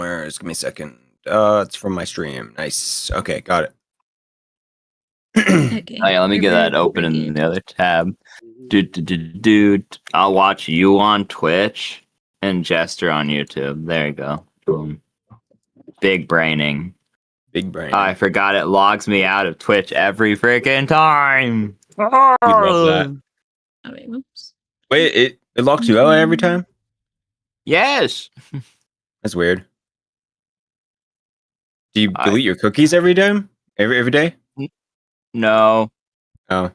somewhere. Give me a second. It's from my stream. Nice. Okay, got it. Okay. Oh yeah, let me get that open in the other tab. Dude, I'll watch you on Twitch and Jester on YouTube. There you go. Boom. Big braining. Big brain. I forgot it logs me out of Twitch every freaking time. We love that. Oh, wait, whoops. Wait, it locks you out every time? Yes. That's weird. Do you delete your cookies every time? Every day? No. Oh.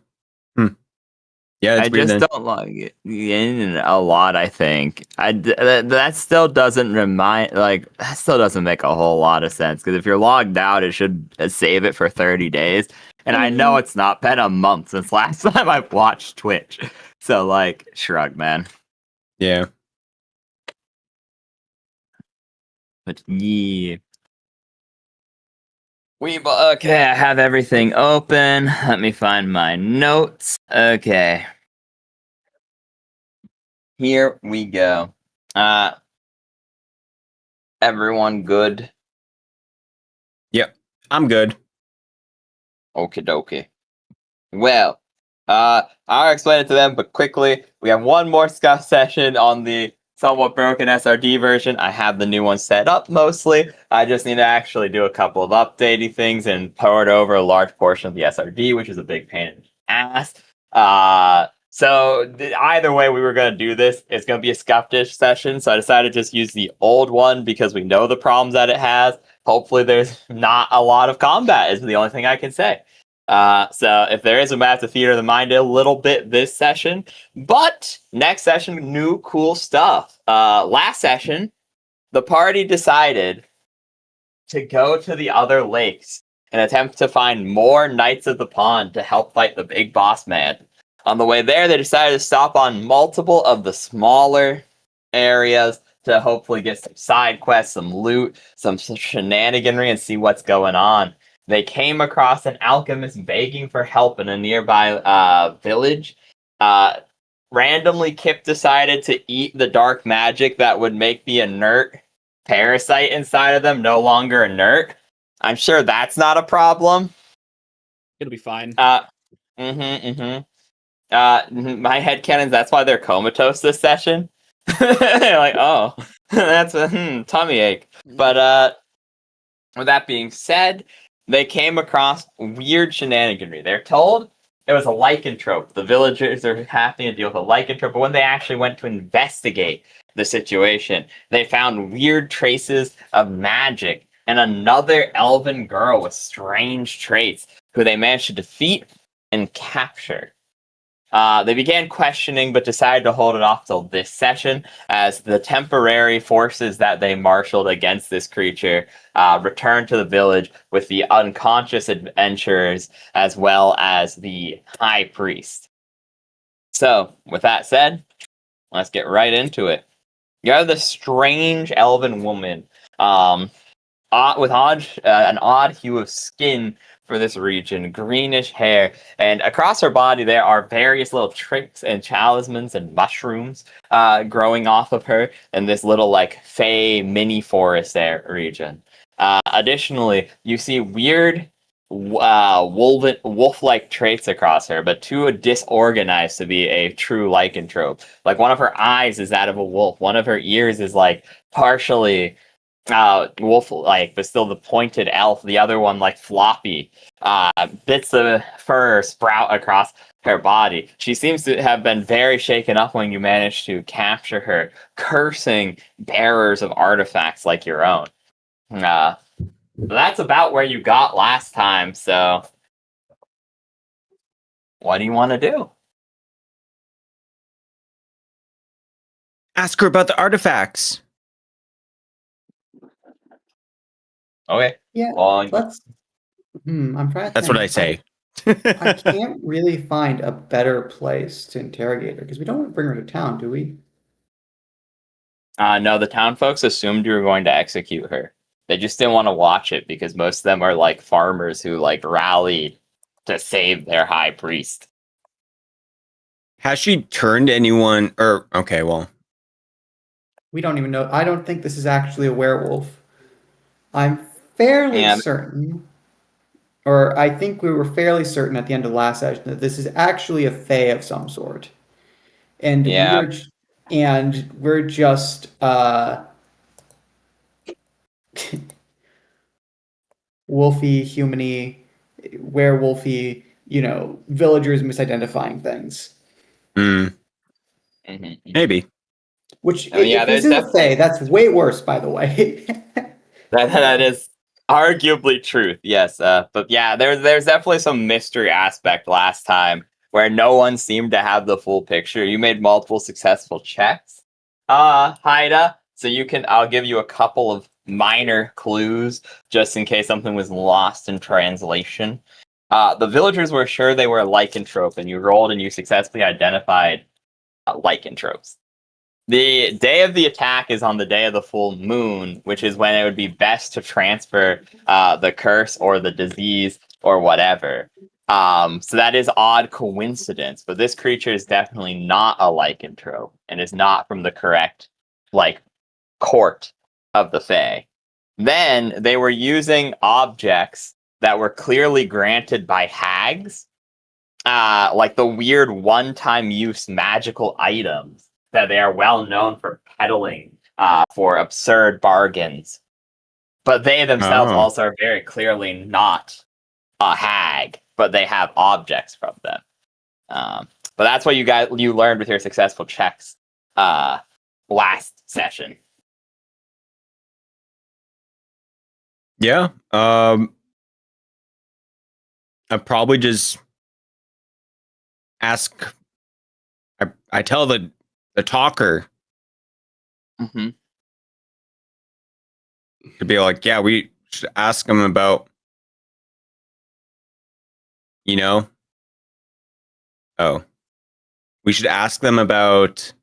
Yeah, it's I weird. just don't log it in a lot. I think that still doesn't that still doesn't make a whole lot of sense, because if you're logged out, it should save it for 30 days. And I know it's not been a month since last time I've watched Twitch, so like, shrug, man. Yeah. But yeah. Okay, I have everything open. Let me find my notes. Okay. Here we go. Everyone good? Yep. I'm good. Okie dokie. Well, I'll explain it to them, but quickly, we have one more session on the somewhat broken SRD version. I have the new one set up mostly. I just need to actually do a couple of updating things and port over a large portion of the SRD, which is a big pain in the ass. So either way we were going to do this, it's going to be a scuff-dish session, so I decided to just use the old one because we know the problems that it has. Hopefully there's not a lot of combat, is the only thing I can say. So if there is, we might have to theater the mind a little bit this session. But next session, new cool stuff. Last session, the party decided to go to the other lakes and attempt to find more Knights of the Pond to help fight the big boss man. On the way there, they decided to stop on multiple of the smaller areas to hopefully get some side quests, some loot, some shenaniganry, and see what's going on. They came across an alchemist begging for help in a nearby village. Randomly, Kip decided to eat the dark magic that would make the inert parasite inside of them no longer inert. I'm sure that's not a problem. It'll be fine. My headcanons, that's why they're comatose this session. They're like, oh, that's a tummy ache. But with that being said, they came across weird shenaniganry. They're told it was a lycanthrope. The villagers are having to deal with a lycanthrope, but when they actually went to investigate the situation, they found weird traces of magic and another elven girl with strange traits who they managed to defeat and capture. They began questioning, but decided to hold it off till this session, as the temporary forces that they marshaled against this creature returned to the village with the unconscious adventurers as well as the high priest. So, with that said, let's get right into it. You have this strange elven woman with an odd hue of skin for this region, greenish hair, and across her body there are various little tricks and talismans and mushrooms growing off of her in this little like fey mini forest there region. Additionally, you see weird wolf-like traits across her, but too disorganized to be a true lycanthrope. Like one of her eyes is that of a wolf, one of her ears is like partially wolf like but still the pointed elf, the other one like floppy. Bits of fur sprout across her body. She seems to have been very shaken up when you managed to capture her, cursing bearers of artifacts like your own. That's about where you got last time, so what do you want to do? Ask her about the artifacts. Okay. Yeah, well, let's. I'm trying to That's think. what I say. I can't really find a better place to interrogate her because we don't want to bring her to town, do we? No, the town folks assumed you were going to execute her. They just didn't want to watch it because most of them are like farmers who like rallied to save their high priest. Has she turned anyone? Or okay, well, We don't even know. I don't think this is actually a werewolf. I'm fairly And- certain, or I think we were fairly certain at the end of the last session that this is actually a fae of some sort, and Yeah. we're just wolfy, humany, werewolfy, villagers misidentifying things. Mm, Mhm. maybe. Which, I mean, yeah, if this there's is a fae, that's way worse, by the way. that is arguably truth, yes. But yeah, there's definitely some mystery aspect last time where no one seemed to have the full picture. You made multiple successful checks, Haida. So I'll give you a couple of minor clues just in case something was lost in translation. The villagers were sure they were a lycanthrope, and you rolled and you successfully identified lycanthropes. The day of the attack is on the day of the full moon, which is when it would be best to transfer the curse or the disease or whatever. So that is odd coincidence, but this creature is definitely not a lycanthrope and is not from the correct court of the Fae. Then they were using objects that were clearly granted by hags, like the weird one-time use magical items that they are well known for peddling for absurd bargains. But they themselves Oh. also are very clearly not a hag, but they have objects from them. But that's what you learned with your successful checks last session. Yeah. I probably just ask. I tell the talker Mm-hmm. to be like, yeah, we should ask him about, oh, we should ask them about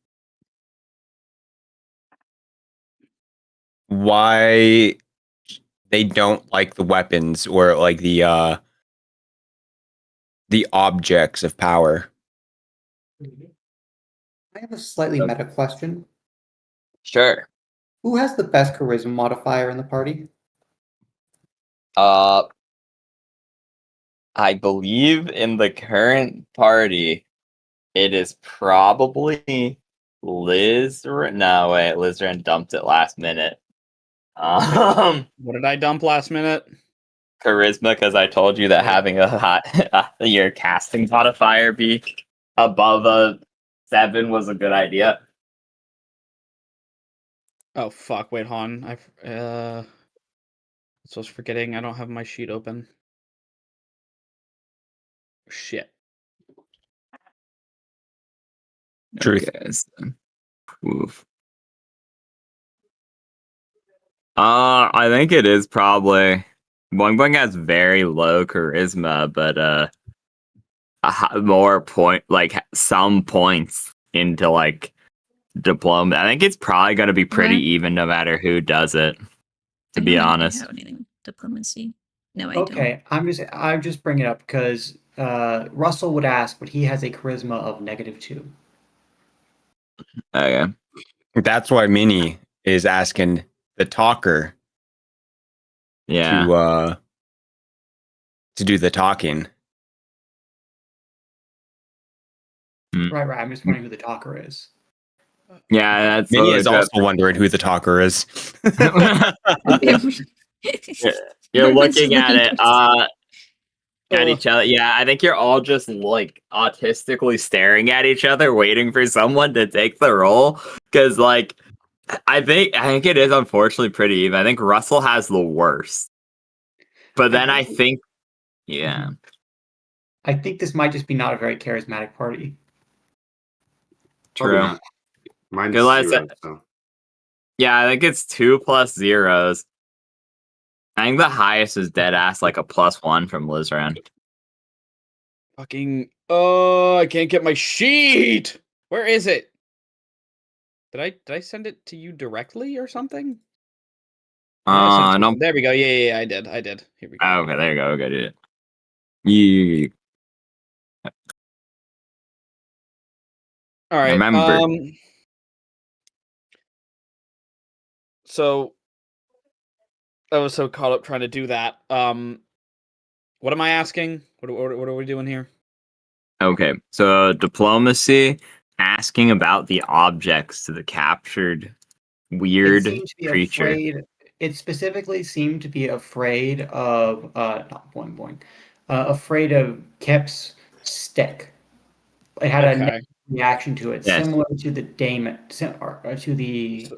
why they don't like the weapons or like the objects of power. I have a slightly meta question. Sure. Who has the best charisma modifier in the party? I believe in the current party, it is probably Liz. No, wait, Lizran dumped it last minute. What did I dump last minute? Charisma, because I told you that Yeah. having your casting modifier be above a 7 was a good idea. Oh fuck! Wait, hon. I was forgetting. I don't have my sheet open. Shit. Truth. Okay, so- oof. I think it is probably Boing Boing has very low charisma, but more some points into diploma. I think it's probably going to be pretty even no matter who does it. To be honest, I don't have anything diplomacy. No, I Okay, I'm just bringing it up because Russell would ask, but he has a charisma of -2. okay. That's why Minnie is asking the talker Yeah. to do the talking. Right. I'm just wondering who the talker is. Yeah, that's Minnie so is also wondering who the talker is. don't. You're Everyone's just looking at it at Ugh. each other. Yeah, I think you're all just autistically staring at each other, waiting for someone to take the role. Because I think it is unfortunately pretty even. I think Russell has the worst. But then I think, yeah. I think this might just be not a very charismatic party. Probably True. not. Mine's Good last- 0, so. Yeah, I think it's 2 plus zeros. I think the highest is dead ass like a +1 from Lizran. Fucking. Oh, I can't get my sheet. Where is it? Did I send it to you directly or something? I don't. There we go. Yeah, I did. Here we go. Oh, okay, there you go. Okay, dude. Yeah. All right. Remember. So so caught up trying to do that. What am I asking? What are we doing here? Okay, so diplomacy, asking about the objects to the captured weird It seemed to be creature. afraid. It specifically seemed to be afraid of not boing boing, afraid of Kep's stick. It had a Okay. negative reaction to it, Yes. similar to the daemon, to the So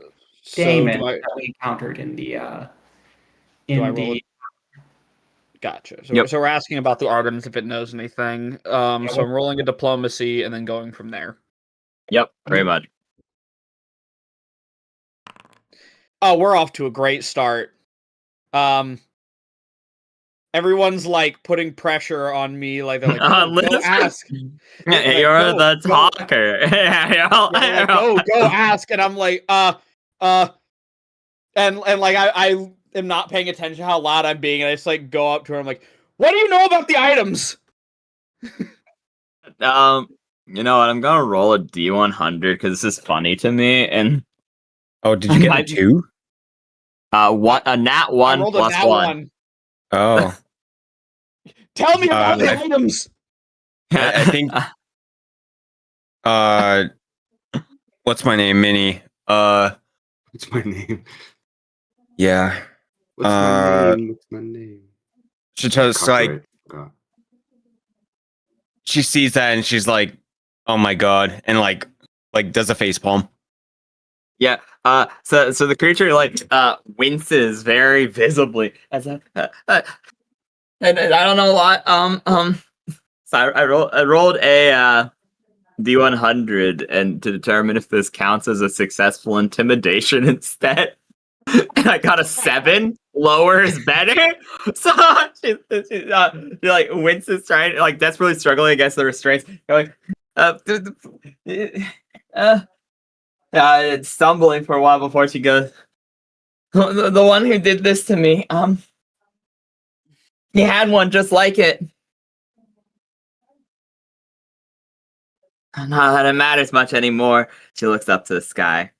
daemon do I that we encountered in the do I in roll the. it? Gotcha. So, Yep. so we're asking about the Artemis if it knows anything. So I'm rolling a diplomacy and then going from there. Yep, very much. Oh, we're off to a great start. Everyone's like putting pressure on me, like they're like, go ask. Yeah, Like, you're go, the go. talker. Yeah, like, go ask, and I'm like, and like I am not paying attention to how loud I'm being, and I just like go up to her. I'm like, what do you know about the items? You know what? I'm gonna roll a D100 because this is funny to me. And Oh, did you get a I- 2? a nat I one rolled plus a nat one. one. Oh, Tell me about the I- items. I think. What's my name, Minnie? What's my name? Yeah. What's my name? What's my name? She just like Copyright. God. she sees that and she's like, "Oh my god!" and like does a face palm. Yeah. So the creature like winces very visibly as a and I don't know why. So I rolled a D100 and to determine if this counts as a successful intimidation instead. And I got a 7. Lower is better. So she like winces trying like desperately struggling against the restraints. Going, stumbling for a while before she goes. The one who did this to me, he had one just like it. Not that it matters much anymore. She looks up to the sky.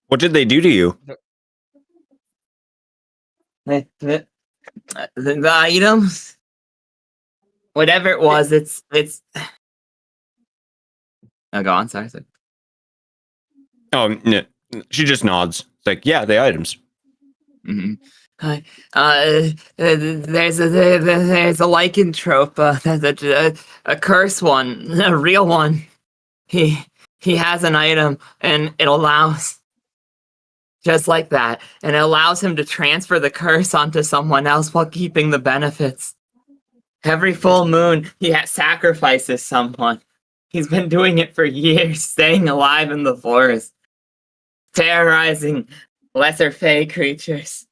What did they do to you? The items, whatever it was, it's. Oh, go on. Sorry. Oh, no. She just nods. It's like, yeah, the items. Mm-hmm. There's a lycanthrope, a curse one, a real one. He has an item, and it allows just like that, and it allows him to transfer the curse onto someone else while keeping the benefits. Every full moon, he sacrifices someone. He's been doing it for years, staying alive in the forest, terrorizing lesser fey creatures.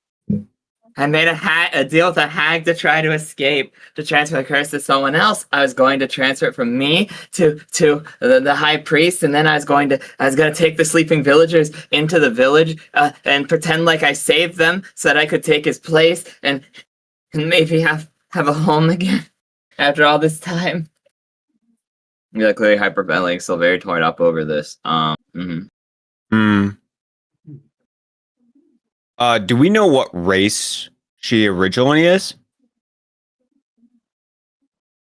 I made a deal with a hag to try to escape, to transfer the curse to someone else. I was going to transfer it from me to the high priest, and then I was going to take the sleeping villagers into the village and pretend like I saved them so that I could take his place and maybe have a home again after all this time. Yeah, clearly hyperventilating, still very torn up over this. Do we know what race she originally is?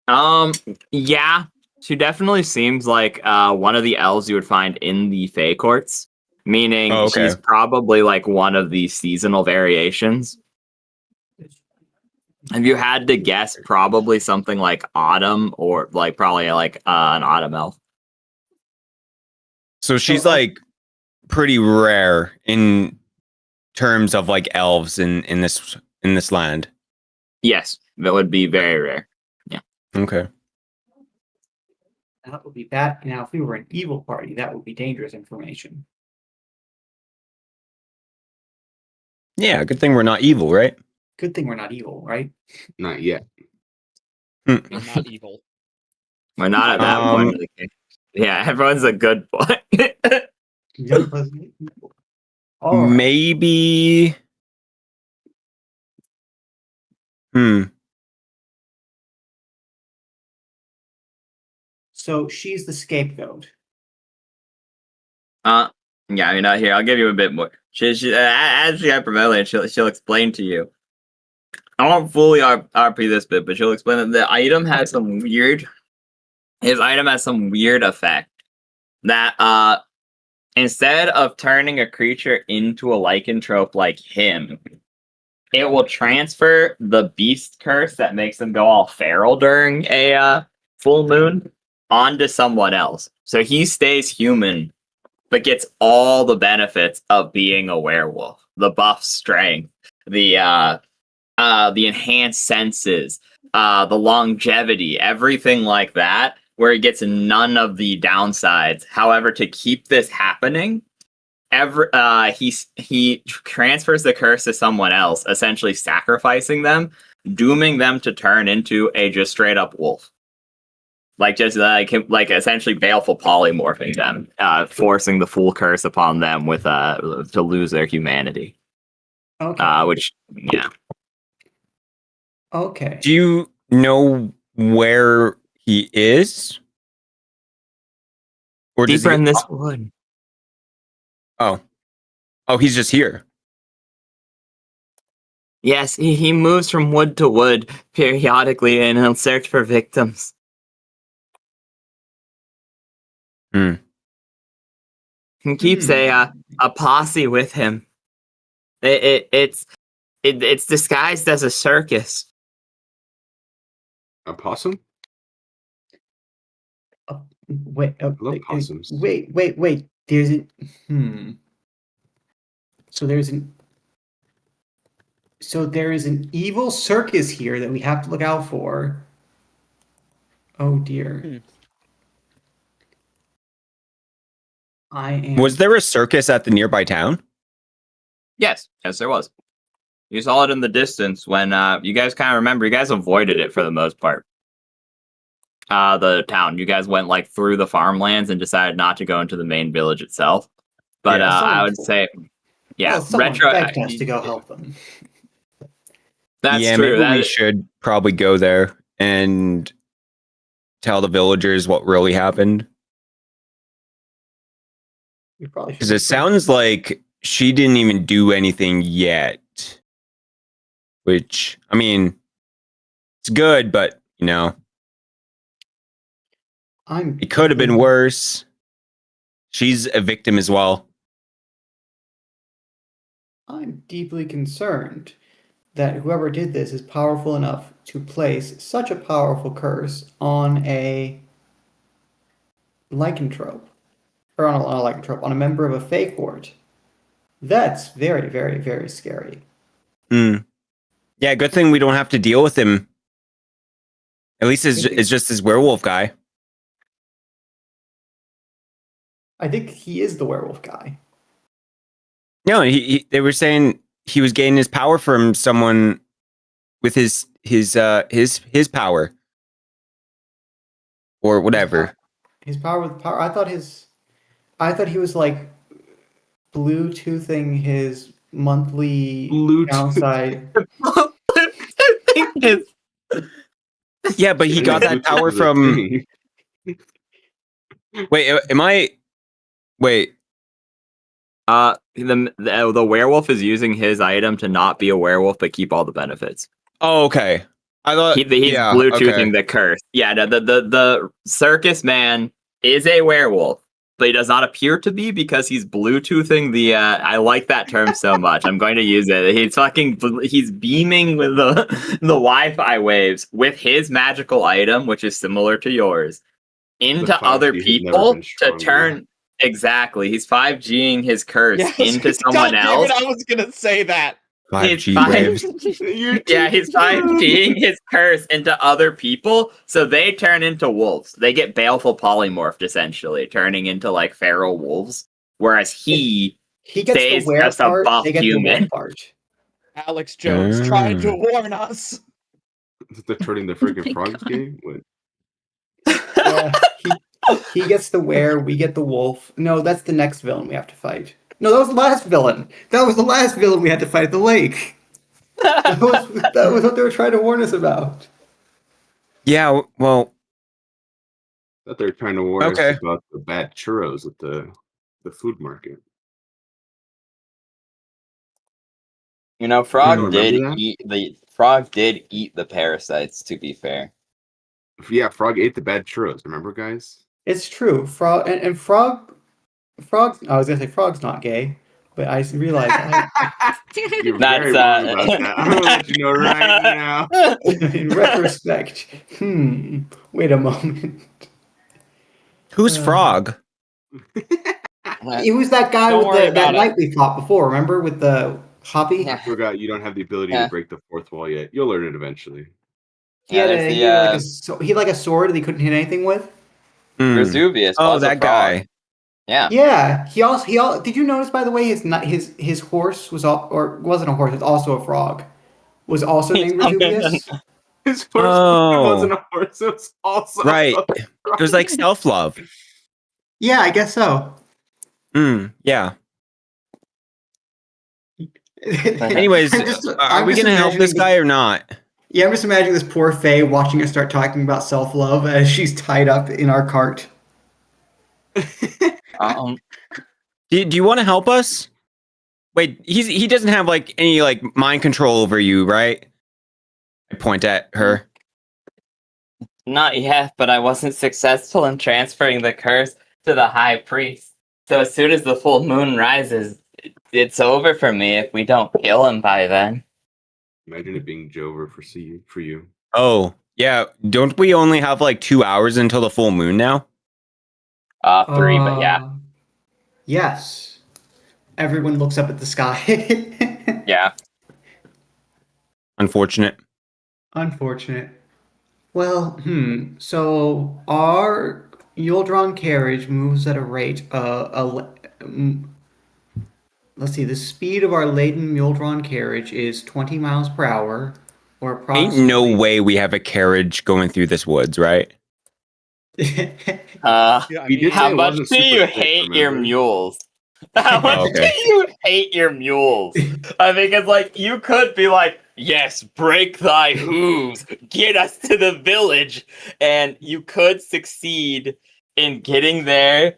Yeah, she definitely seems like one of the elves you would find in the Fey courts, meaning Oh, okay. she's probably like one of the seasonal variations. If you had to guess, probably something like autumn or like probably like an autumn elf. So she's like pretty rare in terms of like elves in this land. Yes, that would be very rare. Yeah. Okay. That would be bad. Now, if we were an evil party, that would be dangerous information. Yeah, good thing we're not evil, right? Good thing we're not evil, right? Not yet. I'm not evil. We're not at that point of the game. Yeah, everyone's a good boy. All right. Maybe. So she's the scapegoat. Yeah, I mean, here, I'll give you a bit more. As she hyperventilate, she'll explain to you. I won't fully RP this bit, but she'll explain that the item has some weird. His item has some weird effect that instead of turning a creature into a lycanthrope like him, it will transfer the beast curse that makes them go all feral during a full moon onto someone else. So he stays human, but gets all the benefits of being a werewolf. The buff strength, the enhanced senses, the longevity, everything like that, where he gets none of the downsides. However, to keep this happening, he transfers the curse to someone else, essentially sacrificing them, dooming them to turn into a just straight up wolf. Like essentially baleful polymorphing them, forcing the full curse upon them with to lose their humanity. Okay. Which yeah. Okay. Do you know where he is? Or does Deeper he in this wood. Oh, he's just here. Yes, he moves from wood to wood periodically and he'll search for victims. He keeps a posse with him. It's disguised as a circus. A possum? Wait. I love possums. Wait. There's an. So there is an evil circus here that we have to look out for. Oh dear. I am. Was there a circus at the nearby town? Yes, there was. You saw it in the distance when you guys kind of remember. You guys avoided it for the most part. The town. You guys went like through the farmlands and decided not to go into the main village itself. But Yeah, I would say, yeah, Well, someone retro. begged us to go help them. That's yeah, true. maybe we should probably go there and tell the villagers what really happened. We probably should. Because it sounds like she didn't even do anything yet. Which, I mean, it's good, but, you know, it could have been worse. She's a victim as well. I'm deeply concerned that whoever did this is powerful enough to place such a powerful curse on a lycanthrope. Or on a lycanthrope, on a member of a fake horde. That's very, very, very scary. Yeah, good thing we don't have to deal with him. At least it's just this werewolf guy. I think he is the werewolf guy. No, they were saying he was gaining his power from someone with his power. Or whatever. His power with power. I thought he was like Bluetoothing his monthly downside. Yeah, but he got that power from. Wait, am I? Wait. The werewolf is using his item to not be a werewolf but keep all the benefits. Oh, okay. I thought he's Bluetoothing the curse. Yeah, the circus man is a werewolf, but he does not appear to be because he's Bluetoothing the. I like that term so much. I'm going to use it. He's beaming with the Wi-Fi waves with his magical item, which is similar to yours, into other people to turn. Exactly, he's 5Ging his curse into someone else. I was gonna say that. 5G waves. Yeah, he's 5Ging his curse into other people, so they turn into wolves. They get baleful polymorphed, essentially, turning into like feral wolves. Whereas he gets stays the were just part, a buff they get human. The part. Alex Jones trying to warn us. They're turning the freaking frogs game. What? Yeah, he gets the were, we get the wolf. No, that's the next villain we have to fight. No, that was the last villain. That was the last villain we had to fight at the lake. That was what they were trying to warn us about. Yeah, well. I thought they were trying to warn us about the bad churros at the The food market. You know, Frog did Frog did eat the parasites. To be fair, Yeah, Frog ate the bad churros. Remember, guys? It's true. Frog and Frog. I was gonna say Frog's not gay, but I realized You're That's, very wrong about that. I'm gonna let you know right now. in retrospect. Wait a moment. Who's Frog? He was that guy Don't with worry that about it. knight we fought before. Remember with the hoppy? Yeah. I forgot you don't have the ability Yeah. to break the fourth wall yet. You'll learn it eventually. He had there's a, the, he had like a sword that he couldn't hit anything with. Hmm. Vesuvius. Oh, was a that frog. guy. Yeah. Yeah. He also did you notice by the way his horse was or wasn't a horse, it's also a frog. Was also named Vesuvius. His horse Oh. wasn't a horse. It was also Right. a It was like self-love. Yeah, I guess so. Yeah. Anyways, Anyways, are we going to help this guy or not? Yeah, I'm just imagining this poor Faye watching us start talking about self-love as she's tied up in our cart. Um, Do you want to help us? Wait, he doesn't have like any like mind control over you, right? I point at her. Not yet, but I wasn't successful in transferring the curse to the high priest. So as soon as the full moon rises, it's over for me if we don't kill him by then. Imagine it being Jover for you. Oh, yeah. Don't we only have like 2 hours until the full moon now? 3, but yeah. Yes. Everyone looks up at the sky. Yeah. Unfortunate. Unfortunate. Well, so our Yule-drawn carriage moves at a rate let's see, the speed of our laden mule-drawn carriage is 20 miles per hour, or Ain't approximately... no way we have a carriage going through this woods, right? Yeah, I We did mean, say How it much wasn't do super you thick, hate your remember? mules? How much okay. do you hate your mules? I think it's like, you could be like, yes, break thy hooves, get us to the village, and you could succeed in getting there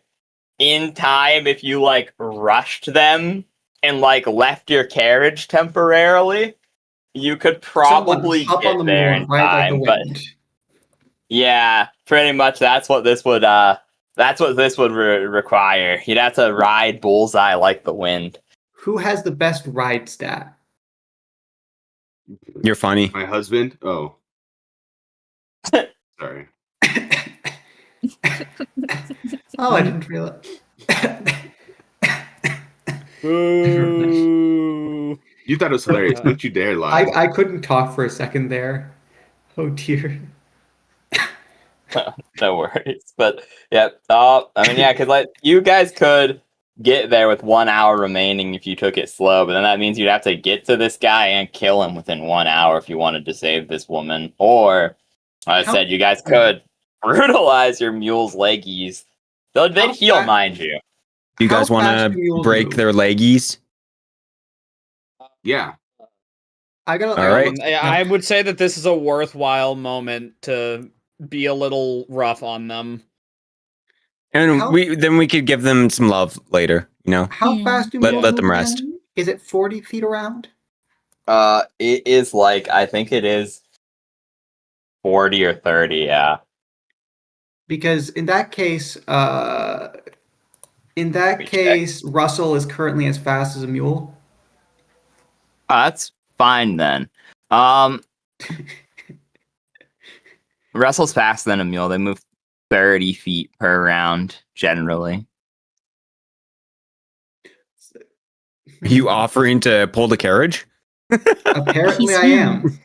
in time if you, like, rushed them and, like, left your carriage temporarily. You could probably Someone hop get on the there mule in and ride like the time, but wind. yeah, pretty much that's what this would require. You'd have to ride bullseye like the wind. Who has the best ride stat? You're funny. My husband? Oh. Sorry. Oh, I didn't realize. boo. You thought it was hilarious. Don't you dare lie. I couldn't talk for a second there. Oh dear. No worries, but yeah. I mean, yeah, because like you guys could get there with 1 hour remaining if you took it slow, but then that means you'd have to get to this guy and kill him within 1 hour if you wanted to save this woman. Or, I said, you guys could brutalize your mule's leggies. They'd How heal, fast- mind you. Do you How guys want fast do to mules break move? their leggies? Yeah. I gotta. All right. I would say that this is a worthwhile moment to be a little rough on them. And How- we could give them some love later, you know? How Yeah. fast do Let mules them move rest. again? Is it 40 feet around? It is like, I think it is 40 or 30, yeah. Because in that case, Russell is currently as fast as a mule. That's fine then. Russell's faster than a mule. They move 30 feet per round, generally. Are you offering to pull the carriage? Apparently, He's I am. him.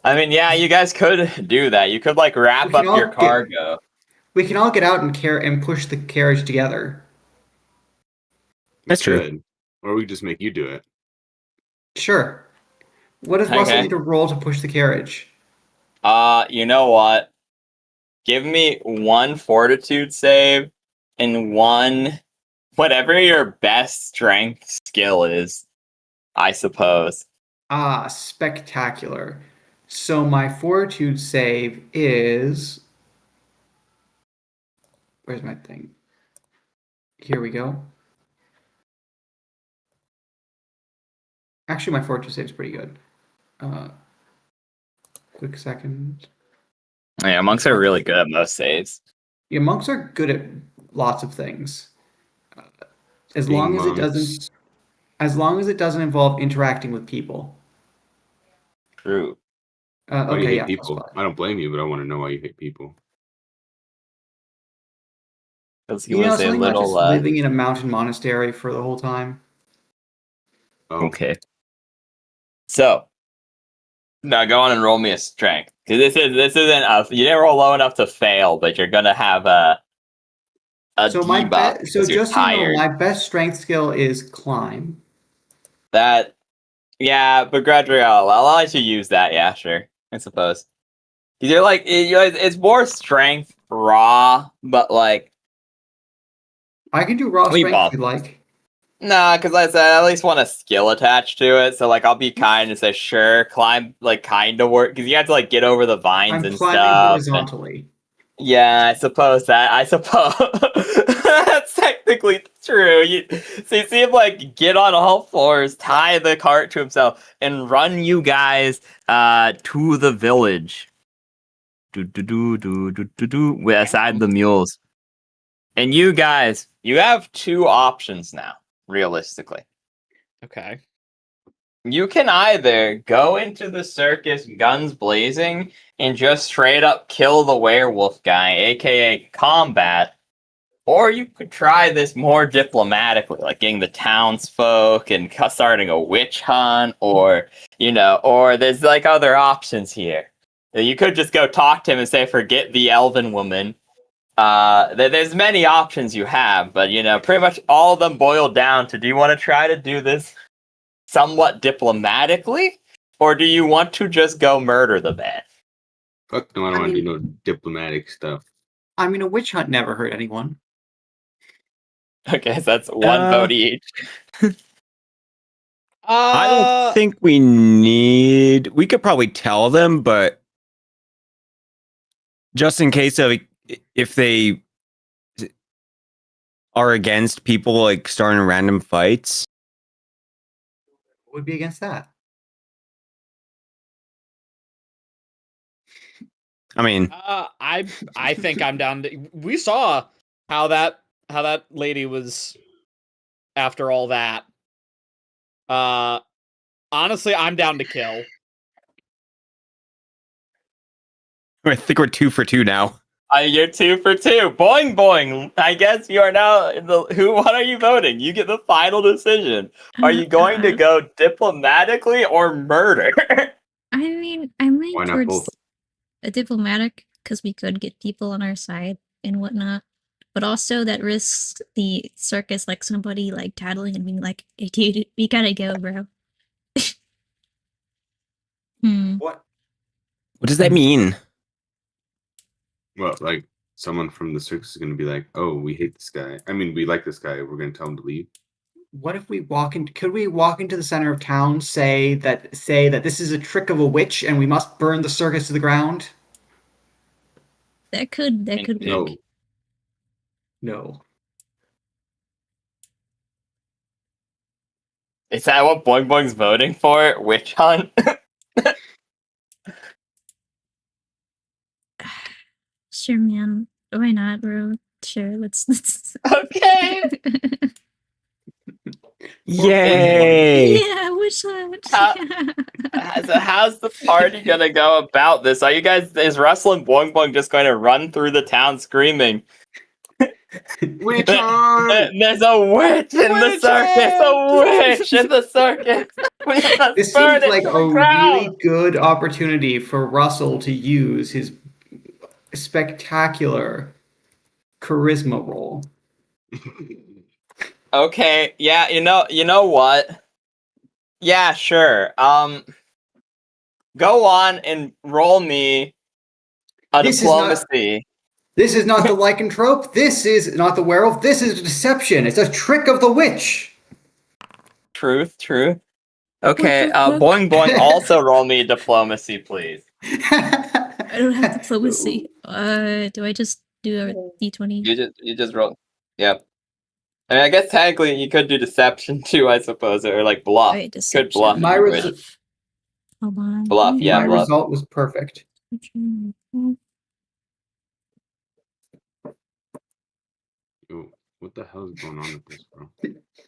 I mean, yeah, you guys could do that. You could, like, wrap We can up your all get- cargo. We can all get out and push the carriage together. That's true. Good. Or we just make you do it. Sure. What does Russell Okay. need to roll to push the carriage? You know what? Give me 1 fortitude save and 1, whatever your best strength skill is, I suppose. Ah, spectacular. So my fortitude save is... Where's my thing? Here we go. Actually, my fortress save is pretty good. Quick second. Yeah, monks are really good at most saves. Yeah, monks are good at lots of things. As Being long as it monks. doesn't, as long as it doesn't involve interacting with people. True. Why do you Okay, hate yeah, people? +5. I don't blame you, but I want to know why you hate people. Because he You know, was a something about little just living in a mountain monastery for the whole time. Oh, okay. So now go on and roll me a strength. Because this isn't you didn't roll low enough to fail, but you're gonna have a So debuff so because you're just so you know, tired. my best strength skill is climb. That yeah, but gradually I'll let you use that. Yeah, sure, I suppose. Because you're like it's more strength raw, but like I can do raw we strength buff. if you like. Nah, because I said I at least want a skill attached to it. So like I'll be kind and say sure, climb like kind of work because you have to like get over the vines I'm and climbing stuff. horizontally. Yeah, I suppose that's technically true. So you see him like get on all fours, tie the cart to himself, and run you guys to the village. Aside the mules. And you guys, you have two options now, realistically. Okay. You can either go into the circus guns blazing and just straight up kill the werewolf guy, aka combat, or you could try this more diplomatically, like getting the townsfolk and starting a witch hunt, or or there's like other options here. You could just go talk to him and say, forget the elven woman. There's many options you have, but pretty much all of them boil down to: do you want to try to do this somewhat diplomatically, or do you want to just go murder the man? fuck no, I don't want to do no diplomatic stuff. I mean, a witch hunt never hurt anyone. Okay, so that's one vote each. I don't think we need. We could probably tell them, but just in case of if they are against people like starting random fights. What would be against that? I mean, I think I'm down to. We saw how that lady was after all that. Honestly, I'm down to kill. I think we're 2 for 2 now. You're 2 for 2. Boing boing. I guess you are now what are you voting? You get the final decision. Are you going to go diplomatically or murder? I mean, I'm leaning Why not towards both? a diplomatic because we could get people on our side and whatnot, but also that risks the circus, like somebody like tattling and being like, "Hey, dude, we gotta go, bro." What? What does that mean? Well, like someone from the circus is going to be like, "Oh, we hate this guy. I mean, we like this guy. We're going to tell him to leave." What if we walk in? Could we walk into the center of town, say that this is a trick of a witch and we must burn the circus to the ground? That could work. No, No. Is that what Boing Boing's voting for? Witch hunt? Sure, man. Why not, bro? Sure, let's. Okay. Yay! Yeah, which one? So how's the party gonna go about this? Are you guys? Is Russell and Boing Boing just going to run through the town screaming, witch hunt! "There's a witch in the Witch circus! hunt!" A witch in the circus! We must This burn seems it like to a the really ground!" good opportunity for Russell to use his spectacular charisma roll. Okay, yeah, you know what? Yeah, sure. Go on and roll me a This is not- diplomacy. This is not the lycanthrope. This is not the werewolf. This is a deception. It's a trick of the witch. Truth. Okay, What the fuck? Boing Boing, also roll me diplomacy, please. I don't have diplomacy. Do I just do a d20? You just roll. Yep. I mean, I guess technically you could do deception too, I suppose, or like bluff. Wait, Could bluff. My if you res- wish. Hold on. Bluff, yeah, My bluff. result was perfect. Yo, what the hell is going on with this, bro?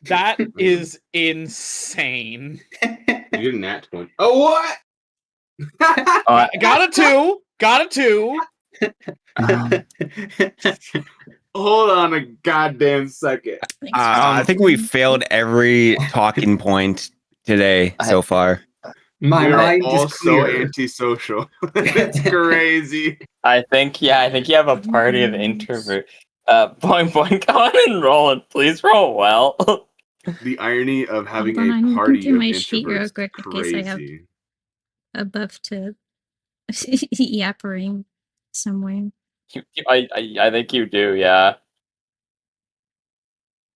That is insane. You did a nat 20. Oh, what? Got a 2. Got a 2. Hold on a goddamn second. I think we failed every talking point today so far. My We're mind all is so clear. antisocial. It's crazy. I think you have a party of introvert. Boing boing, go on and roll, and please roll well. The irony of having Hold on, I a need to party do of my sheet real introverts quick in case I have- crazy. A buff to yappering somewhere. I think you do, yeah.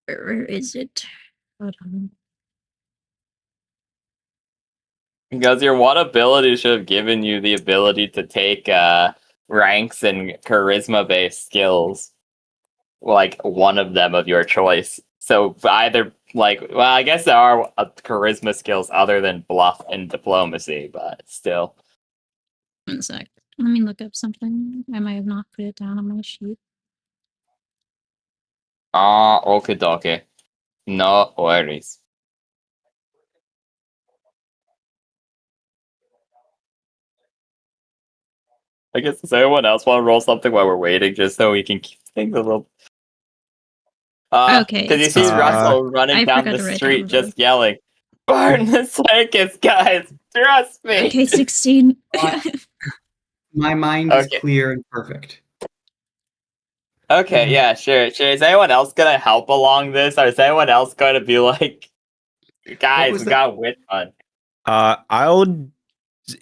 Where is it? Hold on. Because your one ability should have given you the ability to take ranks and charisma based skills. Like one of them of your choice. So either I guess there are charisma skills other than bluff and diplomacy, but still. 1 sec. Let me look up something. I might have not put it down on my sheet. Okay, dokie. No worries. I guess does anyone else want to roll something while we're waiting, just so we can keep things a little. Okay, Because you it's see just- Russell running I down forgot the to write street, down just the- yelling, "Burn the circus, guys! Trust me!" Okay, 16. My mind is Okay. clear and perfect. Okay, yeah, sure. Is anyone else gonna help along this, or is anyone else gonna be like, "Guys, was we the- got wit on"?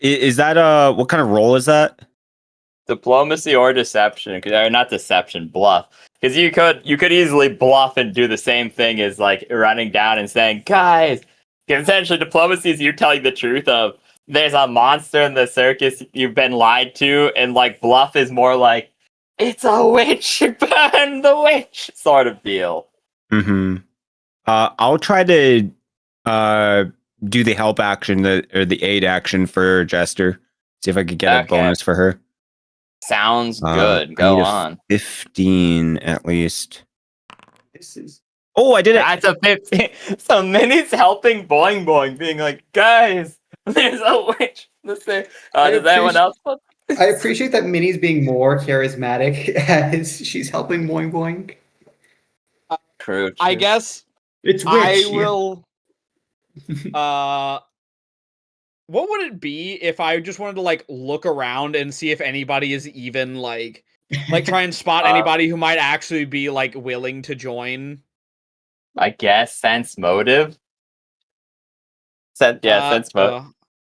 Is that what kind of role is that? Diplomacy or deception? Or not deception, bluff. Because you could easily bluff and do the same thing as like running down and saying, "Guys," because essentially diplomacy is you telling the truth of there's a monster in the circus you've been lied to, and like bluff is more like it's a witch, burn the witch sort of deal. Mm-hmm. I'll try to do the help action or the aid action for Jester. See if I could get a Okay. bonus for her. Sounds I good. Go need a on. 15 at least. This is Oh, I did it. That's a 15. So Minnie's helping Boing Boing, being like, "Guys, there's a witch." Does anyone else? I appreciate that Minnie's being more charismatic as she's helping Boing Boing. True. I guess It's I will. What would it be if I just wanted to like look around and see if anybody is even like try and spot anybody who might actually be like willing to join? I guess sense motive. Sense motive.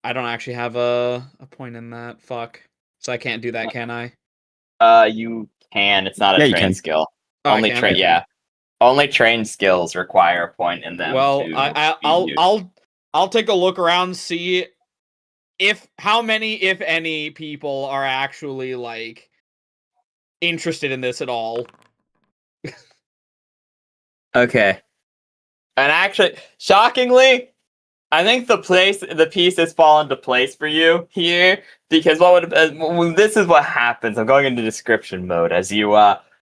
I don't actually have a point in that. Fuck. So I can't do that, can I? You can. It's not a Yeah, you trained can. skill. Oh, I Only can? train. Okay. Yeah. Only trained skills require a point in them. Well, to I'll be used. I'll take a look around, see how many, if any, people are actually like interested in this at all. Okay. And actually, shockingly, I think the piece has fallen into place for you here, because this is what happens. I'm going into description mode as you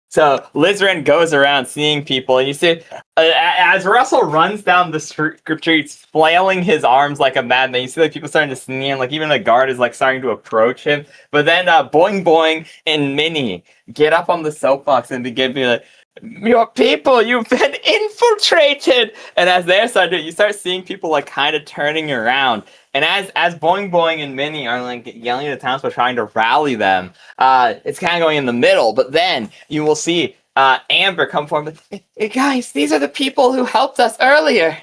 so Lizrin goes around seeing people, and you see as Russell runs down the streets, flailing his arms like a madman. You see like people starting to sneer, like even the guard is like starting to approach him. But then Boing Boing and Minnie get up on the soapbox and begin being like, "Your people, you've been infiltrated!" And as they're starting, you start seeing people like kind of turning around. And as Boing Boing and Minnie are like yelling at the townspeople trying to rally them, it's kind of going in the middle. But then you will see Amber come forward. Hey, guys, these are the people who helped us earlier.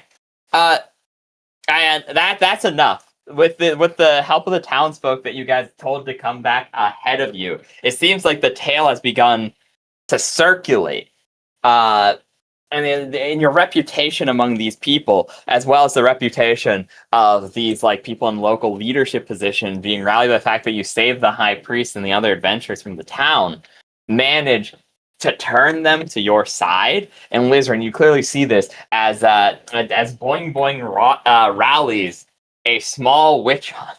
And that's enough. With the help of the townsfolk that you guys told to come back ahead of you, it seems like the tale has begun to circulate. And in your reputation among these people, as well as the reputation of these like people in local leadership position being rallied by the fact that you saved the high priest and the other adventurers from the town, manage to turn them to your side. And Lizard, you clearly see this as Boing Boing rallies a small witch hunt.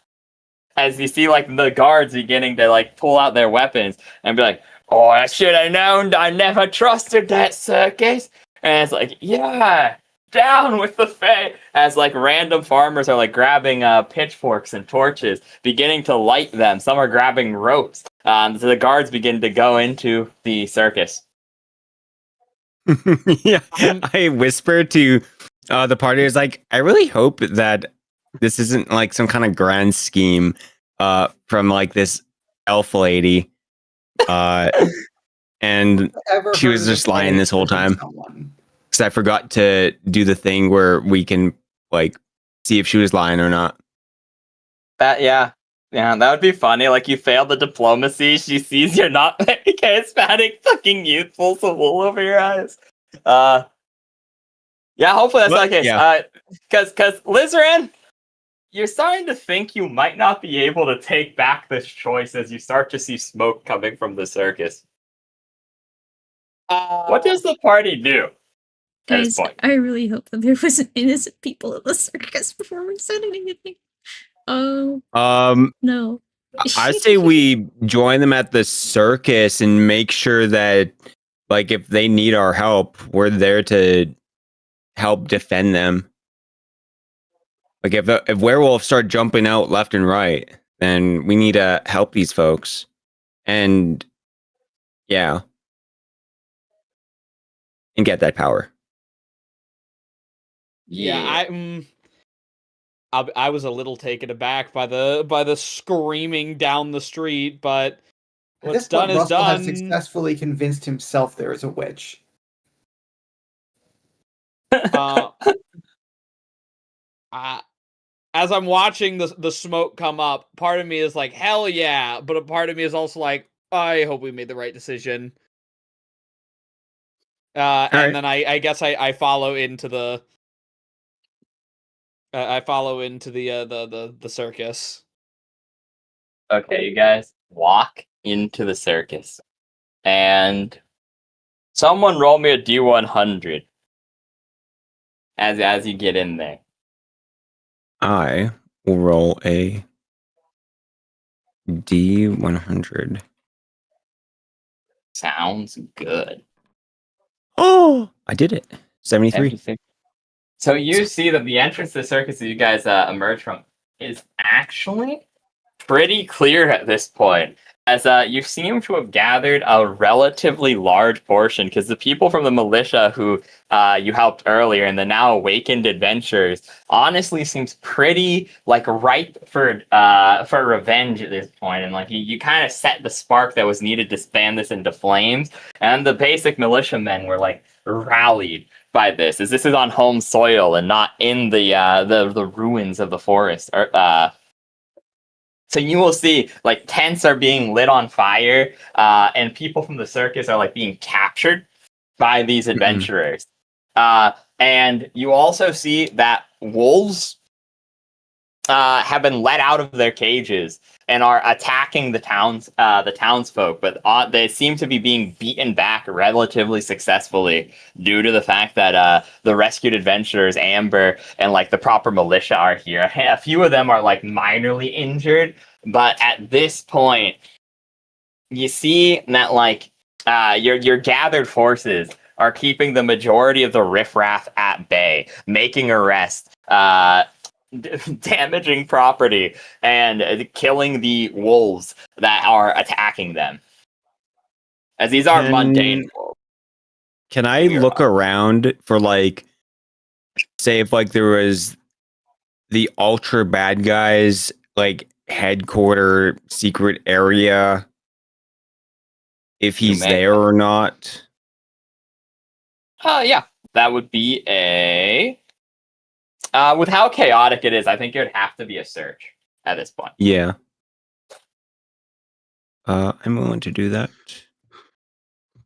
As you see, like, the guards beginning to, like, pull out their weapons and be like, oh, I should have known. I never trusted that circus. And it's like, yeah, down with the Fae. As, like, random farmers are, like, grabbing pitchforks and torches, beginning to light them. Some are grabbing ropes. So the guards begin to go into the circus. Yeah, I whispered to the party. Is like, I really hope that this isn't like some kind of grand scheme from like this elf lady, and she was just lying this whole time because I forgot to do the thing where we can like see if she was lying or not. Yeah, that would be funny. Like, you failed the diplomacy. She sees you're not charismatic, fucking youthful, some wool over your eyes. Yeah, hopefully that's not the case. Yeah. Because Lizaran, you're starting to think you might not be able to take back this choice as you start to see smoke coming from the circus. What does the party do? At this Guys, point? I really hope that there wasn't innocent people in the circus before we said anything. Oh no. I say we join them at the circus and make sure that, like, if they need our help, we're there to help defend them. Like, if werewolves start jumping out left and right, then we need to help these folks. And yeah, and get that power. Yeah, I was a little taken aback by the screaming down the street, but At what's this point, done is Russell has done. successfully convinced himself there is a witch. As I'm watching the smoke come up, part of me is like, hell yeah, but a part of me is also like, I hope we made the right decision. And then I guess I follow into the the circus. Okay, you guys walk into the circus. And someone roll me a D100 as you get in there. I will roll a D100. Sounds good. Oh, I did it. 73. 76. So you see that the entrance to the circus that you guys emerge from is actually pretty clear at this point, as you seem to have gathered a relatively large portion, because the people from the militia who you helped earlier and the now awakened adventurers honestly seems pretty like ripe for revenge at this point, and like you kind of set the spark that was needed to fan this into flames, and the basic militiamen were like rallied by this, as this is on home soil and not in the ruins of the forest. So you will see, like, tents are being lit on fire, and people from the circus are, like, being captured by these adventurers. And you also see that wolves have been let out of their cages and are attacking the townsfolk, but they seem to be being beaten back relatively successfully due to the fact that the rescued adventurers, Amber, and like the proper militia are here. A few of them are like minorly injured, but at this point, you see that like your gathered forces are keeping the majority of the riffraff at bay, making arrests, damaging property, and killing the wolves that are attacking them. As these are mundane wolves. Can I look around for like, say if like there was the ultra bad guys like headquarter secret area, if he's there or not? Yeah, that would be a. With how chaotic it is, I think it would have to be a search at this point. Yeah. I'm willing to do that.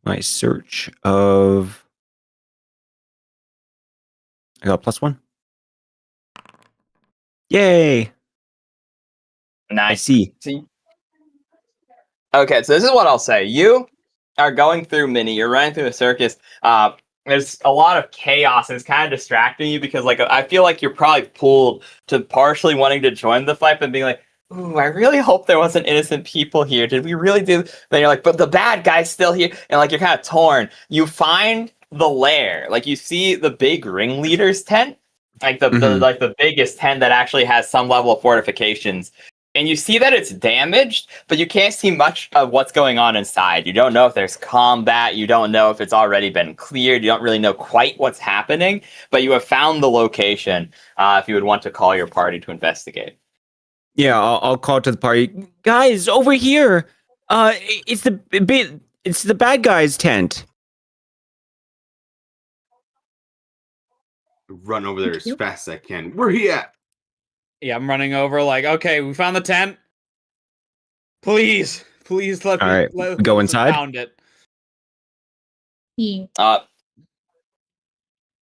My search of. I got +1. Yay! Nice. I see. Okay, so this is what I'll say. You are going through Mini. You're running through the circus. There's a lot of chaos, and it's kind of distracting you because, like, I feel like you're probably pulled to partially wanting to join the fight, but being like, "Ooh, I really hope there wasn't innocent people here. Did we really do?" Then you're like, "But the bad guy's still here," and like you're kind of torn. You find the lair, like you see the big ringleader's tent, like the biggest tent that actually has some level of fortifications. And you see that it's damaged, but you can't see much of what's going on inside. You don't know if there's combat. You don't know if it's already been cleared. You don't really know quite what's happening, but you have found the location if you would want to call your party to investigate. Yeah, I'll call to the party. Guys, over here. It's the bad guy's tent. Run over there as Yep. fast as I can. Where he at? Yeah, I'm running over. Like, okay, we found the tent. Please let All me right, let, go us inside? Found it. Yeah.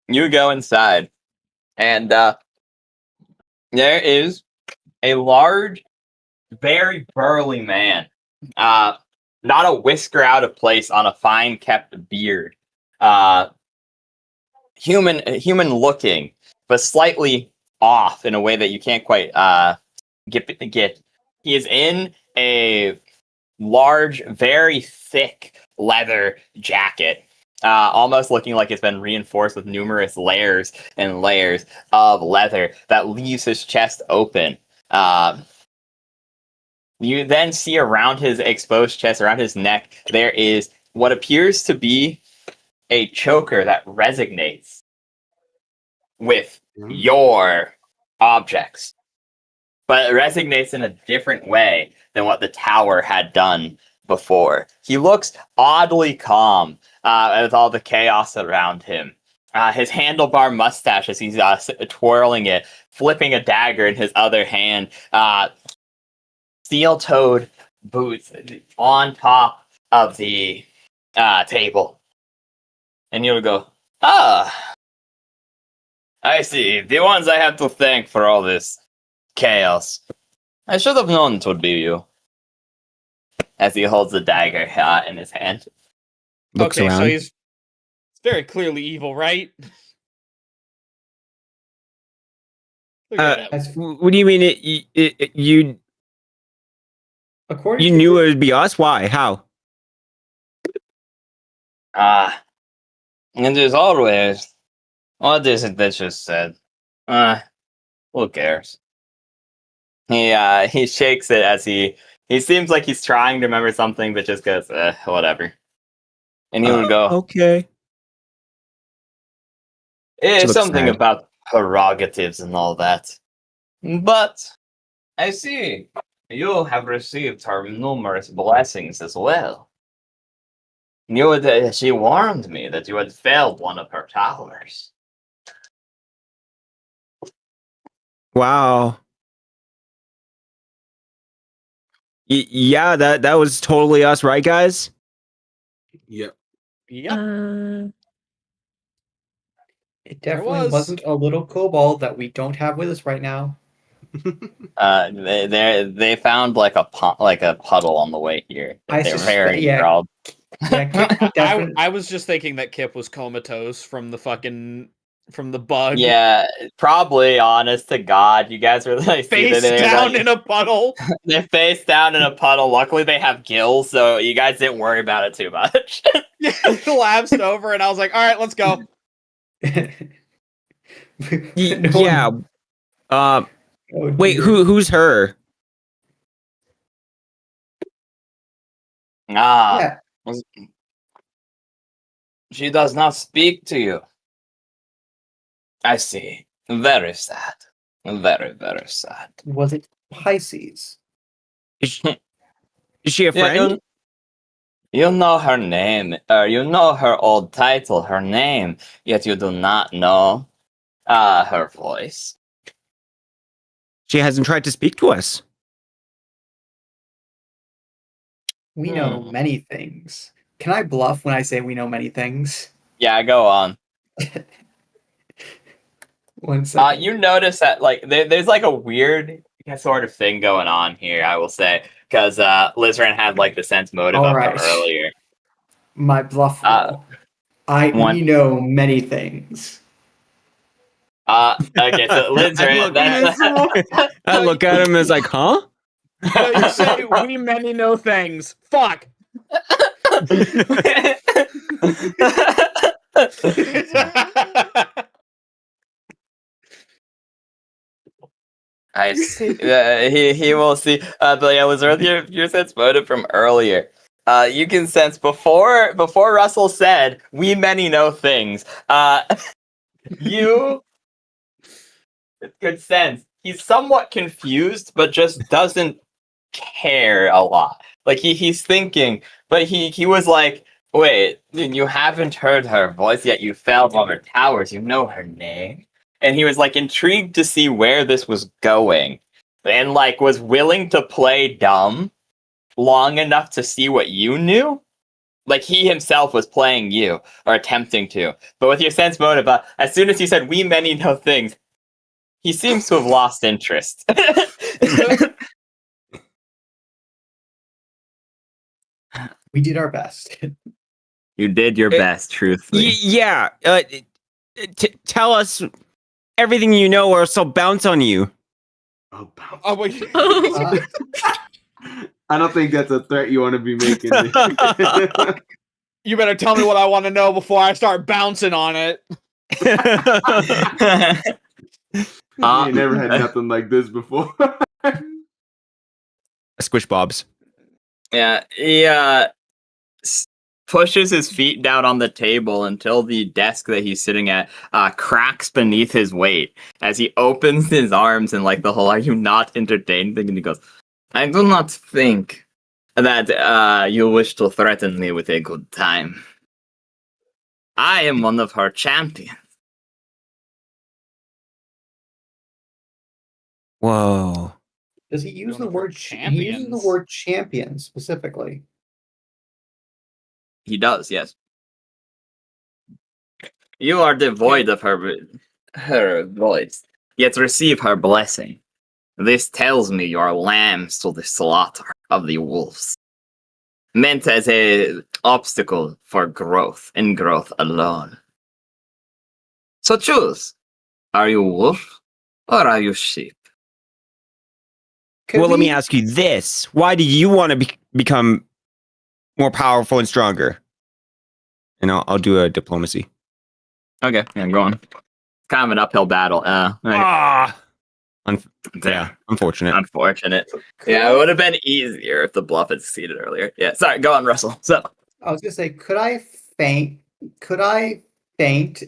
You go inside, and there is a large, very burly man. Not a whisker out of place on a fine kept beard. Human looking, but slightly off in a way that you can't quite get. He is in a large, very thick leather jacket, almost looking like it's been reinforced with numerous layers and layers of leather that leaves his chest open. You then see around his exposed chest, around his neck, there is what appears to be a choker that resonates with your objects, but it resonates in a different way than what the tower had done before. He looks oddly calm with all the chaos around him. His handlebar mustache, as he's twirling it, flipping a dagger in his other hand, steel-toed boots on top of the table. And you'll go, I see. The ones I have to thank for all this chaos. I should have known it would be you. As he holds the dagger in his hand. Looks Okay, around. so he's very clearly evil, right? Look at him. As What do you mean? You according you to knew it would be us? Why? How? And as always, what is it that just said? Who cares? He shakes it as he seems like he's trying to remember something, but just goes, whatever. And he would go, Okay. it's looks something sad. about prerogatives and all that. But I see you have received her numerous blessings as well. She warned me that you had failed one of her towers. Wow. Yeah, that was totally us, right, guys? Yep. Yep. it There definitely was. wasn't a little kobold that we don't have with us right now. They found like a puddle on the way here. I They're suspect- very yeah. enthralled. Yeah, Kip definitely. I was just thinking that Kip was comatose from the bug. Yeah, probably. Honest to God, you guys are like Face down in a puddle. They're face down in a puddle. Luckily, they have gills, so you guys didn't worry about it too much. Yeah, collapsed over, and I was like, "All right, let's go." No Yeah. one- oh, Wait, dear. who's her? Yeah, She does not speak to you. I see. Very sad. Very, very sad. was it Pisces? Is she a friend? You know her name, you know her old title, her name, yet you do not know her voice. She hasn't tried to speak to us. We know many things. Can I bluff when I say we know many things? Yeah, go on. 1 second. You notice that like there's like a weird sort of thing going on here, I will say, because Lizran had like the sense motive All of right. her earlier. My bluff roll. One. We know many things. Okay, so Lynn's right. I look at him as like, huh? No, you say we many know things. Fuck. I see. He will see. But yeah, was earlier your sense motive from earlier? You can sense before Russell said, "We many know things." You good sense. He's somewhat confused, but just doesn't care a lot. Like he's thinking, but he was like, "Wait, you haven't heard her voice yet. You fell from her towers. You know her name." And he was like intrigued to see where this was going, and like was willing to play dumb long enough to see what you knew. Like he himself was playing you or attempting to. But with your sense motive, as soon as you said "we many know things," he seems to have lost interest. We did our best. You did your best, truthfully. Yeah. Tell us everything you know, or else I'll bounce on you. Oh, bounce. Oh, wait. I don't think that's a threat you want to be making. You better tell me what I want to know before I start bouncing on it. You never had nothing like this before. Squish Bobs. Yeah, he pushes his feet down on the table until the desk that he's sitting at cracks beneath his weight as he opens his arms and like the whole "are you not entertained" thing, and he goes, "I do not think that you wish to threaten me with a good time. I am one of her champions." Whoa. Does he use One the of her word he uses the champions. word champion specifically? He does, yes. You are devoid of her voice, yet receive her blessing. This tells me you are lambs to the slaughter of the wolves, meant as a obstacle for growth and growth alone. So choose. Are you wolf or are you sheep? Could Well, let me we- ask you this. Why do you want to become more powerful and stronger? And I'll do a diplomacy. Okay, yeah, go on. Kind of an uphill battle. Yeah, unfortunate. Unfortunate. Yeah, it would have been easier if the bluff had succeeded earlier. Yeah, sorry, go on, Russell. So, I was gonna say, could I faint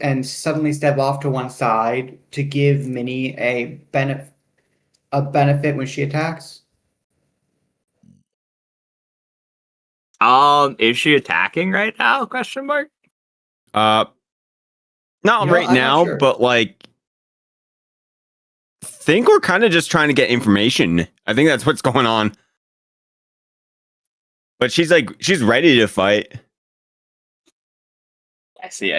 and suddenly step off to one side to give Minnie a benefit when she attacks? is she attacking right now? Question mark. Not right I'm not now, sure. but like, think we're kind of just trying to get information. I think that's what's going on. But she's ready to fight. I see.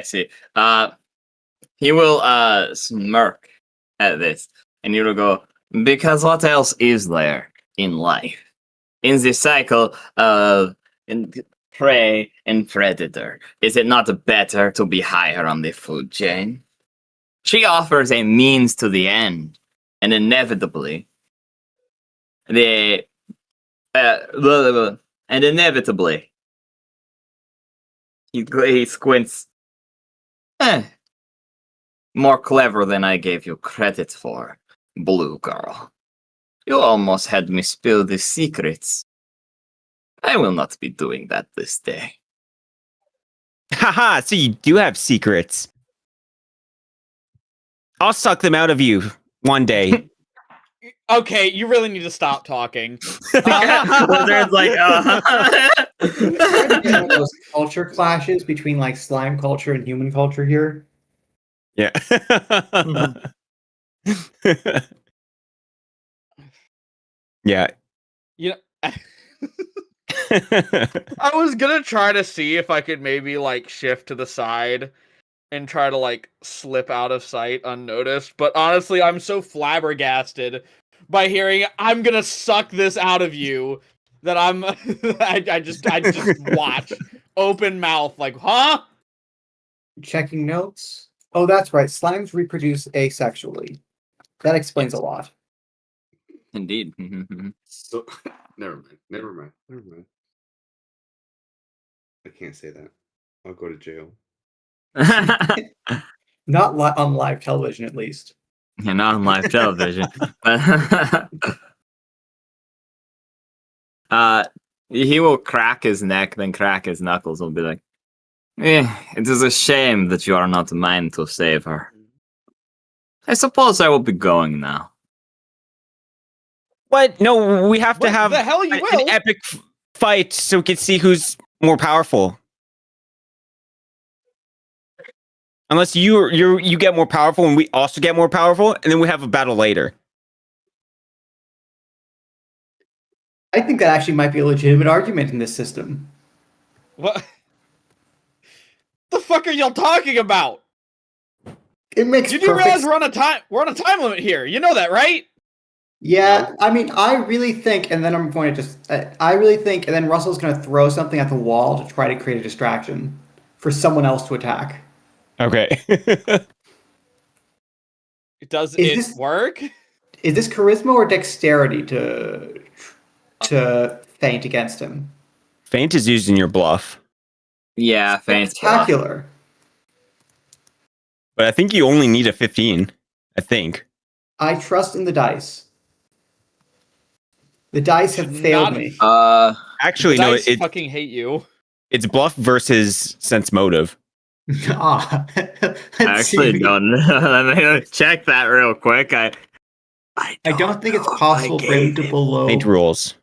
He will smirk at this, and he will go, "Because what else is there in life? In the cycle of prey and predator, is it not better to be higher on the food chain? She offers a means to the end, and inevitably, he squints. More clever than I gave you credit for, Blue Girl. You almost had me spill the secrets. I will not be doing that this day." Haha, so you do have secrets. I'll suck them out of you one day. Okay, you really need to stop talking. Lizard's like, Those culture clashes between like slime culture and human culture here. Yeah. Yeah. You know, I was gonna try to see if I could maybe like shift to the side and try to like slip out of sight unnoticed, but honestly, I'm so flabbergasted by hearing "I'm gonna suck this out of you" that I just watch open mouth, like, huh? Checking notes. Oh, that's right. Slimes reproduce asexually. That explains a lot. Indeed. So, never mind. I can't say that. I'll go to jail. Not on live television, at least. You're not on live television. He will crack his neck, then crack his knuckles, and be like, it is a shame that you are not mine to save her. I suppose I will be going now. What? No, we have to What have the hell you an will? epic fight so we can see who's more powerful. Unless you get more powerful and we also get more powerful, and then we have a battle later. I think that actually might be a legitimate argument in this system. What? The fuck are y'all talking about? It makes You do perfect realize we're on a time limit here. You know that, right? Yeah, I mean, I really think, and then I'm going to just, I really think, and then Russell's going to throw something at the wall to try to create a distraction for someone else to attack. Okay. Does Is it this- work? Is this charisma or dexterity to feint against him? Feint is using your bluff, Yeah, fancy. Spectacular. but I think you only need a 15. I think. I trust in the dice. The dice have failed Not- me. Actually, no. Dice fucking hate you. It's bluff versus sense motive. Ah, I actually don't know. Let me check that real quick. I don't think it's possible for him to below. Feint rules.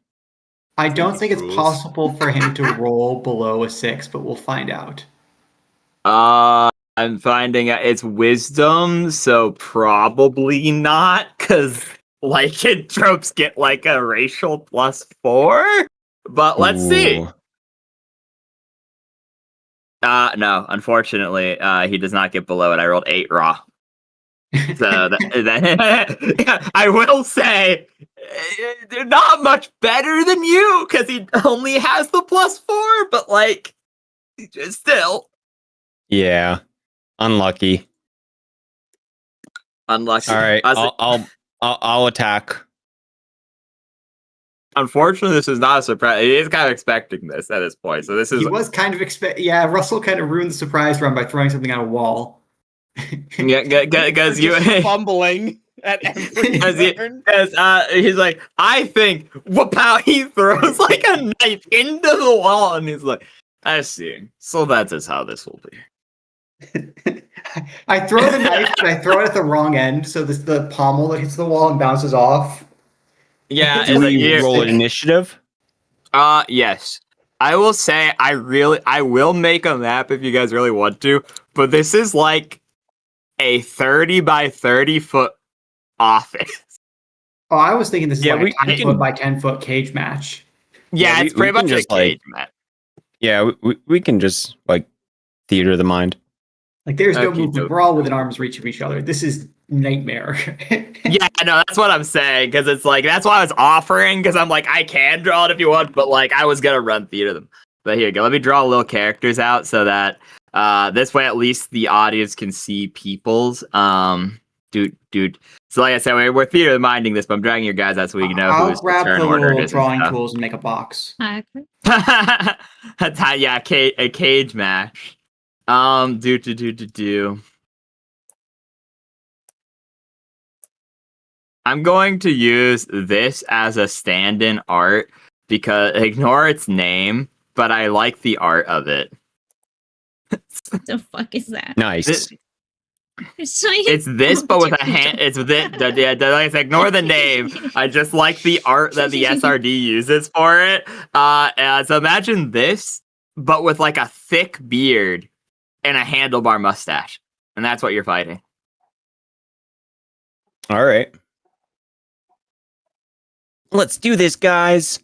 I don't think it's Rules. possible for him to roll below a 6, but we'll find out. I'm finding out it's wisdom, so probably not, because lycanthropes get like a racial +4. But let's see. Ooh. No, unfortunately, he does not get below it. I rolled 8 raw. So I will say, they're not much better than you because he only has the +4. But like, still Yeah. Unlucky. unlucky. All right. I was- I'll attack. Unfortunately, this is not a surprise. He is kind of expecting this at this point. So this is He was kind of Yeah, Russell kind of ruined the surprise run by throwing something on a wall. yeah, because you. Just fumbling at every Because turn. he's like, I think, whoop out, he throws like a knife into the wall, and he's like, I see. So that is how this will be. I throw the knife, but I throw it at the wrong end, so this the pommel that hits the wall and bounces off. Yeah, Do it's Do like, you roll here- initiative? yes. I will say I will make a map if you guys really want to, but this is like a 30 by 30 foot office. Oh, I was thinking this is Yeah, like we a 10 can- foot by 10 foot cage match. Yeah, Yeah, it's we pretty can much a just, like- cage map. Yeah, we can just like theater the mind. Like there's no Okay, movement. dope. We're all within arm's reach of each other. This is nightmare. Yeah, no, that's what I'm saying, because it's like, that's why I was offering, because I'm like, I can draw it if you want, but like, I was gonna run theater them. But here you go, let me draw little characters out so that this way at least the audience can see people's. Dude. So like I said, we're theater minding this, but I'm dragging your guys out so we can know I'll who's grab turn the order it little is. drawing tools and make a box. Okay. That's how, yeah, a cage match. Do. I'm going to use this as a stand-in art because ignore its name, but I like the art of it. What the fuck is that? Nice. It's this, but with a hand. It's this. Yeah, like I said, ignore the name. I just like the art that the SRD uses for it. So imagine this, but with like a thick beard and a handlebar mustache, and that's what you're fighting. All right. Let's do this, guys.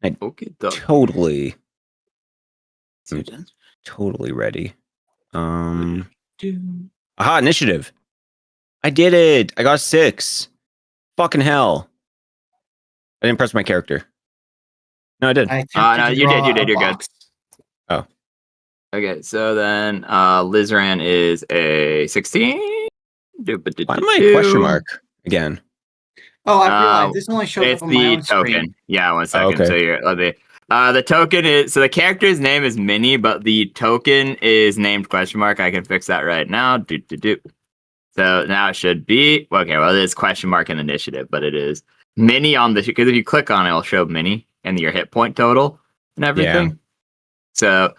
Okay, Totally ready. Aha, initiative. I did it. I got 6. Fucking hell. I didn't press my character. No, I did. I no, attempted to you did, draw you did, a you're good. box. Oh. Okay, so then Lizran is a 16. Why am I question mark again? Oh, I realized this only shows It's up on my the own token. screen. Yeah, 1 second. okay. So you're the token is so the character's name is Minnie, but the token is named question mark. I can fix that right now. So now it should be okay. Well, it is question mark in initiative, but it is Minnie on the because if you click on it, it'll show Minnie and your hit point total and everything. Yeah. So.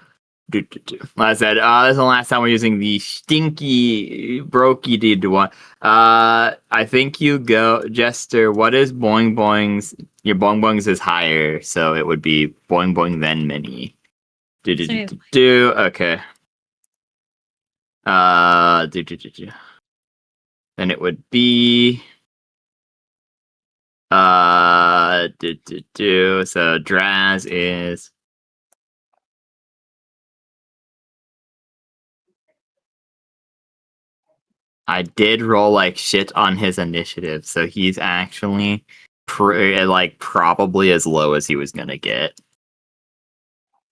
Like I said, this is the last time we're using the stinky brokey D1. I think you go, Jester. What is Boing Boing's? Your Boing Boing's is higher, so it would be Boing Boing then Mini. Okay. Then it would be So Draz is. I did roll like shit on his initiative, so he's actually probably as low as he was gonna get.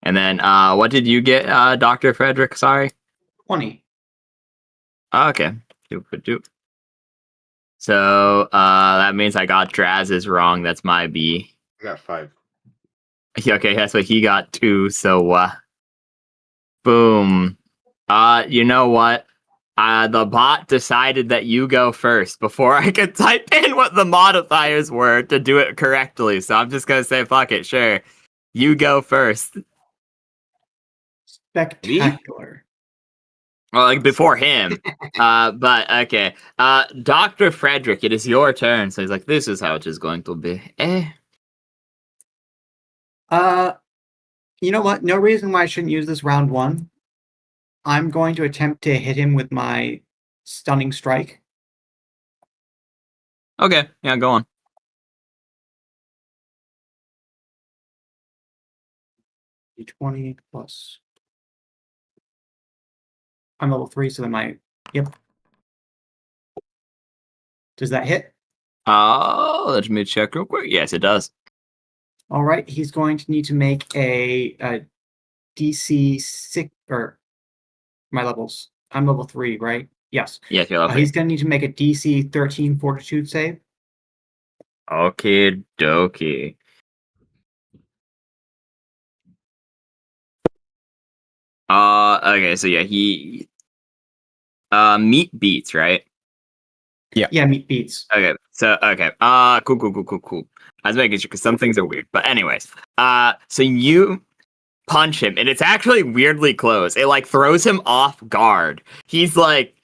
And then what did you get, Dr. Frederick? Sorry. 20. Okay. So that means I got Draz's wrong. That's my B. I got 5. Okay, that's what he got 2. So boom. You know what? The bot decided that you go first before I could type in what the modifiers were to do it correctly. So I'm just gonna say, fuck it, sure. You go first. Spectacular. Well, like before him. But okay. Dr. Frederick, it is your turn. So he's like, this is how it is going to be. You know what? No reason why I shouldn't use this round 1. I'm going to attempt to hit him with my stunning strike. Okay, yeah, go on. D20 plus. I'm level 3, so then yep. Does that hit? Let me check real quick. Yes, it does. All right, he's going to need to make a DC 6 or my levels. I'm level 3, right? Yes. Yes, you're level He's going to need to make a DC 13 Fortitude save. Okay, dokie. Okay, so yeah, he meat beats, right? Yeah, meat beats. Okay, so okay. Cool. I was making sure because some things are weird. But anyways, so you punch him, and it's actually weirdly close. It like throws him off guard. He's like,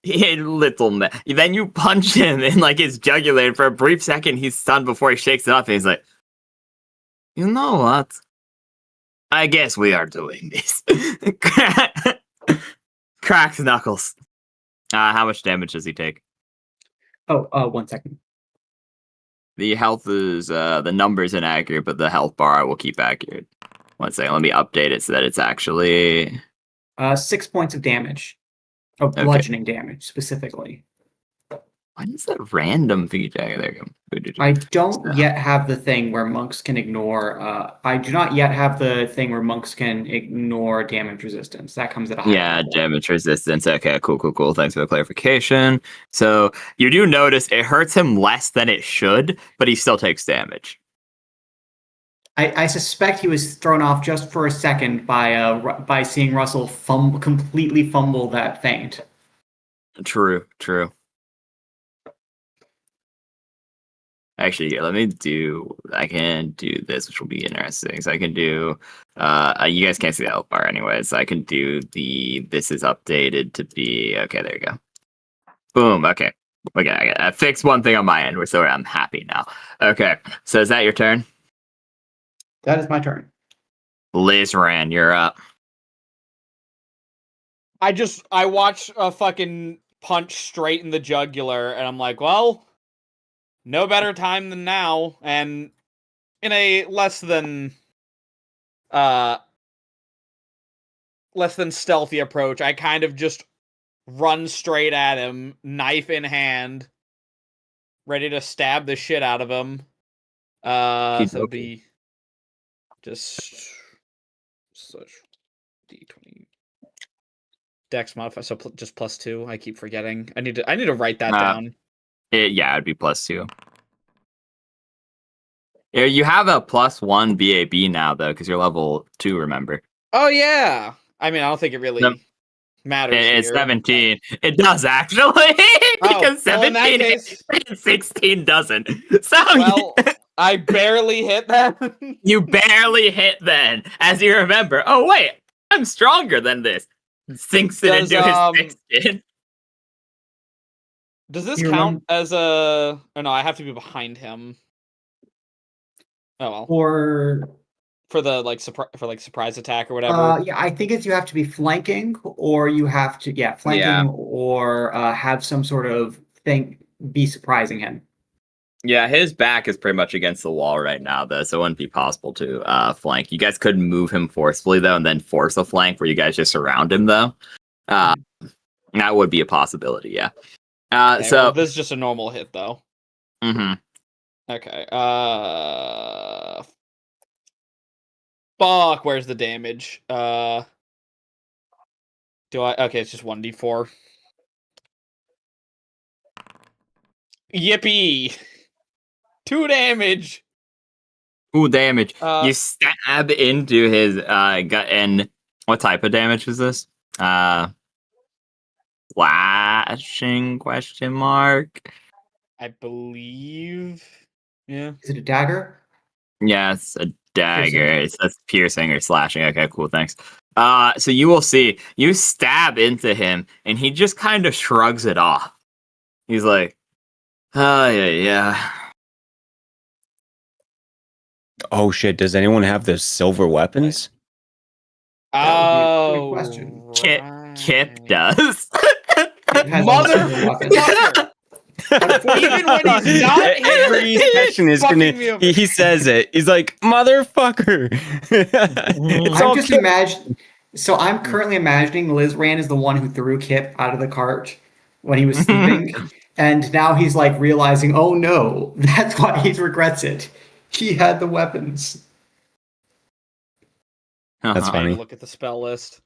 little man. Then you punch him in like his jugular, and for a brief second, he's stunned before he shakes it off, and he's like, you know what? I guess we are doing this. Cracks knuckles. How much damage does he take? Oh, 1 second. The health is the number's inaccurate, but the health bar I will keep accurate. 1 second, let me update it so that it's actually 6 points of damage. Of bludgeoning damage specifically. Why is that random feedback? There you go. I don't yet have the thing where monks can ignore. I do not yet have the thing where monks can ignore damage resistance. That comes at a higher level. Damage resistance. Okay, cool. Thanks for the clarification. So you do notice it hurts him less than it should, but he still takes damage. I suspect he was thrown off just for a second by seeing Russell completely fumble that feint. True. Actually, here, I can do this, which will be interesting. So I can do, you guys can't see the health bar anyways. So I can do this is updated to be, okay, there you go. Boom, okay. I fixed one thing on my end, so I'm happy now. Okay, so is that your turn? That is my turn. Lizran, you're up. I watch a fucking punch straight in the jugular, and I'm like, well, no better time than now. And in a less than stealthy approach, I kind of just run straight at him, knife in hand, ready to stab the shit out of him. So be just such D20. Dex modifier, so just +2. I keep forgetting. I need to write that down. It'd be +2. You have a +1 BAB now though, because you're level 2. Remember? Oh yeah. I mean, I don't think it really matters. It's here, 17. It does actually, because 17 case, and 16 doesn't. So well, I barely hit that. you barely hit then, as you remember. Oh wait, I'm stronger than this. Sinks it into his skin. Does this You count as a? Oh no, I have to be behind him. Oh well. For the surprise attack or whatever. Yeah, I think you have to be flanking, or you have to flanking, or have some sort of thing be surprising him. Yeah, his back is pretty much against the wall right now, though, so it wouldn't be possible to flank. You guys could move him forcefully, though, and then force a flank where you guys just surround him, though. That would be a possibility, yeah. Okay, so well, this is just a normal hit, though. Mm-hmm. Okay. Fuck. Where's the damage? Do I? Okay, it's just 1d4. Yippee! 2 damage. Ooh, damage. You stab into his gut, and what type of damage is this? Slashing ? I believe. Yeah. Is it a dagger? Yeah, it's a dagger. It's piercing or slashing. Okay, cool, thanks. So you will see, you stab into him, and he just kind of shrugs it off. He's like, oh, yeah. Oh shit, does anyone have the silver weapons? That would be a good question. Kip does. Kip has all the silver weapons. Even when he's not every session is gonna. He says it. He's like, "Motherfucker." I'm just imagining. So I'm currently imagining Liz Rand is the one who threw Kip out of the cart when he was sleeping, and now he's like realizing, oh no, that's why he regrets it. He had the weapons. That's funny. Look at the spell list.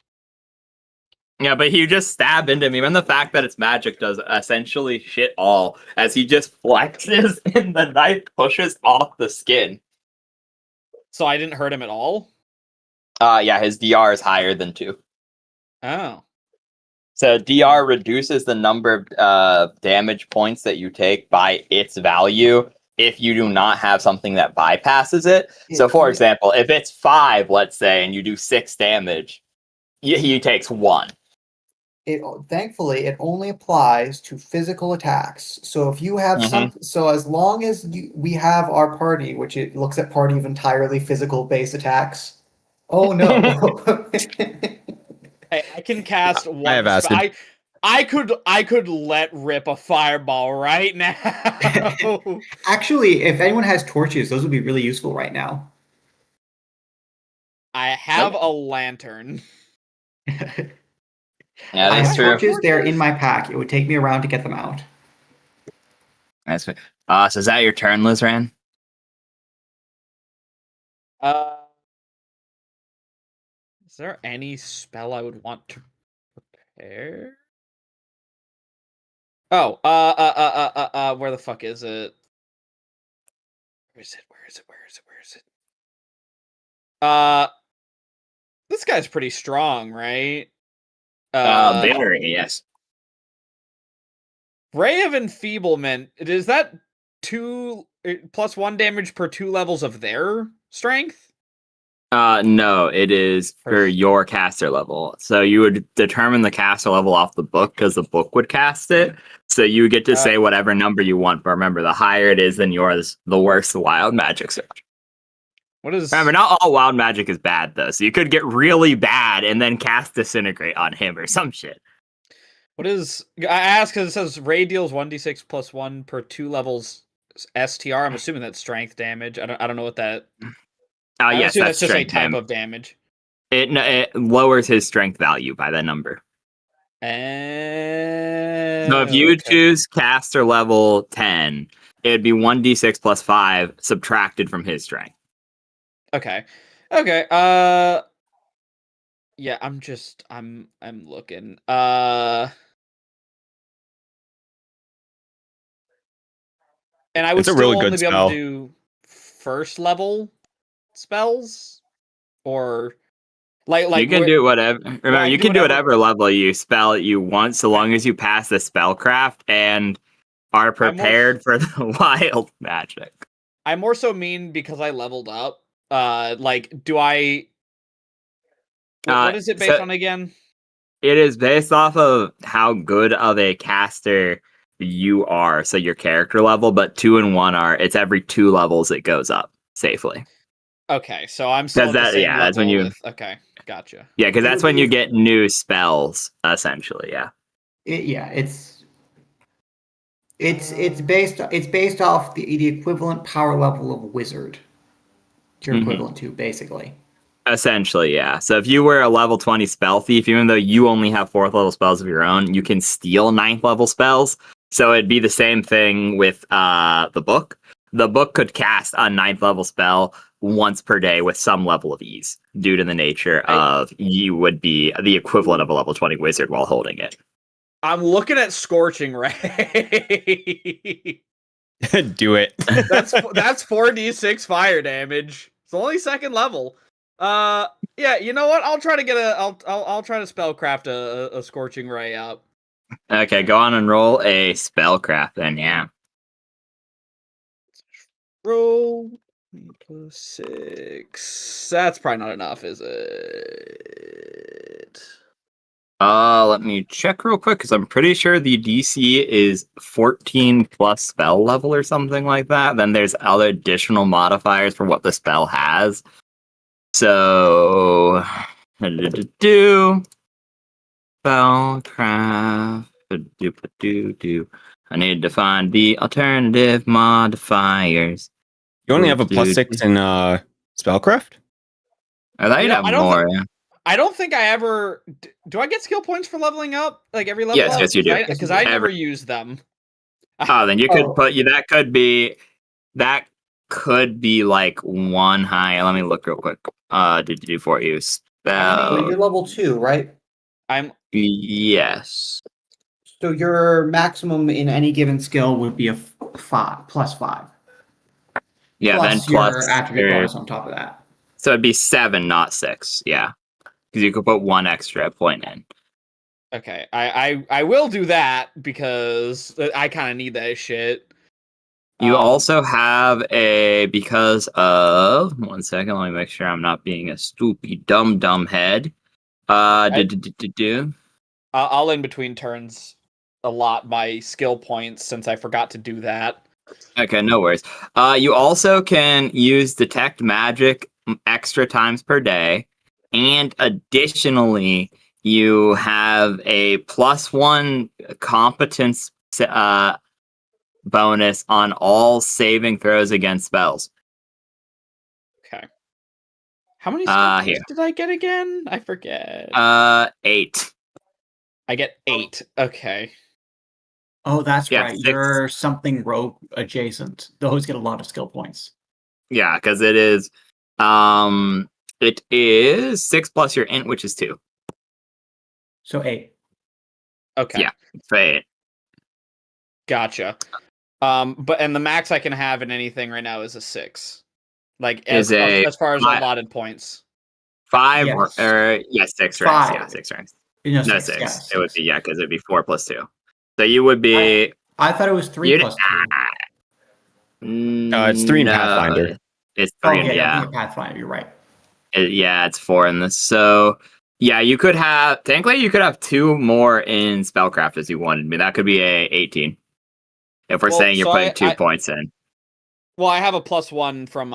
Yeah, but you just stab into him. Even the fact that it's magic does essentially shit all, as he just flexes and the knife pushes off the skin. So I didn't hurt him at all? Yeah, his DR is higher than 2. Oh. So DR reduces the number of damage points that you take by its value if you do not have something that bypasses it. So for example, if it's 5, let's say, and you do 6 damage, he takes 1. Thankfully, it only applies to physical attacks. So if you have so as long as we have our party, which it looks at party of entirely physical-based attacks. Oh no! Hey, I can cast one. I have acid. I could let rip a fireball right now. Actually, if anyone has torches, those would be really useful right now. I have a lantern. Yeah, I that's have true. torches. They're in my pack. It would take me around to get them out. That's so is that your turn, Lizran? Is there any spell I would want to prepare? Oh, where the fuck is it? Where is it? This guy's pretty strong, right? Very, yes. Ray of Enfeeblement, is that 2 plus 1 damage per 2 levels of their strength? No, it is for your caster level. So you would determine the caster level off the book because the book would cast it. So you would get to say whatever number you want, but remember, the higher it is than yours, the worse the wild magic search. What is? Remember, not all wild magic is bad though. So you could get really bad and then cast Disintegrate on him or some shit. What is? I asked because it says Ray deals 1d6 plus 1 per 2 levels STR. I'm assuming that's strength damage. I don't know what that. Yes, that's just a strength type of damage. It lowers his strength value by that number. So if you choose caster level 10, it would be 1d6 plus 5 subtracted from his strength. Okay. Yeah, I'm looking. And I would It's a still really only good be able to spell. do first level spells, or like you can where- do whatever. Remember, I you can do can do whatever- whatever level you spell you want, so long as you pass the spellcraft and are prepared for the wild magic. I more so mean because I leveled up. Like, do I? What is it based so on again? it is based off of how good of a caster you are, so your character level. But 2 and 1 are it's every 2 levels it goes up safely. Okay, so I'm still at the same level that's when you. with. Okay, gotcha. Yeah, because It that's would when be you if- get new spells, essentially. Yeah. It's based off the equivalent power level of wizard. You're Mhm. equivalent to basically. Essentially, yeah. So if you were a level 20 spell thief, even though you only have 4th level spells of your own, you can steal 9th level spells. So it'd be the same thing with the book. The book could cast a 9th level spell once per day with some level of ease, due to the nature of you would be the equivalent of a level 20 wizard while holding it. I'm looking at Scorching Ray. Do it. That's 4d6 fire damage. It's only 2nd level. Yeah, you know what? I'll try to get I'll try to spellcraft a Scorching Ray up. Okay, go on and roll a spellcraft then, yeah. Roll +6. That's probably not enough, is it? Let me check real quick because I'm pretty sure the DC is 14 plus spell level or something like that. Then there's other additional modifiers for what the spell has. So, spellcraft. I need to find the alternative modifiers. You only have a +6 in spellcraft? I thought you'd have more. Yeah. I don't think I ever. Do I get skill points for leveling up? Like every level? Yes, up? yes, you do. Because I never use them. Oh, then you could put you. That could be like 1 high. Let me look real quick. Did you do for you? So you're level 2, right? Yes. So your maximum in any given skill would be a +5. Yeah, plus then your plus attribute your- bonus on top of that. So it'd be 7, not 6. Yeah, because you could put 1 extra point in. Okay, I will do that because I kind of need that shit. You also have because of 1 second. Let me make sure I'm not being a stupid dumb head. I'll in between turns allot my skill points since I forgot to do that. Okay, no worries. You also can use detect magic extra times per day, and additionally, you have a +1 competence bonus on all saving throws against spells. Okay. How many skill points did I get again? I forget. 8. I get 8. Okay. Oh, that's Yeah, right. 6. You're something rogue adjacent. Those get a lot of skill points. Yeah, because it is 6 plus your int, which is 2. So 8. Okay. Yeah, it's 8. Gotcha. But the max I can have in anything right now is a 6. Like Is as far as 5. allotted points. 5 Yes. or 6 ranks. 5. Yeah, 6 ranks. No, No, 6. 6. Yeah, It would 6. be because it'd be 4 plus 2. So you would be. I thought it was 3 plus 2. It's 3 in Pathfinder. It's 3 in, yeah. Pathfinder, you're right. It's 4 in this. So yeah, you could have 2 more in spellcraft as you wanted me. That could be a 18. If we're saying you're putting 2 points in. Well, I have a +1 from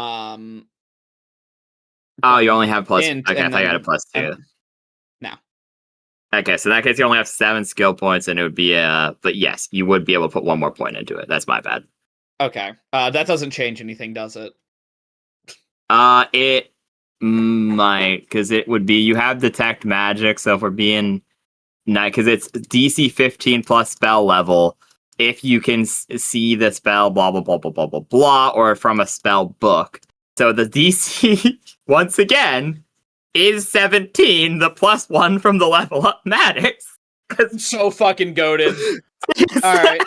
Oh, you only have plus. int, Okay, I and thought you had a then- +2. No. Okay, so in that case, you only have 7 skill points, and it would be But yes, you would be able to put 1 more point into it. That's my bad. Okay. That doesn't change anything, does it? It might, because it would be you have detect magic. So if we're being because it's DC 15 plus spell level. If you can see the spell, blah blah blah blah blah blah blah, or from a spell book. So the DC once again is 17. The +1 from the level up matters. So fucking goated. All right.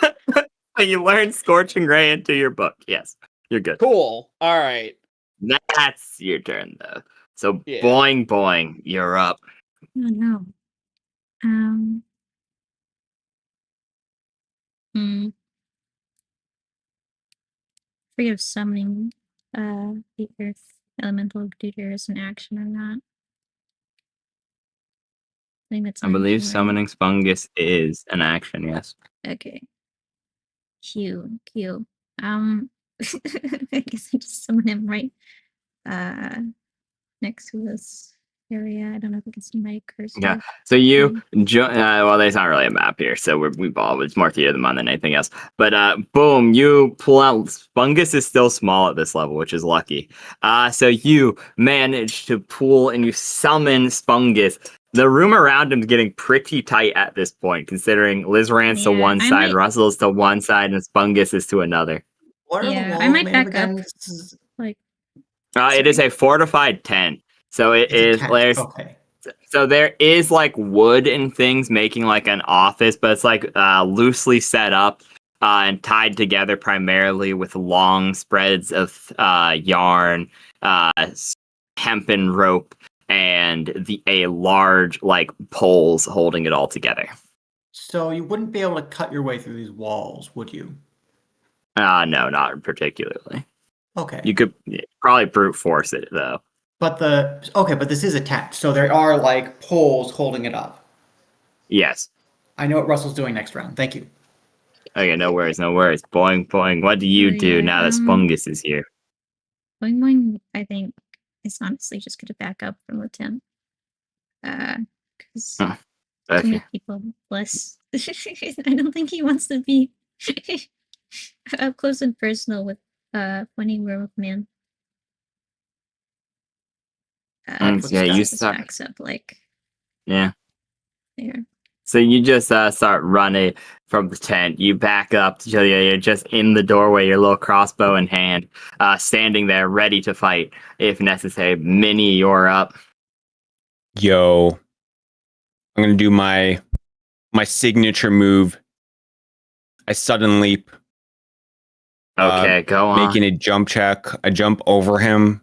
So you learn Scorching Ray into your book. Yes, you're good. Cool. All right. That's your turn, though. So Yeah. boing, boing, you're up. Oh no. Hmm. Free of summoning the earth elemental due to as an action or not. I think that's I an believe action, right? summoning Spungus is an action, yes. Okay. Q. I guess I just summon him right next to this area. I don't know if I can see my cursor. Yeah. So you, well, there's not really a map here, so it's more theater than mine than anything else. But boom, you pull out. Spungus is still small at this level, which is lucky. So you manage to pull and you summon Spungus. The room around him is getting pretty tight at this point, considering Lizran's to Yeah, one I side, might- Russell's to one side, and Spungus is to another. What are the Yeah, walls I might made back of up. again? This is- Like, It is a fortified tent. So it it's a is. tent. There's Okay. So there is like wood and things making like an office, but it's like loosely set up and tied together primarily with long spreads of yarn, hempen rope, and a large like poles holding it all together. So you wouldn't be able to cut your way through these walls, would you? No, not particularly. Okay. You could probably brute force it though. But this is a tent, so there are like poles holding it up. Yes. I know what Russell's doing next round. Thank you. Okay, no worries. Boing, boing. What do you do yeah, now that Spungus is here? Boing, I think, is honestly just going to back up from the tent. Because to Okay. make people less. I don't think he wants to be up close and personal with Funny Werewolf Man. Yeah, you just start. backs up like Yeah. there. So you just start running from the tent. You back up till you're just in the doorway, your little crossbow in hand, standing there ready to fight if necessary. Minnie, you're up. Yo, I'm gonna do my signature move. I sudden leap, Okay, go on. making a jump check. I jump over him,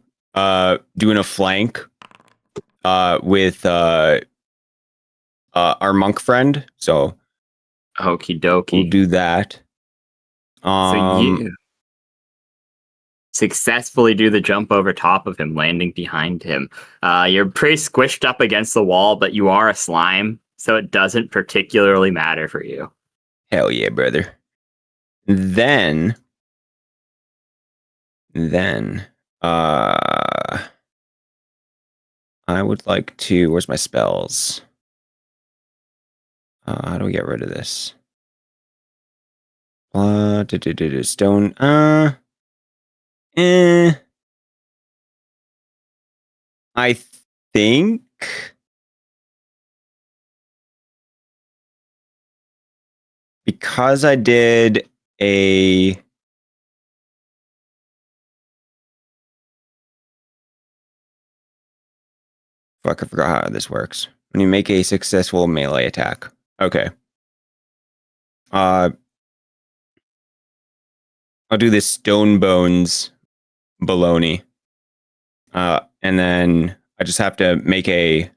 doing a flank, with our monk friend. So Okie dokie. we'll do that. So you successfully do the jump over top of him, landing behind him. You're pretty squished up against the wall, but you are a slime, so it doesn't particularly matter for you. Hell yeah, brother. Then I would like to. Where's my spells? How do we get rid of this? Stone. I think because I did a fuck, I forgot how this works. When you make a successful melee attack. Okay. I'll do this stone bones baloney. And then I just have to make an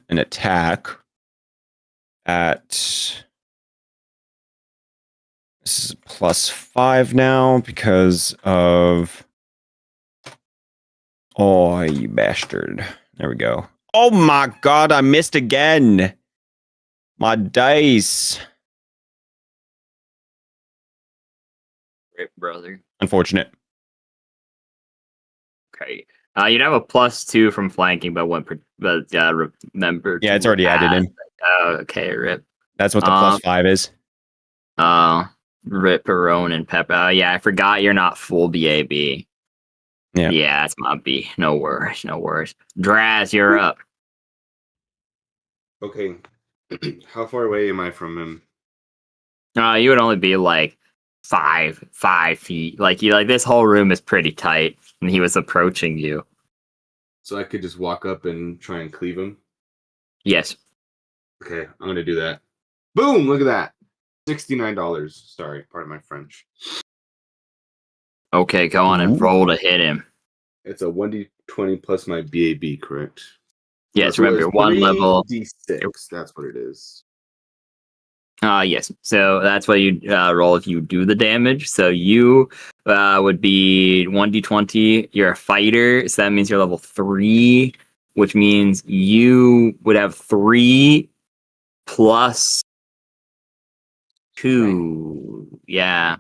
attack at, this is +5 now because of, oh, you bastard. There we go. Oh my god, I missed again. My dice. Rip, brother. Unfortunate. Okay. You'd have a +2 from flanking, but remember. Yeah, it's already added in. Oh, okay, rip. That's what the +5 is. Ripperone and Pepper. Yeah, I forgot you're not full BAB. Yeah. Yeah, that's my B. No worries. Draz, you're up. Okay. How far away am I from him? You would only be like 5 feet. Like this whole room is pretty tight, and he was approaching you. So I could just walk up and try and cleave him. Yes. Okay, I'm gonna do that. Boom! Look at that. $69. Sorry, pardon my French. Okay, go on and Ooh. roll to hit him. It's a 1d20 plus my BAB, correct? Yes, So remember it's one level. 3d6. That's what it is. Yes. So that's what you roll if you do the damage. So you would be 1d20. You're a fighter, so that means you're level 3, which means you would have 3 plus 2. Yeah.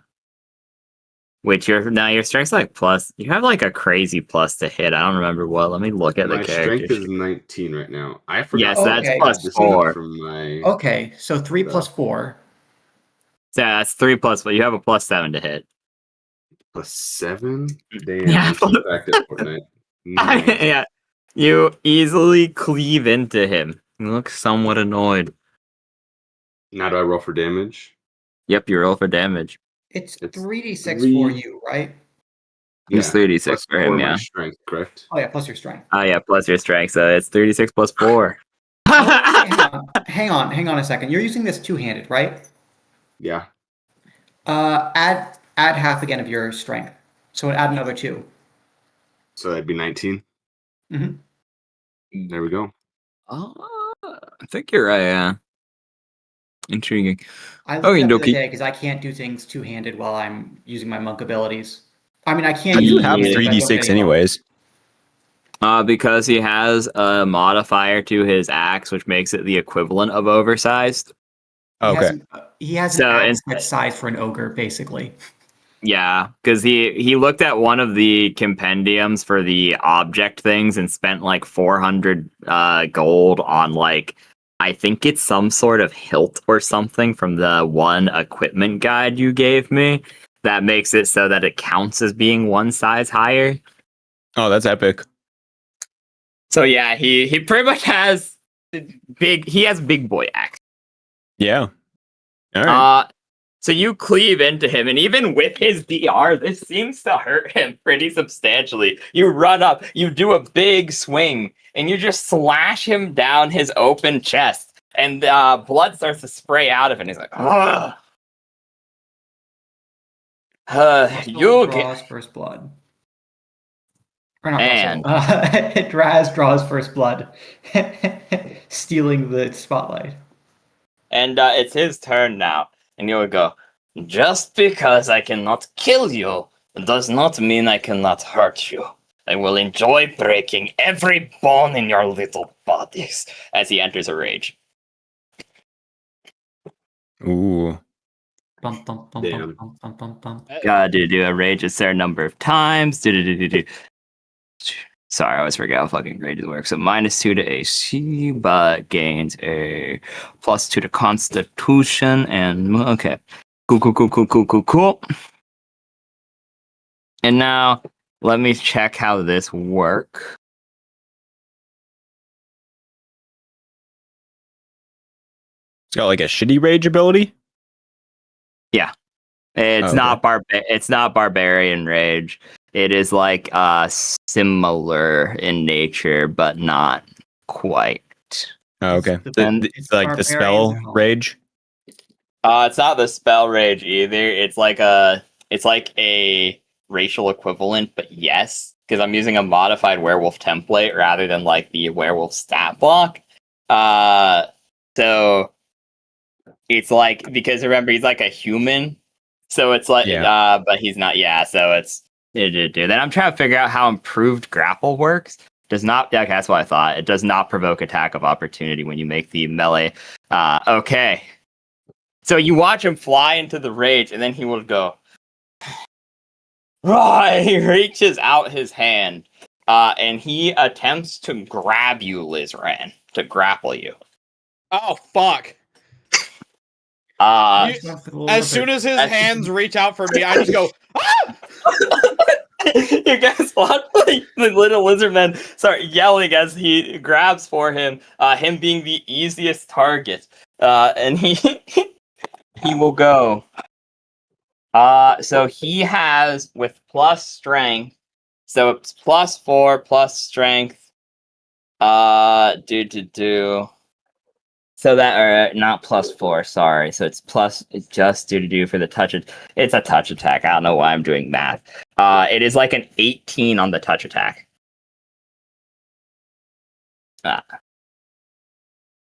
Which your strength's like plus. You have like a crazy plus to hit. I don't remember what. Let me look at My the character. strength is 19 right now. I forgot. Yes, to that's Okay. plus add this 4. from my. Okay, so 3 plus 4. So that's 3 plus, but you have a plus 7 to hit. Plus 7? Damn, Yeah, I'm so back at Fortnite. Nice. yeah. You easily cleave into him. You look somewhat annoyed. Now do I roll for damage? Yep, you roll for damage. It's It's 3d6 three- for you, right? It's 36 plus for 4 him, my yeah. strength, correct? Oh yeah, plus your strength. Oh, yeah, plus your strength, so it's 36 plus 4. Oh, hang on a second. You're using this two-handed, right? Yeah. Add half again of your strength. So add another 2. So that'd be 19. Mhm. There we go. I think you're right, yeah. Intriguing. I looked Okie up the other dokie. day because I can't do things two-handed while I'm using my monk abilities. I mean, I can't How do use you them have two-handed, but I don't 3d6 get any bonus. anyways? Because he has a modifier to his axe, which makes it the equivalent of oversized. Okay. He has So, an axe and- that's size for an ogre, basically. Yeah, because he looked at one of the compendiums for the object things and spent like 400 gold on like, I think it's some sort of hilt or something from the one equipment guide you gave me that makes it so that it counts as being one size higher. Oh, that's epic. So yeah, he pretty much has big boy axe. Yeah. All right. So you cleave into him, and even with his DR, this seems to hurt him pretty substantially. You run up, you do a big swing, and you just slash him down his open chest, and blood starts to spray out of it. And he's like, ugh. You draws first blood. Or not And- Draz draws first blood, stealing the spotlight. And it's his turn now. And you will go, just because I cannot kill you does not mean I cannot hurt you. I will enjoy breaking every bone in your little bodies as he enters a rage. Ooh. Bum, bum, bum, Damn. bum, bum, bum, bum. Gotta do a rage a certain number of times. Sorry, I always forget how fucking rages work. So -2 to AC, but gains a +2 to Constitution, and okay. Cool. And now, let me check how this works. It's got like a shitty rage ability. It's Okay. not barbarian rage. It is like similar in nature, but not quite. Oh, okay. It's It's like the barbarians spell at home. rage. It's not the spell rage either. It's like a racial equivalent, but yes, because I'm using a modified werewolf template rather than like the werewolf stat block. So it's like, because remember he's like a human, so it's like but he's not. Yeah, so it's then I'm trying to figure out how improved grapple works. Does not. Okay, that's what I thought. It does not provoke attack of opportunity when you make the melee. Okay. So you watch him fly into the rage, and then he will go. He reaches out his hand, and he attempts to grab you, Lizran, to grapple you. Oh fuck! As soon as his hands reach out for me, I just go. Ah! You guys watch the little lizard man start yelling as he grabs for him, him being the easiest target, and he will go. So he has with plus strength, so it's +4 plus strength Do. So that or not +4, sorry. So it's just do for the touch. It's a touch attack. I don't know why I'm doing math. It is like an 18 on the touch attack.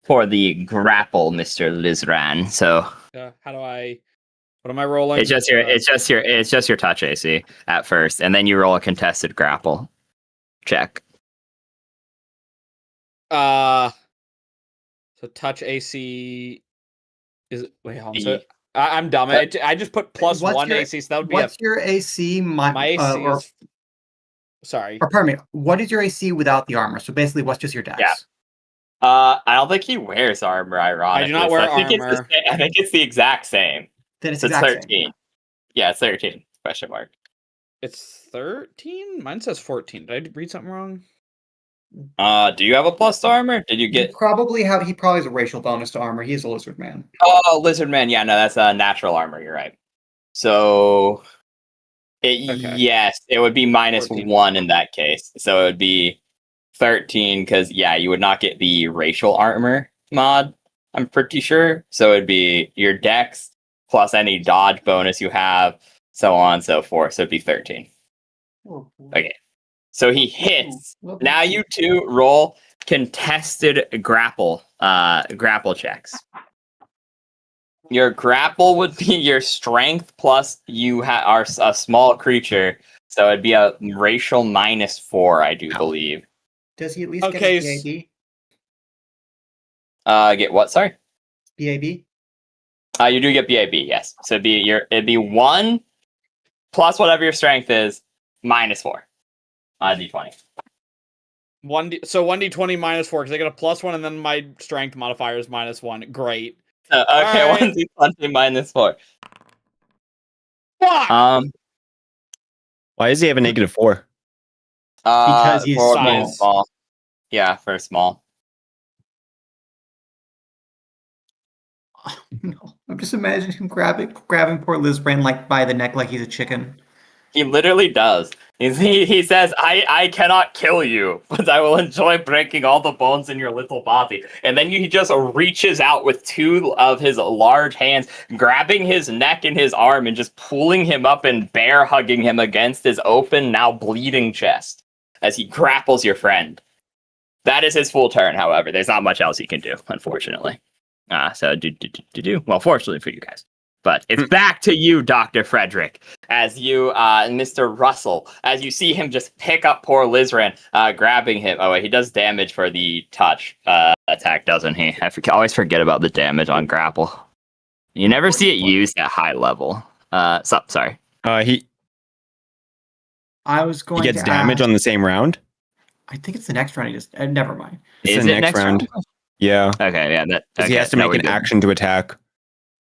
For the grapple, Mr. Lizran. So How do I? What am I rolling? it's just your touch AC at first, and then you roll a contested grapple check. So touch AC is wait, hold on. The- So I'm dumb. I just put +1 AC, so that would be What's your AC? my AC is. Sorry. Or pardon me. What is your AC without the armor? So basically, what's just your dex? Yeah. I don't think he wears armor. Ironically, I do not wear armor. I think it's the exact same. Then it's So it's exact 13. same. Yeah, it's 13. Question mark. It's 13. Mine says 14. Did I read something wrong? Do you have a plus to armor? Did you He get? probably has a racial bonus to armor. He's a lizard man. Oh, lizard man. Yeah, no, that's natural armor. You're right. So, Okay. yes, it would be minus 14. 1 in that case. So it would be 13 because you would not get the racial armor mod. I'm pretty sure. So it'd be your dex plus any dodge bonus you have, so on and so forth. So it'd be 13. Okay. So he hits. Now you two roll contested grapple checks. Your grapple would be your strength plus you are a small creature, so it'd be a racial -4, I do believe. Does he at least Okay, get his Get what? Sorry. BAB? You do get BAB, yes. So it'd be 1 plus whatever your strength is -4 on a d20. 1d20 -4 because I get a +1 and then my strength modifier is -1. Great. Okay, Alright. 1d20 -4. Fuck! Why does he have a -4? Because he's for small. small. Yeah, for small. No. I'm just imagining him grabbing poor Lizbrand like by the neck like he's a chicken. He literally does. He says, I cannot kill you, but I will enjoy breaking all the bones in your little body. And then he just reaches out with 2 of his large hands, grabbing his neck and his arm and just pulling him up and bear hugging him against his open, now bleeding chest as he grapples your friend. That is his full turn, however. There's not much else he can do, unfortunately. Well, fortunately for you guys. But it's back to you, Dr. Frederick, as you, Mr. Russell, as you see him just pick up poor Lizran, grabbing him. Oh, wait, he does damage for the touch attack, doesn't he? I always forget about the damage on grapple. You never see it used at high level. Sorry. He I was going gets to damage ask, on the same round. I think it's the next round. He just never mind. It's Is the it next round. Yeah, Okay, yeah. because he has to make an action to attack.